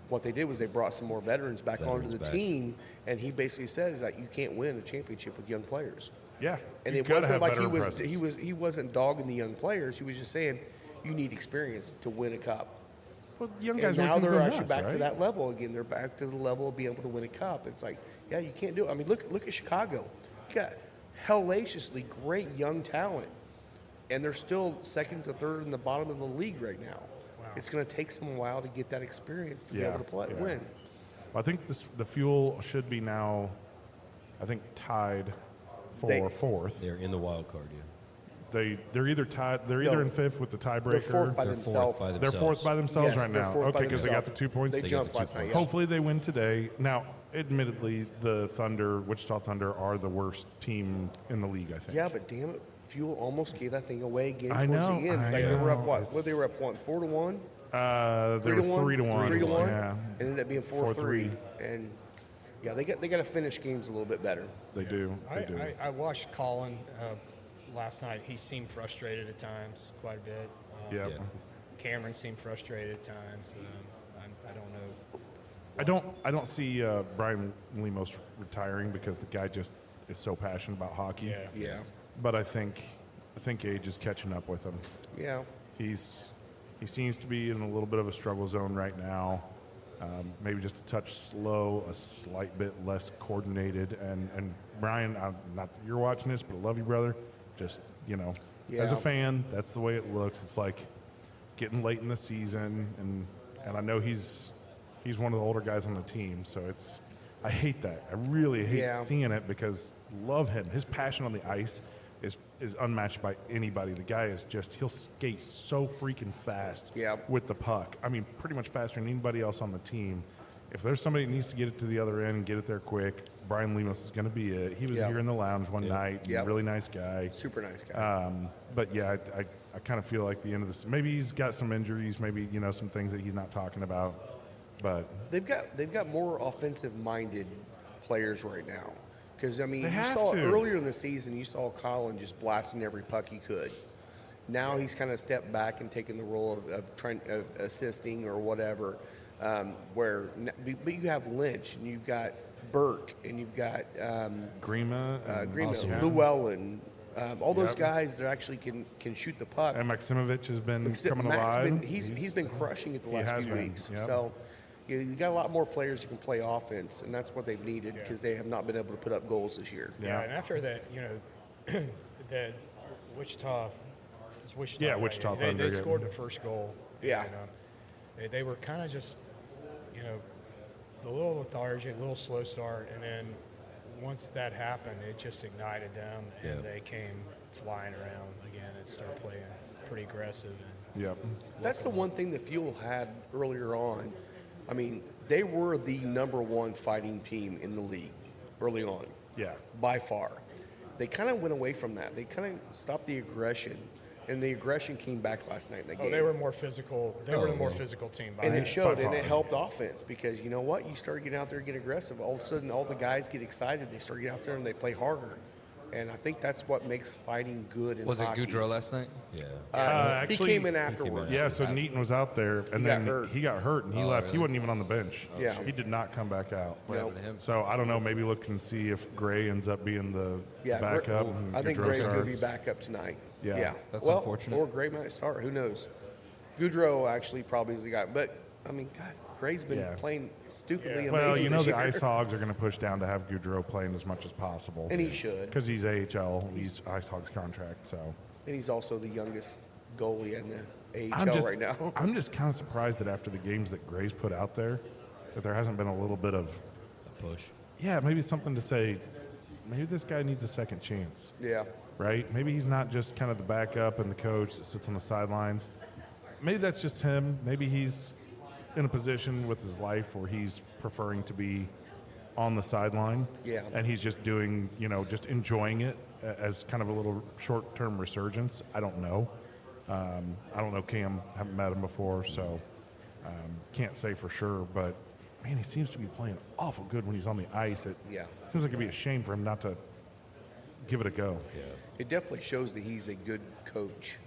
what they did was they brought some more veterans back onto Veterans the back. team, and he basically says that you can't win a championship with young players. Yeah. And You it gotta wasn't have like he veteran was presence. he wasn't dogging the young players. He was just saying you need experience to win a cup. Well, young And guys now were they're actually nuts, back right? to that level again. They're back to the level of being able to win a cup. It's like, yeah, you can't do it. I mean, look at Chicago. You got hellaciously great young talent, and they're still second to third in the bottom of the league right now. It's going to take some while to get that experience to be able to play, yeah. win. I think the Fuel should be now, I think, tied for They- fourth. They're in the wild card, yeah. They're either tied. They're either No. in fifth with the tiebreaker. They're fourth by They're themselves. fourth by They're themselves. fourth by themselves Yes, right they're now. fourth by Okay, because they got the themselves. 2 points. They got jumped the 2 last night. points. Yeah. Hopefully they win today. Now, admittedly, the Thunder, Wichita Thunder, are the worst team in the league. I think. Yeah, but damn it, Fuel almost gave that thing away again I towards know, the end. It's I like they were up know. what? It's- What they were up 4-1. They were 3-1. 3-1. Yeah, It ended up being 4-3. And yeah, they got to finish games a little bit better. they do. They do. I watched Colin last night. He seemed frustrated at times, quite a bit. Yeah. Yeah. Cameron seemed frustrated at times. I don't know. I don't see Brian Lemos retiring because the guy just is so passionate about hockey. Yeah. Yeah. But I think age is catching up with him. Yeah. He seems to be in a little bit of a struggle zone right now. Maybe just a touch slow, a slight bit less coordinated. And Brian, not that you're watching this, but I love you, brother. Just, as a Yeah. fan, that's the way it looks. It's like getting late in the season, and I know he's one of the older guys on the team, so I hate that. I really hate Yeah. seeing it because love him. His passion on the ice is unmatched by anybody. The guy is he'll skate so freaking fast Yeah. with the puck. I mean, pretty much faster than anybody else on the team. If there's somebody that needs to get it to the other end and get it there quick, Brian Lemos is going to be it. He was Yeah. here in the lounge one night. Yeah. Really nice guy. Super nice guy. But yeah, I kind of feel like the end of this. Maybe he's got some injuries. Maybe some things that he's not talking about. But They've got more offensive-minded players right now. Because, I mean, They you have saw to. earlier in the season, you saw Colin just blasting every puck he could. Now he's kind of stepped back and taken the role of assisting or whatever. But you have Lynch, and you've got Burke, and you've got Grima. and- Greenville, yeah. Llewellyn, all those Yep. guys that actually can shoot the puck. And Maximovich has been Except coming Mac's alive. he's been crushing it the he last has few been, weeks. yep. So you got a lot more players who can play offense, and that's what they've needed because they have not been able to put up goals this year. Yeah. And after that, the Wichita, it's Wichita. Yeah, right? Wichita They Thunder, yeah. scored the first goal. Yeah. And, they were kind of just, a little lethargic, a little slow start, and then once that happened, it just ignited them, and they came flying around again and started playing pretty aggressive. And Yep. That's the one thing the Fuel had earlier on. I mean, they were the number one fighting team in the league early on, Yeah. by far. They kind of went away from that. They kind of stopped the aggression, and the aggression came back last night in the game. they were more physical. They were the more physical team. And it showed, By and it far. helped offense because you know what? You start getting out there and get aggressive. All of a sudden, all the guys get excited. They start getting out there and they play harder. And I think that's what makes fighting good in Was it hockey. Goudreau last night? Yeah. He Actually, came in afterwards. Yeah, so Neaton was out there, and got then hurt. he got hurt, and he left. He wasn't even on the bench. Yeah. He did not come back out. What happened to him? So I don't know. Maybe look and see if Gray ends up being the Yeah, backup. And I think Gaudreau Gray's going to be starts. back up tonight. Yeah. That's well, unfortunate. Or Gray might start. Who knows? Goudreau actually probably is the guy. But, I mean, God, Gray's been Yeah. playing stupidly amazing Well, this the year. Ice Hogs are going to push down to have Goudreau playing as much as possible. And he should. Because he's AHL. He's Ice Hogs contract, so. And he's also the youngest goalie in the I'm AHL just, right now. I'm just kind of surprised that after the games that Gray's put out there, that there hasn't been a little bit of, A push. yeah, maybe something to say, maybe this guy needs a second chance. Yeah. Right? Maybe he's not just kind of the backup and the coach that sits on the sidelines. Maybe that's just him. Maybe he's in a position with his life where he's preferring to be on the sideline. Yeah. And he's just doing, just enjoying it as kind of a little short-term resurgence. I don't know. I don't know Cam. Haven't met him before, so can't say for sure. But, man, he seems to be playing awful good when he's on the ice. It Yeah. seems like it'd be a shame for him not to give it a go. Yeah. It definitely shows that he's a good coach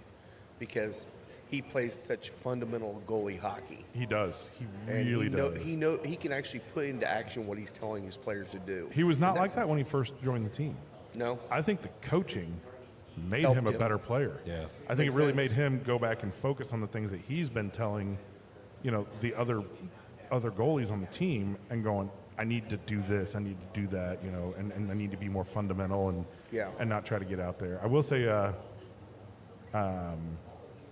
because he plays such fundamental goalie hockey. He does. He And really does. he can actually put into action what he's telling his players to do. He was not like that when he first joined the team. No? I think the coaching made Helped him a him. better player. Yeah. I think Makes it really sense. made him go back and focus on the things that he's been telling, the other goalies on the team and going, I need to do this, I need to do that, and I need to be more fundamental and Yeah. and not try to get out there. I will say,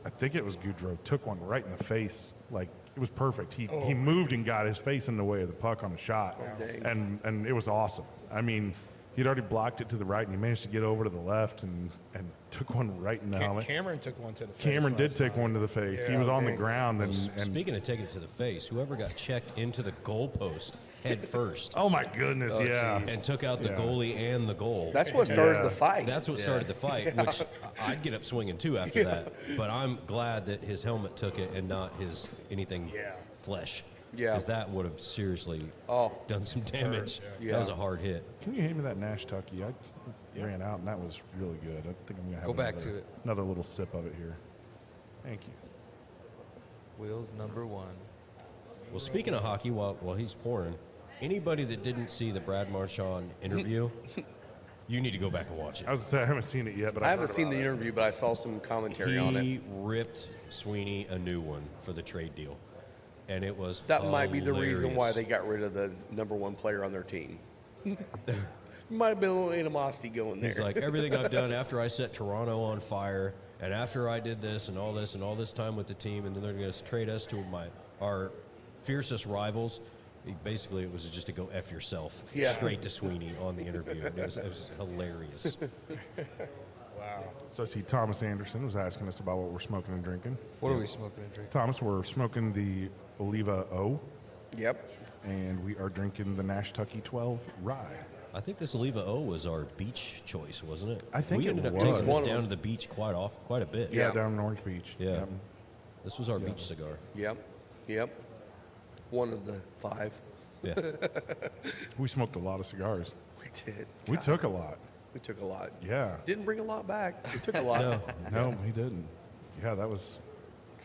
I think it was Goudreau took one right in the face, like it was perfect. He moved and got his face in the way of the puck on a shot, dang. and it was awesome. I mean, he'd already blocked it to the right, and he managed to get over to the left and took one right in the helmet. Cameron took one to the face. Cameron did last take night. one to the face. He Yeah, was on the dang. ground, and Speaking of taking it to the face, whoever got checked into the goalpost head first oh my goodness, yeah. and took out the Yeah. goalie and the goal. That's what started Yeah. the fight. That's what started the fight, which I'd get up swinging too after that. But I'm glad that his helmet took it and not his anything flesh. Yeah. Because that would have seriously Oh. done some damage. Yeah. That was a hard hit. Can you hand me that Nash Tucky? I ran out, and that was really good. I think I'm gonna have Go back another, to it. Another little sip of it here. Thank you. Will's number one. Well, speaking of hockey, while he's pouring, anybody that didn't see the Brad Marchand interview, you need to go back and watch it. I was gonna say I haven't seen it yet, but I I've haven't heard seen the about it. interview, but I saw some commentary on it. He ripped Sweeney a new one for the trade deal, and it was That might be the reason why hilarious. they got rid of the number one player on their team. Might have been a little animosity going there. He's like, everything I've done after I set Toronto on fire, and after I did this and all this time with the team, and then they're going to trade us to our fiercest rivals. Basically, it was just to go F yourself Yeah. straight to Sweeney on the interview. It was hilarious. Wow. So I see Thomas Anderson was asking us about what we're smoking and drinking. What are we smoking and drinking? Thomas, we're smoking the Oliva O, Yep. and we are drinking the Nash Tucky 12 Rye. I think this Oliva O was our beach choice, wasn't it? I think we it ended up was. taking One this of down to the beach quite a bit. Yeah. Down in Orange Beach. Yeah. Yep. This was our beach cigar. Yep. One of the 5. Yeah. We smoked a lot of cigars. We did. We God, took a lot. We took a lot. Yeah. Didn't bring a lot back. We took a lot. No, he didn't. Yeah, that was.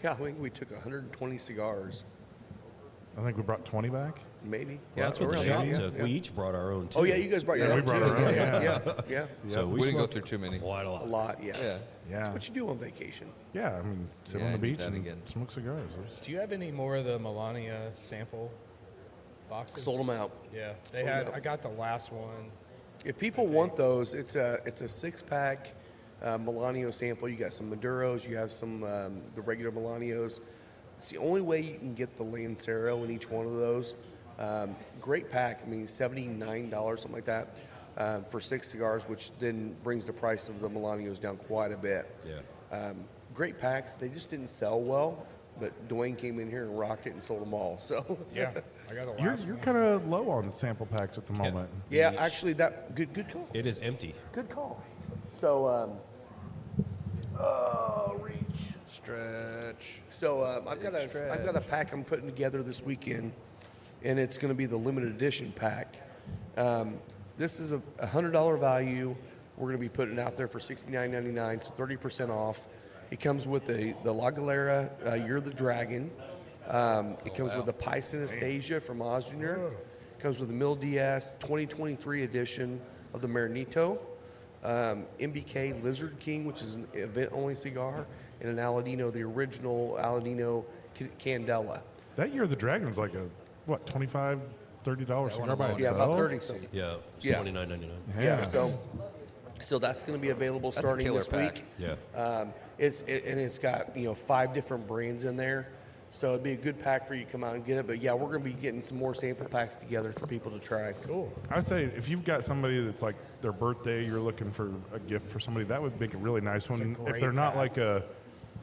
Yeah, I think we took 120 cigars. I think we brought 20 back. Maybe. Well, that's what the around shop there. took. Yeah. We each brought our own too. Oh yeah, you guys brought your Yeah, own we brought too. our own, Yeah. So We didn't go smoked through too many. quite a A lot. lot, yes. Yeah. Yeah. That's what you do on vacation. Yeah, I mean, sit Yeah, on I the need beach that and again. smoke cigars. There's- Do you have any more of the Melania sample boxes? Sold them out. Yeah, they Sold had. out. I got the last one. If people want those, it's a 6-pack Melanio sample. You got some Maduros, you have some the regular Melanios. It's the only way you can get the Lancero in each one of those. Great pack. I mean, $79, something like that, for 6 cigars, which then brings the price of the Melanios down quite a bit. Yeah. Great packs. They just didn't sell well, but Dwayne came in here and rocked it and sold them all. So Yeah, I got the You're, last you're one. kind of low on sample packs at the moment. yeah, actually, that good call. It is empty. Good call. So, reach. Stretch. So I've got a pack I'm putting together this weekend, and it's going to be the limited edition pack. This is a $100 value. We're going to be putting it out there for $69.99, so 30% off. It comes with the La Galera, You're the Dragon. It comes with the Pice Anastasia from Osner. It comes with the Mil Diaz 2023 edition of the Marinito. MBK Lizard King, which is an event-only cigar, and an Aladino, the original Aladino Candela. That year, the Dragon's like a, what, $25, $30 cigar by alone. Yeah, itself? about 30 something. Yeah. It's Yeah. $29.99. Yeah. So that's going to be available That's a starting killer this pack. week. Yeah. It's got 5 different brands in there, so it'd be a good pack for you to come out and get it. But yeah, we're going to be getting some more sample packs together for people to try. Cool. I say if you've got somebody that's like their birthday, you're looking for a gift for somebody, that would make a really nice one. If great they're not pack. like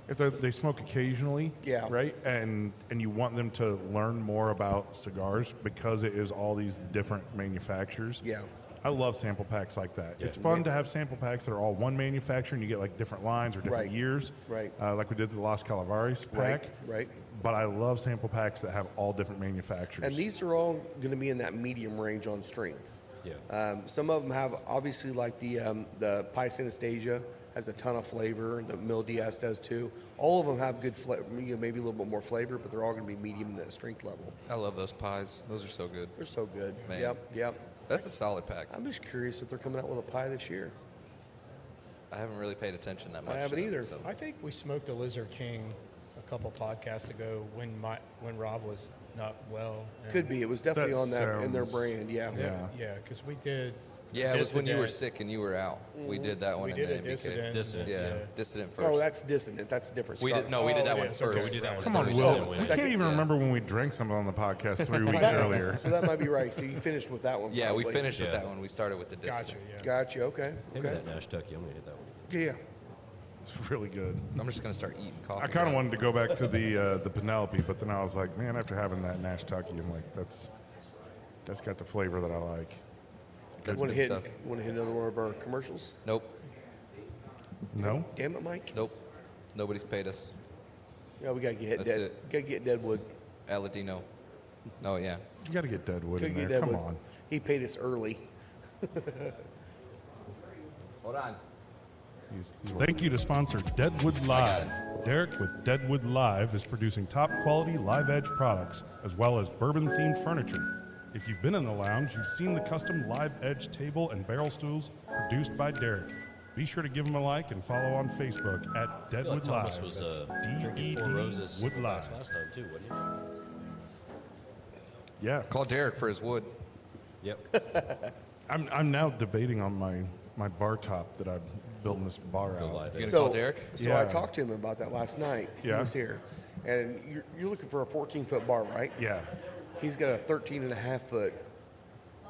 if they smoke occasionally, Yeah. right, and you want them to learn more about cigars because it is all these different manufacturers. Yeah. I love sample packs like that. Yeah. It's fun to have sample packs that are all one manufacturer and you get like different lines or different Right. years. Right. Like we did the Las Calaveras pack. Right. But I love sample packs that have all different manufacturers. And these are all going to be in that medium range on strength. Yeah. Some of them have obviously like the Pice Anastasia has a ton of flavor, and the Mil Diaz does too. All of them have good flavor, maybe a little bit more flavor, but they're all going to be medium in that strength level. I love those pies. Those are so good. They're so good. Man. Yep. That's a solid pack. I'm just curious if they're coming out with a pie this year. I haven't really paid attention that much. I haven't to them, either. so- I think we smoked a Lizard King a couple podcasts ago when Rob was not well. and- Could be. It was definitely That on that in their sounds- brand. Yeah. Yeah. Yeah, because we did. Yeah, it was when you were Dissident. sick and you were out. We did that one We in did the a MBK. Dissident. Dissident, Yeah, Dissident first. Oh, that's dissonant. That's a different. we Scar- did no, we did that Oh, one yes, first. okay, we did that one Come on, First Will. and then We win. can't even Yeah. remember when we drank something on the podcast 3 weeks earlier. So that might be right. So you finished with that one. Yeah, we probably. finished with Yeah. that one. We started with the Dissident. Gotcha. Yeah. Gotcha. Okay. Maybe Okay. that Nash Tucky. I'm going to hit that one. Yeah. It's really good. I'm just gonna start eating coffee. I kind of now. wanted to go back to the Penelope, but then I was like, man, after having that Nash Tucky, I'm like, that's got the flavor that I like. That's Want to good hit? stuff. Want to hit another one of our commercials? Nope, No? Damn it, Mike. nope. Nobody's paid us. Yeah, we gotta get That's dead. it. Gotta get Deadwood. Aladino. Oh yeah. You got to get Deadwood Gotta in get there. Deadwood. Come on. He paid us early. Hold on. Thank you to sponsor Deadwood Live. Derek with Deadwood Live is producing top quality live edge products as well as bourbon themed furniture. If you've been in the lounge, you've seen the custom live edge table and barrel stools produced by Derek. Be sure to give him a like and follow on Facebook at I feel like Deadwood Thomas Live. was That's drinking Four Roses Wood Wood Live. last time too, wasn't Yeah. Call Derek for his wood. he? Yep. I'm now debating on my bar top that I've built in this bar Go out. live. You gonna So, call Derek? so Yeah. I talked to him about that last night. Yeah. He was here. And you're looking for a 14-foot bar, right? Yeah. He's got a 13.5-foot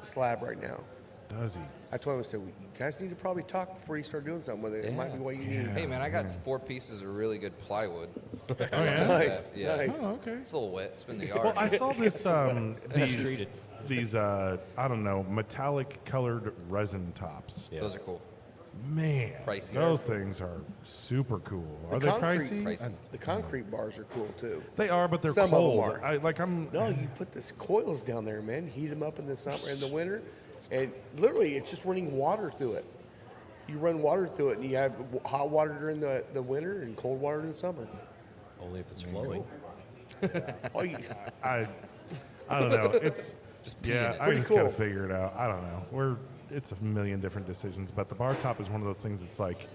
slab right now. Does he? I told him, I said, well, you guys need to probably talk before you start doing something with it. It might be what you need. Hey man, I got 4 pieces of really good plywood. Oh, yeah? Nice, Yeah. nice. Oh, okay. It's a little wet. It's been the yard. Well, I saw this treated. these I don't know, metallic colored resin tops. Yeah. Those are cool. Man, Pricey. those things are super cool. Are they pricey? Pricey. The concrete bars are cool too. They are, but they're Some of them cold. are. I'm No, you put this coils down there, man. Heat them up in the summer, in the winter, and literally it's just running water through it. You run water through it, and you have hot water during the winter and cold water in the summer. Only if it's flowing. Oh, you, I I don't know. It's Just pee in it. I Pretty just gotta cool. figure it out. I don't know. It's a million different decisions, but the bar top is one of those things that's like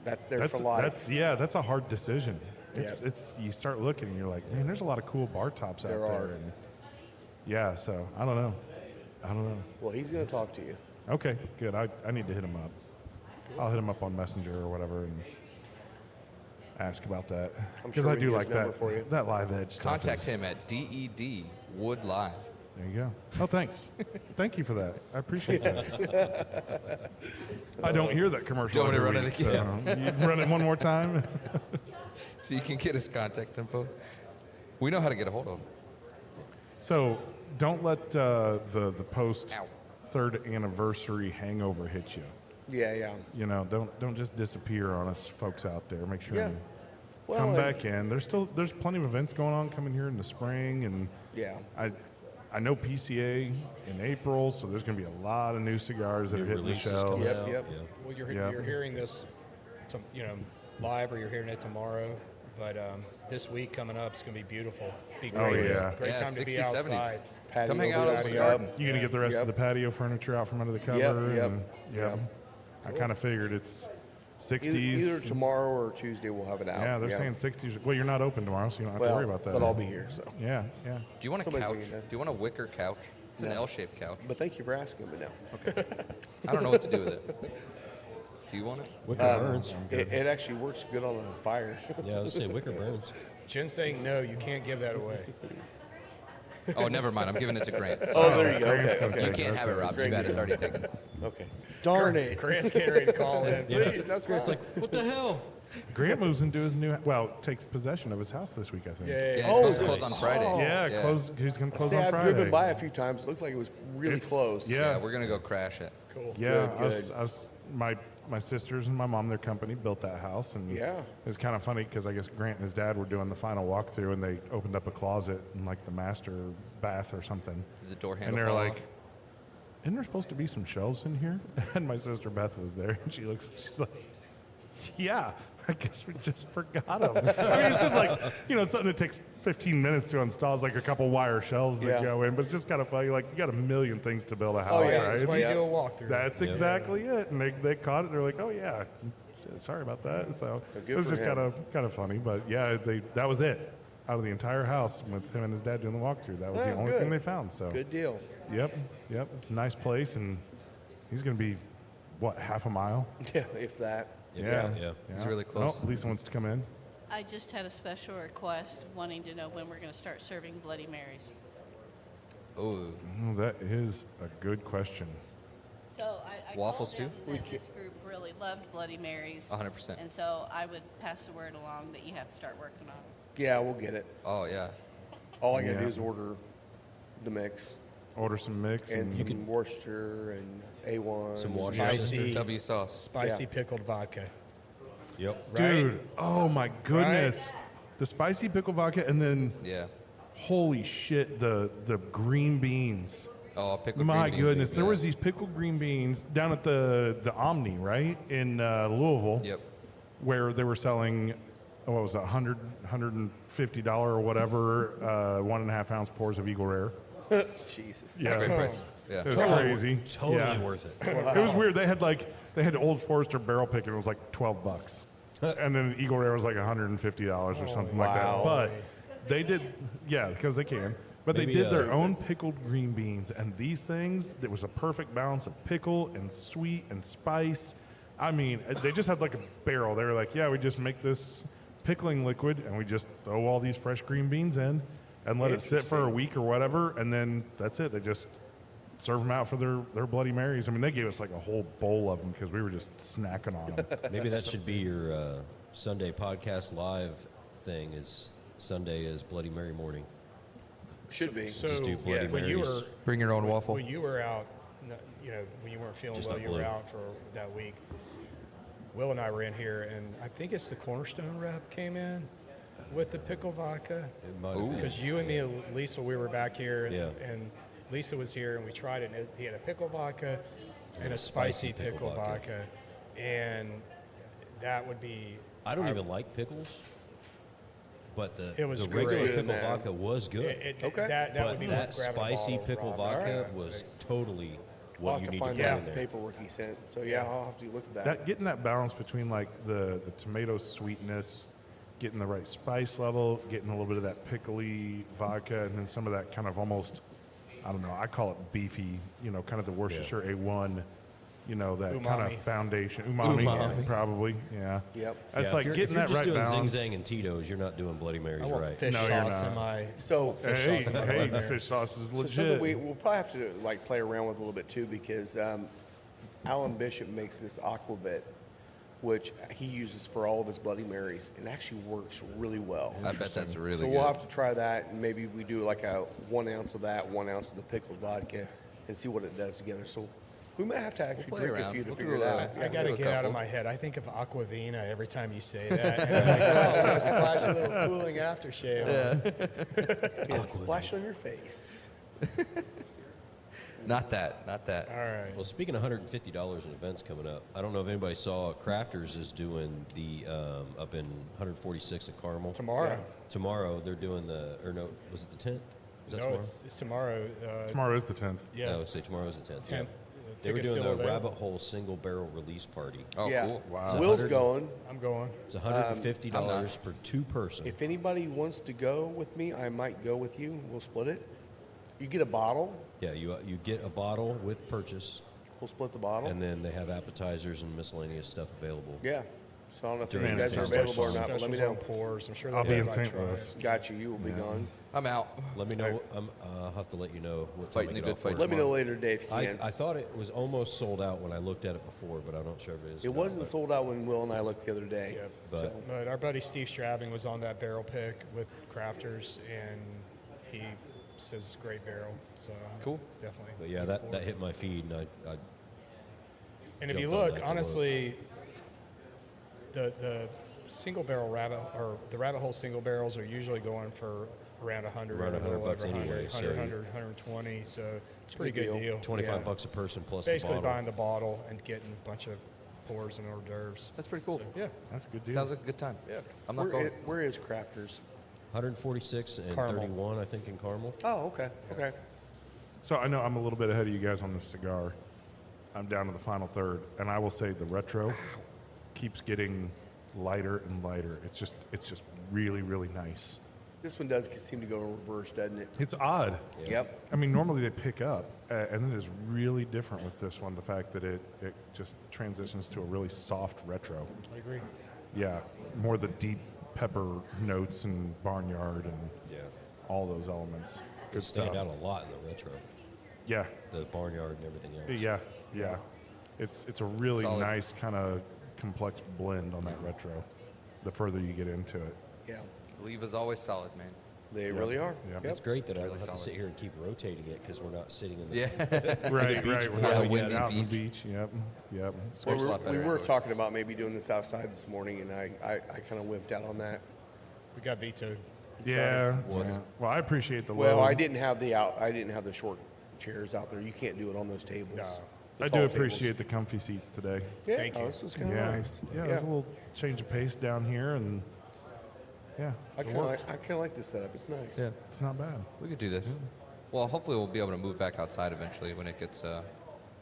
That's there for life. that's a hard decision. Yeah. It's you start looking and you're like, man, there's a lot of cool bar tops out There there. are. And yeah, so I don't know. Well, he's going to talk to you. Okay, good. I need to hit him up. I'll hit him up on Messenger or whatever and ask about that I'm because sure I we do can like get his number that for you. that live edge stuff. Contact is- him at DED Wood Live. There you go. Oh, thanks. Thank you for that. I appreciate that. I don't hear that commercial. Do you want me to every run week, it again? so you run it one more time. So you can get his contact info. We know how to get a hold of him. So don't let the post Ow. third anniversary hangover hit you. Yeah. You know, don't just disappear on us folks out there. Make sure Yeah. you Well, come and- back in. There's plenty of events going on coming here in the spring, and Yeah. I know PCA in April, so there's going to be a lot of new cigars that are New hitting the releases shelves. coming Yep, out. yep. Yeah. Well, Yeah. you're hearing this, live, or you're hearing it tomorrow. But this week coming up is going to be beautiful. Be great. Oh, yeah. Great Yeah, time to be 60s, 70s. outside. Patio Come hang out will at be the up. garden. You're going to get the rest Yep. of the patio furniture out from under the cover. Yep. and- Yep. I kind of figured it's 60s. Either tomorrow or Tuesday we'll have it out. Yeah, they're saying 60s. Well, you're not open tomorrow, so you don't have to worry about that. But I'll be here, so. Yeah. Do you want a Somebody's couch? gonna get that. Do you want a wicker couch? It's an No. L-shaped couch. But thank you for asking me now. I don't know what to do with it. Do you want it? Wicker burns. It actually works good on a fire. Yeah, I was saying wicker burns. Jen's saying no, you can't give that away. Oh, never mind. I'm giving it to Grant. Oh, there you go. Grant's Okay, gonna okay. You can't have it, Rob. Too bad. It's already taken. Okay. Darn it. Grant's getting ready to call in. Please, that's It's like, what the hell? Grant moves into his new, takes possession of his house this week, I think. Yeah. Yeah, Oh, it's supposed to close on Friday. Yeah, he's going to close See, on I've Friday. driven by a few times. It looked like it was really It's- close. yeah. Yeah, we're gonna go crash it. Cool. Yeah, Good, my sisters and my mom, their company, built that house, and Yeah. it was kind of funny because I guess Grant and his dad were doing the final walkthrough, and they opened up a closet in like the master bath or something, Did the door and handle they're fall like, off? "Isn't there supposed to be some shelves in here?" And my sister Beth was there, and she's like, "Yeah, I guess we just forgot them." I mean, it's just like, something that takes 15 minutes to install. It's like a couple wire shelves that Yeah. go in, but it's just kind of funny. Like, you got a million things to build a house, Oh, yeah, right? That's why you Yeah. do a walkthrough. That's exactly it. And they caught it. They're like, "Oh yeah, sorry about that." So Good it was for just him. kind of funny. But yeah, that was it. Out of the entire house with him and his dad doing the walkthrough, that was the Oh, only good. thing they found. So Good deal. yep. It's a nice place, and he's going to be what, half a mile? Yeah, if that. Yeah. He's really close. Oh, Lisa wants to come in. I just had a special request wanting to know when we're going to start serving Bloody Marys. Oh, Oh, that is a good question. So I Waffles told too? them that this group really loved Bloody Marys. 100%. And so I would pass the word along that you have to start working on it. Yeah, we'll get it. oh yeah. All I got to Yeah. do is order the mix Order some mix. and And some Worcester and A1. Some Worcester. Spicy, W sauce. spicy Yeah. pickled vodka. Yep. dude, oh my goodness. The spicy pickle vodka, and then Yeah. holy shit, the green beans. Oh, pickled My green beans. goodness, there Yeah. was these pickled green beans down at the Omni, right, in Louisville, Yep. where they were selling, what was it, $150 or whatever, 1.5 ounce pours of Eagle Rare. Jesus. Yeah, Great price. Yeah. it was crazy. Totally Yeah. worth it. It was weird. They had Old Forester barrel pick, and it was like $12, and then Eagle Rare was like $150 or something like that. wow. But they did, yeah, because they can. But Maybe, they did their own pickled green beans, and these things, there was a perfect balance of pickle and sweet and spice. I mean, they just had like a barrel. They were like, yeah, we just make this pickling liquid, and we just throw all these fresh green beans in and let it sit for a Interesting. week or whatever, and then that's it. They just serve them out for their Bloody Marys. I mean, they gave us like a whole bowl of them because we were just snacking on them. Maybe that should be your Sunday podcast live thing. Is Sunday is Bloody Mary morning. Should be. So Just do Bloody when you Marys. were Bring your own waffle. when you were out, when you weren't feeling Just well, not you were blue. out for that week. Will and I were in here, and I think it's the Cornerstone rep came in with the pickle vodka. It might have been. Because you and me and Lisa, we were back here, and, Yeah. and Lisa was here, and we tried it. And he had a pickle vodka and a spicy pickle vodka, and that would be. I don't even like pickles, But the It was the great. regular Good in pickle that. vodka was good. Okay. That But would be that worth grabbing a spicy bottle, pickle Rob. vodka Alright. was totally I'll what have you to need to find put that in there. paperwork he sent. So yeah, I'll have to look at that. Getting that balance between like the tomato sweetness, getting the right spice level, getting a little bit of that pickly vodka, and then some of that kind of almost, I don't know, I call it beefy, kind of the Worcestershire A1, that kind of Umami. foundation. Umami, probably, yeah. Yep. That's Yeah, like if getting you're that just right doing balance. Zing Zang and Tito's, you're not doing Bloody Marys I want right. fish No, you're sauce not. in my. So Hey, sauce in my hey, Bloody Mary. fish sauce is So legit. something we'll probably have to like play around with a little bit too, because Alan Bishop makes this aquavit, which he uses for all of his Bloody Marys, and actually works really well. I bet that's really So good. we'll have to try that, and maybe we do like a 1 ounce of that, 1 ounce of the pickled vodka, and see what it does together. So we might have to actually play drink a around. few to We'll figure do it a- out. I got to do a get out of couple. my head. I think of Aquavina every time you say that. And I'm like, oh, I'm going to splash a little cooling aftershave. Yeah, splash on your face. Not that. All right. Well, speaking of $150 in events coming up, I don't know if anybody saw Crafters is doing the up in 146 at Carmel. Tomorrow. Tomorrow they're doing was it the 10th? Is that No, tomorrow? it's tomorrow. Tomorrow is the 10th. Yeah. No, say tomorrow's the 10th. 10th. They were Tickets doing still the available? Rabbit Hole single barrel release party. Oh, yeah. cool. Wow. Will's 100 going. I'm going. It's $150 I'm not. per two person. If anybody wants to go with me, I might go with you. We'll split it. You get a bottle. Yeah, you get a bottle with purchase, We'll split the bottle. and then they have appetizers and miscellaneous stuff available. Yeah. So I don't know if During you guys the are available or not, but let me Specials know. on pours. I'm sure I'll they'll be in have, like, St. try Louis. it. Got you. You will be gone. I'm out. Let me know. I'll have to let you know what time Fighting I a get good off fight work. Let me know later today if you can. I thought it was almost sold out when I looked at it before, but I'm not sure if it is. It now, wasn't but- sold out when Will and I looked the other day. Yep. So, But our buddy Steve Strabbing was on that barrel pick with Crafters, and he says it's a great barrel. So Cool. definitely. But yeah, that hit my feed, and I And if you jumped on look, that to honestly, the single barrel the rabbit hole single barrels are usually going for around 100, Around or a little $100 over 100, anyway, so 100, 120. So it's a pretty Good good deal. deal. 25 Yeah. bucks a person plus Basically the bottle. buying the bottle and getting a bunch of pours and hors d'oeuvres. That's pretty cool. So, yeah. That's a good deal. Sounds like a good time. Yeah. I'm not going. where is Crafters? 146 and Carmel. 31, I think, in Carmel. Oh, okay. Okay. So I know I'm a little bit ahead of you guys on this cigar. I'm down to the final third, and I will say the retro keeps getting lighter and lighter. It's just really, really nice. This one does seem to go in reverse, doesn't it? It's odd. Yep. I mean, normally they pick up, and it is really different with this one. The fact that it just transitions to a really soft retro. I agree. Yeah, more the deep pepper notes and barnyard and Yeah. all those elements. It Good stand stuff. out a lot in the retro. Yeah, The barnyard and everything else. yeah. It's a really Solid. nice kind of complex blend on that retro. The further you get into it. Yeah. Leave is always solid, man. They really are. Yep. It's great that I don't Really have to solid. sit here and keep rotating it because we're not sitting in the Yeah. Right. beach We're by not the doing windy it out on the beach. beach. Yep. Well, Works a lot better we were indoors. talking about maybe doing this outside this morning, and I kind of wimped out on that. We got vetoed. Yeah. Was. yeah. Well, I appreciate the Well, load. I didn't have the short chairs out there. You can't do it on those tables. No. The I tall do tables. appreciate the comfy seats today. Yeah, Thank you. this was kind of Yeah. nice. Yeah, there's a little change of pace down here, and yeah, I kind of like this setup. It's nice. Yeah. it's not bad. We could do this. Well, hopefully we'll be able to move back outside eventually when it gets a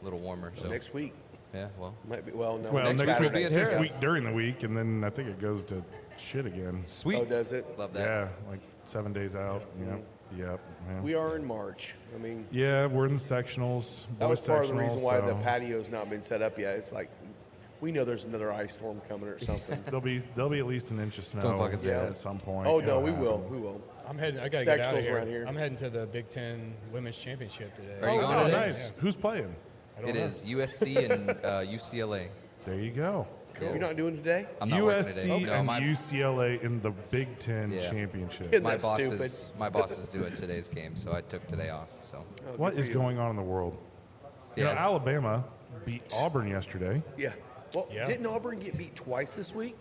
little warmer. So Next week yeah, well, might be. Well, no. Well, next next week week, we'll be at next Harris. week during the week, and then I think it goes to shit again. sweet. Oh, does it? Love that. Yeah, like 7 days out. Yep. Yep. Yeah. We are in March. I mean, Yeah, we're in the sectionals. that was boys part of the sectionals, reason why the so patio's not been set up yet. It's like we know there's another ice storm coming or something. there'll be at least an inch of snow Don't fucking say that. at some point. Oh no, It'll we will. happen. We will. I'm heading. I gotta get out of Sectionals here. around here. I'm heading to the Big Ten Women's Championship today. Are you Oh, going to nice. this? Who's playing? I don't It know. is USC and UCLA. There you go. You're not doing today? I'm not working USC today. No, and my, UCLA in the Big Ten Yeah. championship. Isn't my that stupid? my bosses do it today's game, so I took today off. So What is going on in the world? You know, Yeah. Alabama beat Auburn yesterday. Yeah. Well, Yeah. didn't Auburn get beat twice this week?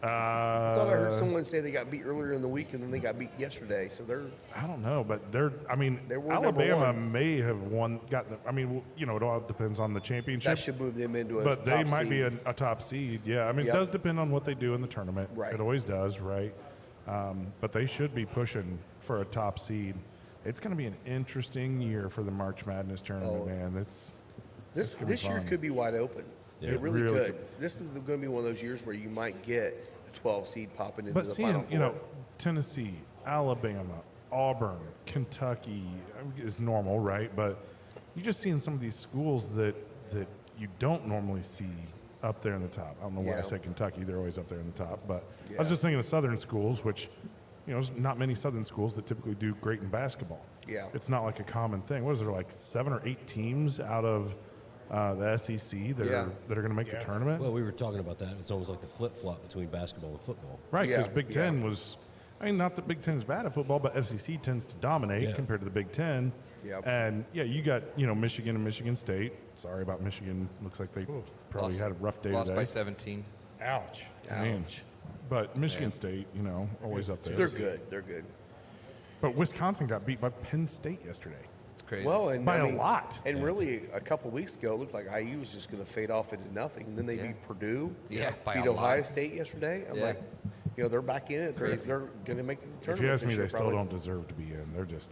I thought I heard Uh, someone say they got beat earlier in the week and then they got beat yesterday. So they're I don't know, but they were number Alabama one. may have gotten. I mean, it all depends on the championship. that should move them into a But they top might be seed. a top seed. Yeah, I mean, Yep. it does depend on what they do in the tournament. Right. It always does, right? But they should be pushing for a top seed. It's going to be an interesting year for the March Madness tournament, man. This gonna be year fun. could be wide open. Yeah. It really, Really could. This is going to be one of those years where you might get a 12 seed popping into But the Final seeing, Four. Tennessee, Alabama, Auburn, Kentucky is normal, right? But you're just seeing some of these schools that you don't normally see up there in the top. I don't know why I Yeah. said Kentucky. They're always up there in the top. But I Yeah. was just thinking of Southern schools, which, there's not many Southern schools that typically do great in basketball. Yeah. It's not like a common thing. What is there, like 7 or 8 teams out of the SEC that Yeah. are going to make the tournament? Well, we were talking about that. It's almost like the flip-flop between basketball and football. Right, because Yeah, Big yeah. Ten was, not that Big Ten is bad at football, but SEC tends to dominate Yeah. compared to the Big Ten. Yep. And you got Michigan and Michigan State. Sorry about Michigan. Looks like they probably had a rough day Lost today. by 17. Ouch. Man. But Michigan State, always up there. They're good. They're good. But Wisconsin got beat by Penn State yesterday. It's crazy. Well, and By I a mean, lot. And really, a couple weeks ago, it looked like IU was just going to fade off into nothing. And then they Yeah. beat Purdue. Yeah, by beat a Ohio lot. State yesterday. I'm Yeah. like, they're back in it. They're Crazy. going to make the tournament. If you ask this me, year, they still probably. don't deserve to be in. They're just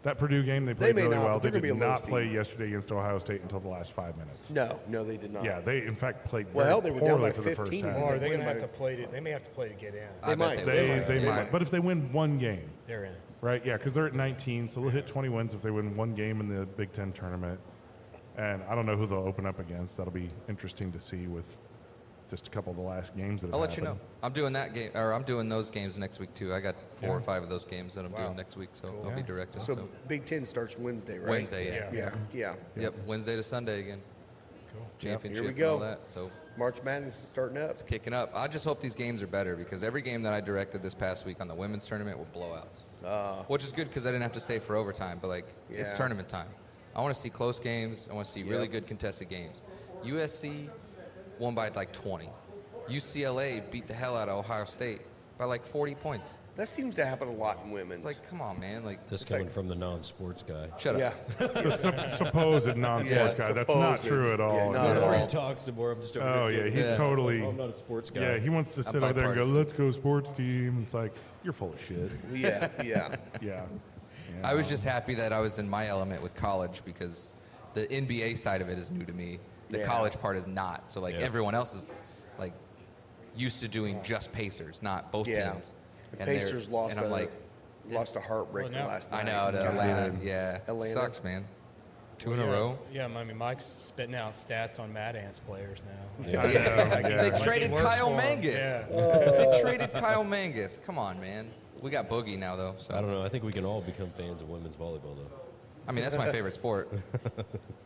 that Purdue game. They played may really not, well. but They they're did gonna be a low not play seed. yesterday against Ohio State until the last 5 minutes. No, they did not. Yeah, they in fact played very Well, they were down poorly by for the first 15. half. Or are they win going to by- have to play they may have to play to get in. I bet might. They They might. But if they win one game, They're in. right? Yeah, because they're at 19, so they'll hit 20 wins if they win one game in the Big Ten tournament. And I don't know who they'll open up against. That'll be interesting to see with just a couple of the last games that have I'll let you know. happened. I'm doing that game, or I'm doing those games next week too. I got 4 or Yeah. 5 of those games that I'm doing next week, so I'll be directing. So So Big Ten starts Wednesday, right? Wednesday, yeah. Yeah. Yep, Wednesday to Sunday again. Cool. Championship Here we and all go. that. So March Madness is starting up. it's kicking up. I just hope these games are better because every game that I directed this past week on the women's tournament were blowouts. Which is good because I didn't have to stay for overtime, but it's Yeah. tournament time. I want to see close games. I want to see really Yep. good contested games. USC won by 20. UCLA beat the hell out of Ohio State by 40 points. That seems to happen a lot in women's. It's come on, man. This coming from the non-sports guy. Shut up. yeah. The supposed non-sports guy. That's not supposed. true at all. Yeah, not at The more all. he talks, the more I'm just over Oh, here yeah, getting- he's totally. I'm not a sports guy. Yeah, he wants to sit I'm over there and go, bipartisan. let's go sports team. It's like, you're full of shit. Yeah. Yeah. I was just happy that I was in my element with college because the NBA side of it is new to me. The Yeah. college part is not. So Yeah. everyone else is used to doing just Pacers, not both Yeah. teams. The And they're- Pacers lost and I'm lost a heartbreaker Well, now- last I night. know to Atlanta. Yeah, Atlanta. sucks, man. 2 in yeah, a row. Yeah, I mean, Mike's spitting out stats on Mad Ants players now. I know, They yeah. traded works Kyle for 'em, Mangus. yeah. They traded Kyle Mangus. Come on, man. We got Boogie now, though. So I don't know. I think we can all become fans of women's volleyball, though. I mean, that's my favorite sport.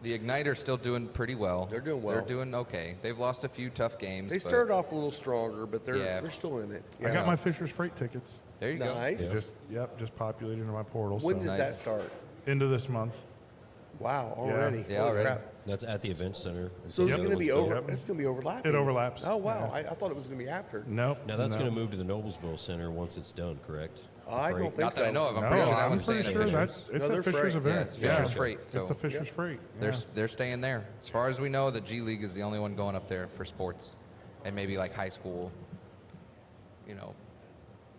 The Igniter's still doing pretty well. They're doing well. They're doing okay. They've lost a few tough games. They but started off a little stronger, but they're Yeah. they're still in it. I got my Fisher's Freight tickets. There you go. Nice. Just populated into my portal. When so does that Nice. start? Into this month. Wow, already. Yeah, Holy already. crap. That's at the event center. So it's Yep. going to be over. Yep. It's going to be overlapping. It overlaps. Oh wow, Yeah. I thought it was going to be after. Nope. Now that's no. going to move to the Noblesville Center once it's done, correct? I don't think Not so. that I know of. I'm No, pretty sure that I'm one's pretty staying sure at Fisher's. that's No, it's they're a Fisher's Freight. event. Yeah, it's Fisher's Yeah. Freight. So It's the Fisher's Freight. Yeah. they're staying there. As far as we know, the G League is the only one going up there for sports, and maybe high school.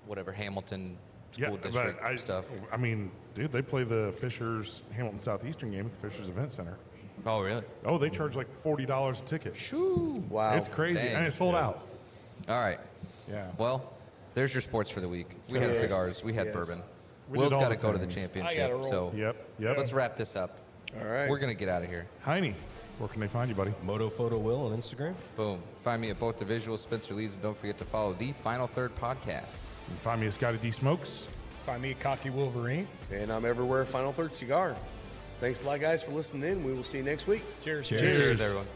Whatever Hamilton school district but stuff. I mean, dude, they play the Fisher's Hamilton Southeastern game at the Fisher's Event Center. Oh, really? Oh, they charge $40 a ticket. Wow. It's crazy, Dang. and it's sold out. All right. Yeah. Well, there's your sports for the week. We had Yes. cigars. We had Yes. bourbon. We Will's did all got to the go to the things. championship. I gotta roll. So Yep. let's wrap this up. All right. We're gonna get out of here. Heine, where can they find you, buddy? Moto Photo Will on Instagram. Boom. Find me at both the visuals, Spencer Leeds, and don't forget to follow the Final Third podcast. You can find me at Scotty D Smokes. Find me a Cocky Wolverine. And I'm everywhere. Final Third Cigar. Thanks a lot, guys, for listening in. We will see you next week. Cheers. Cheers everyone.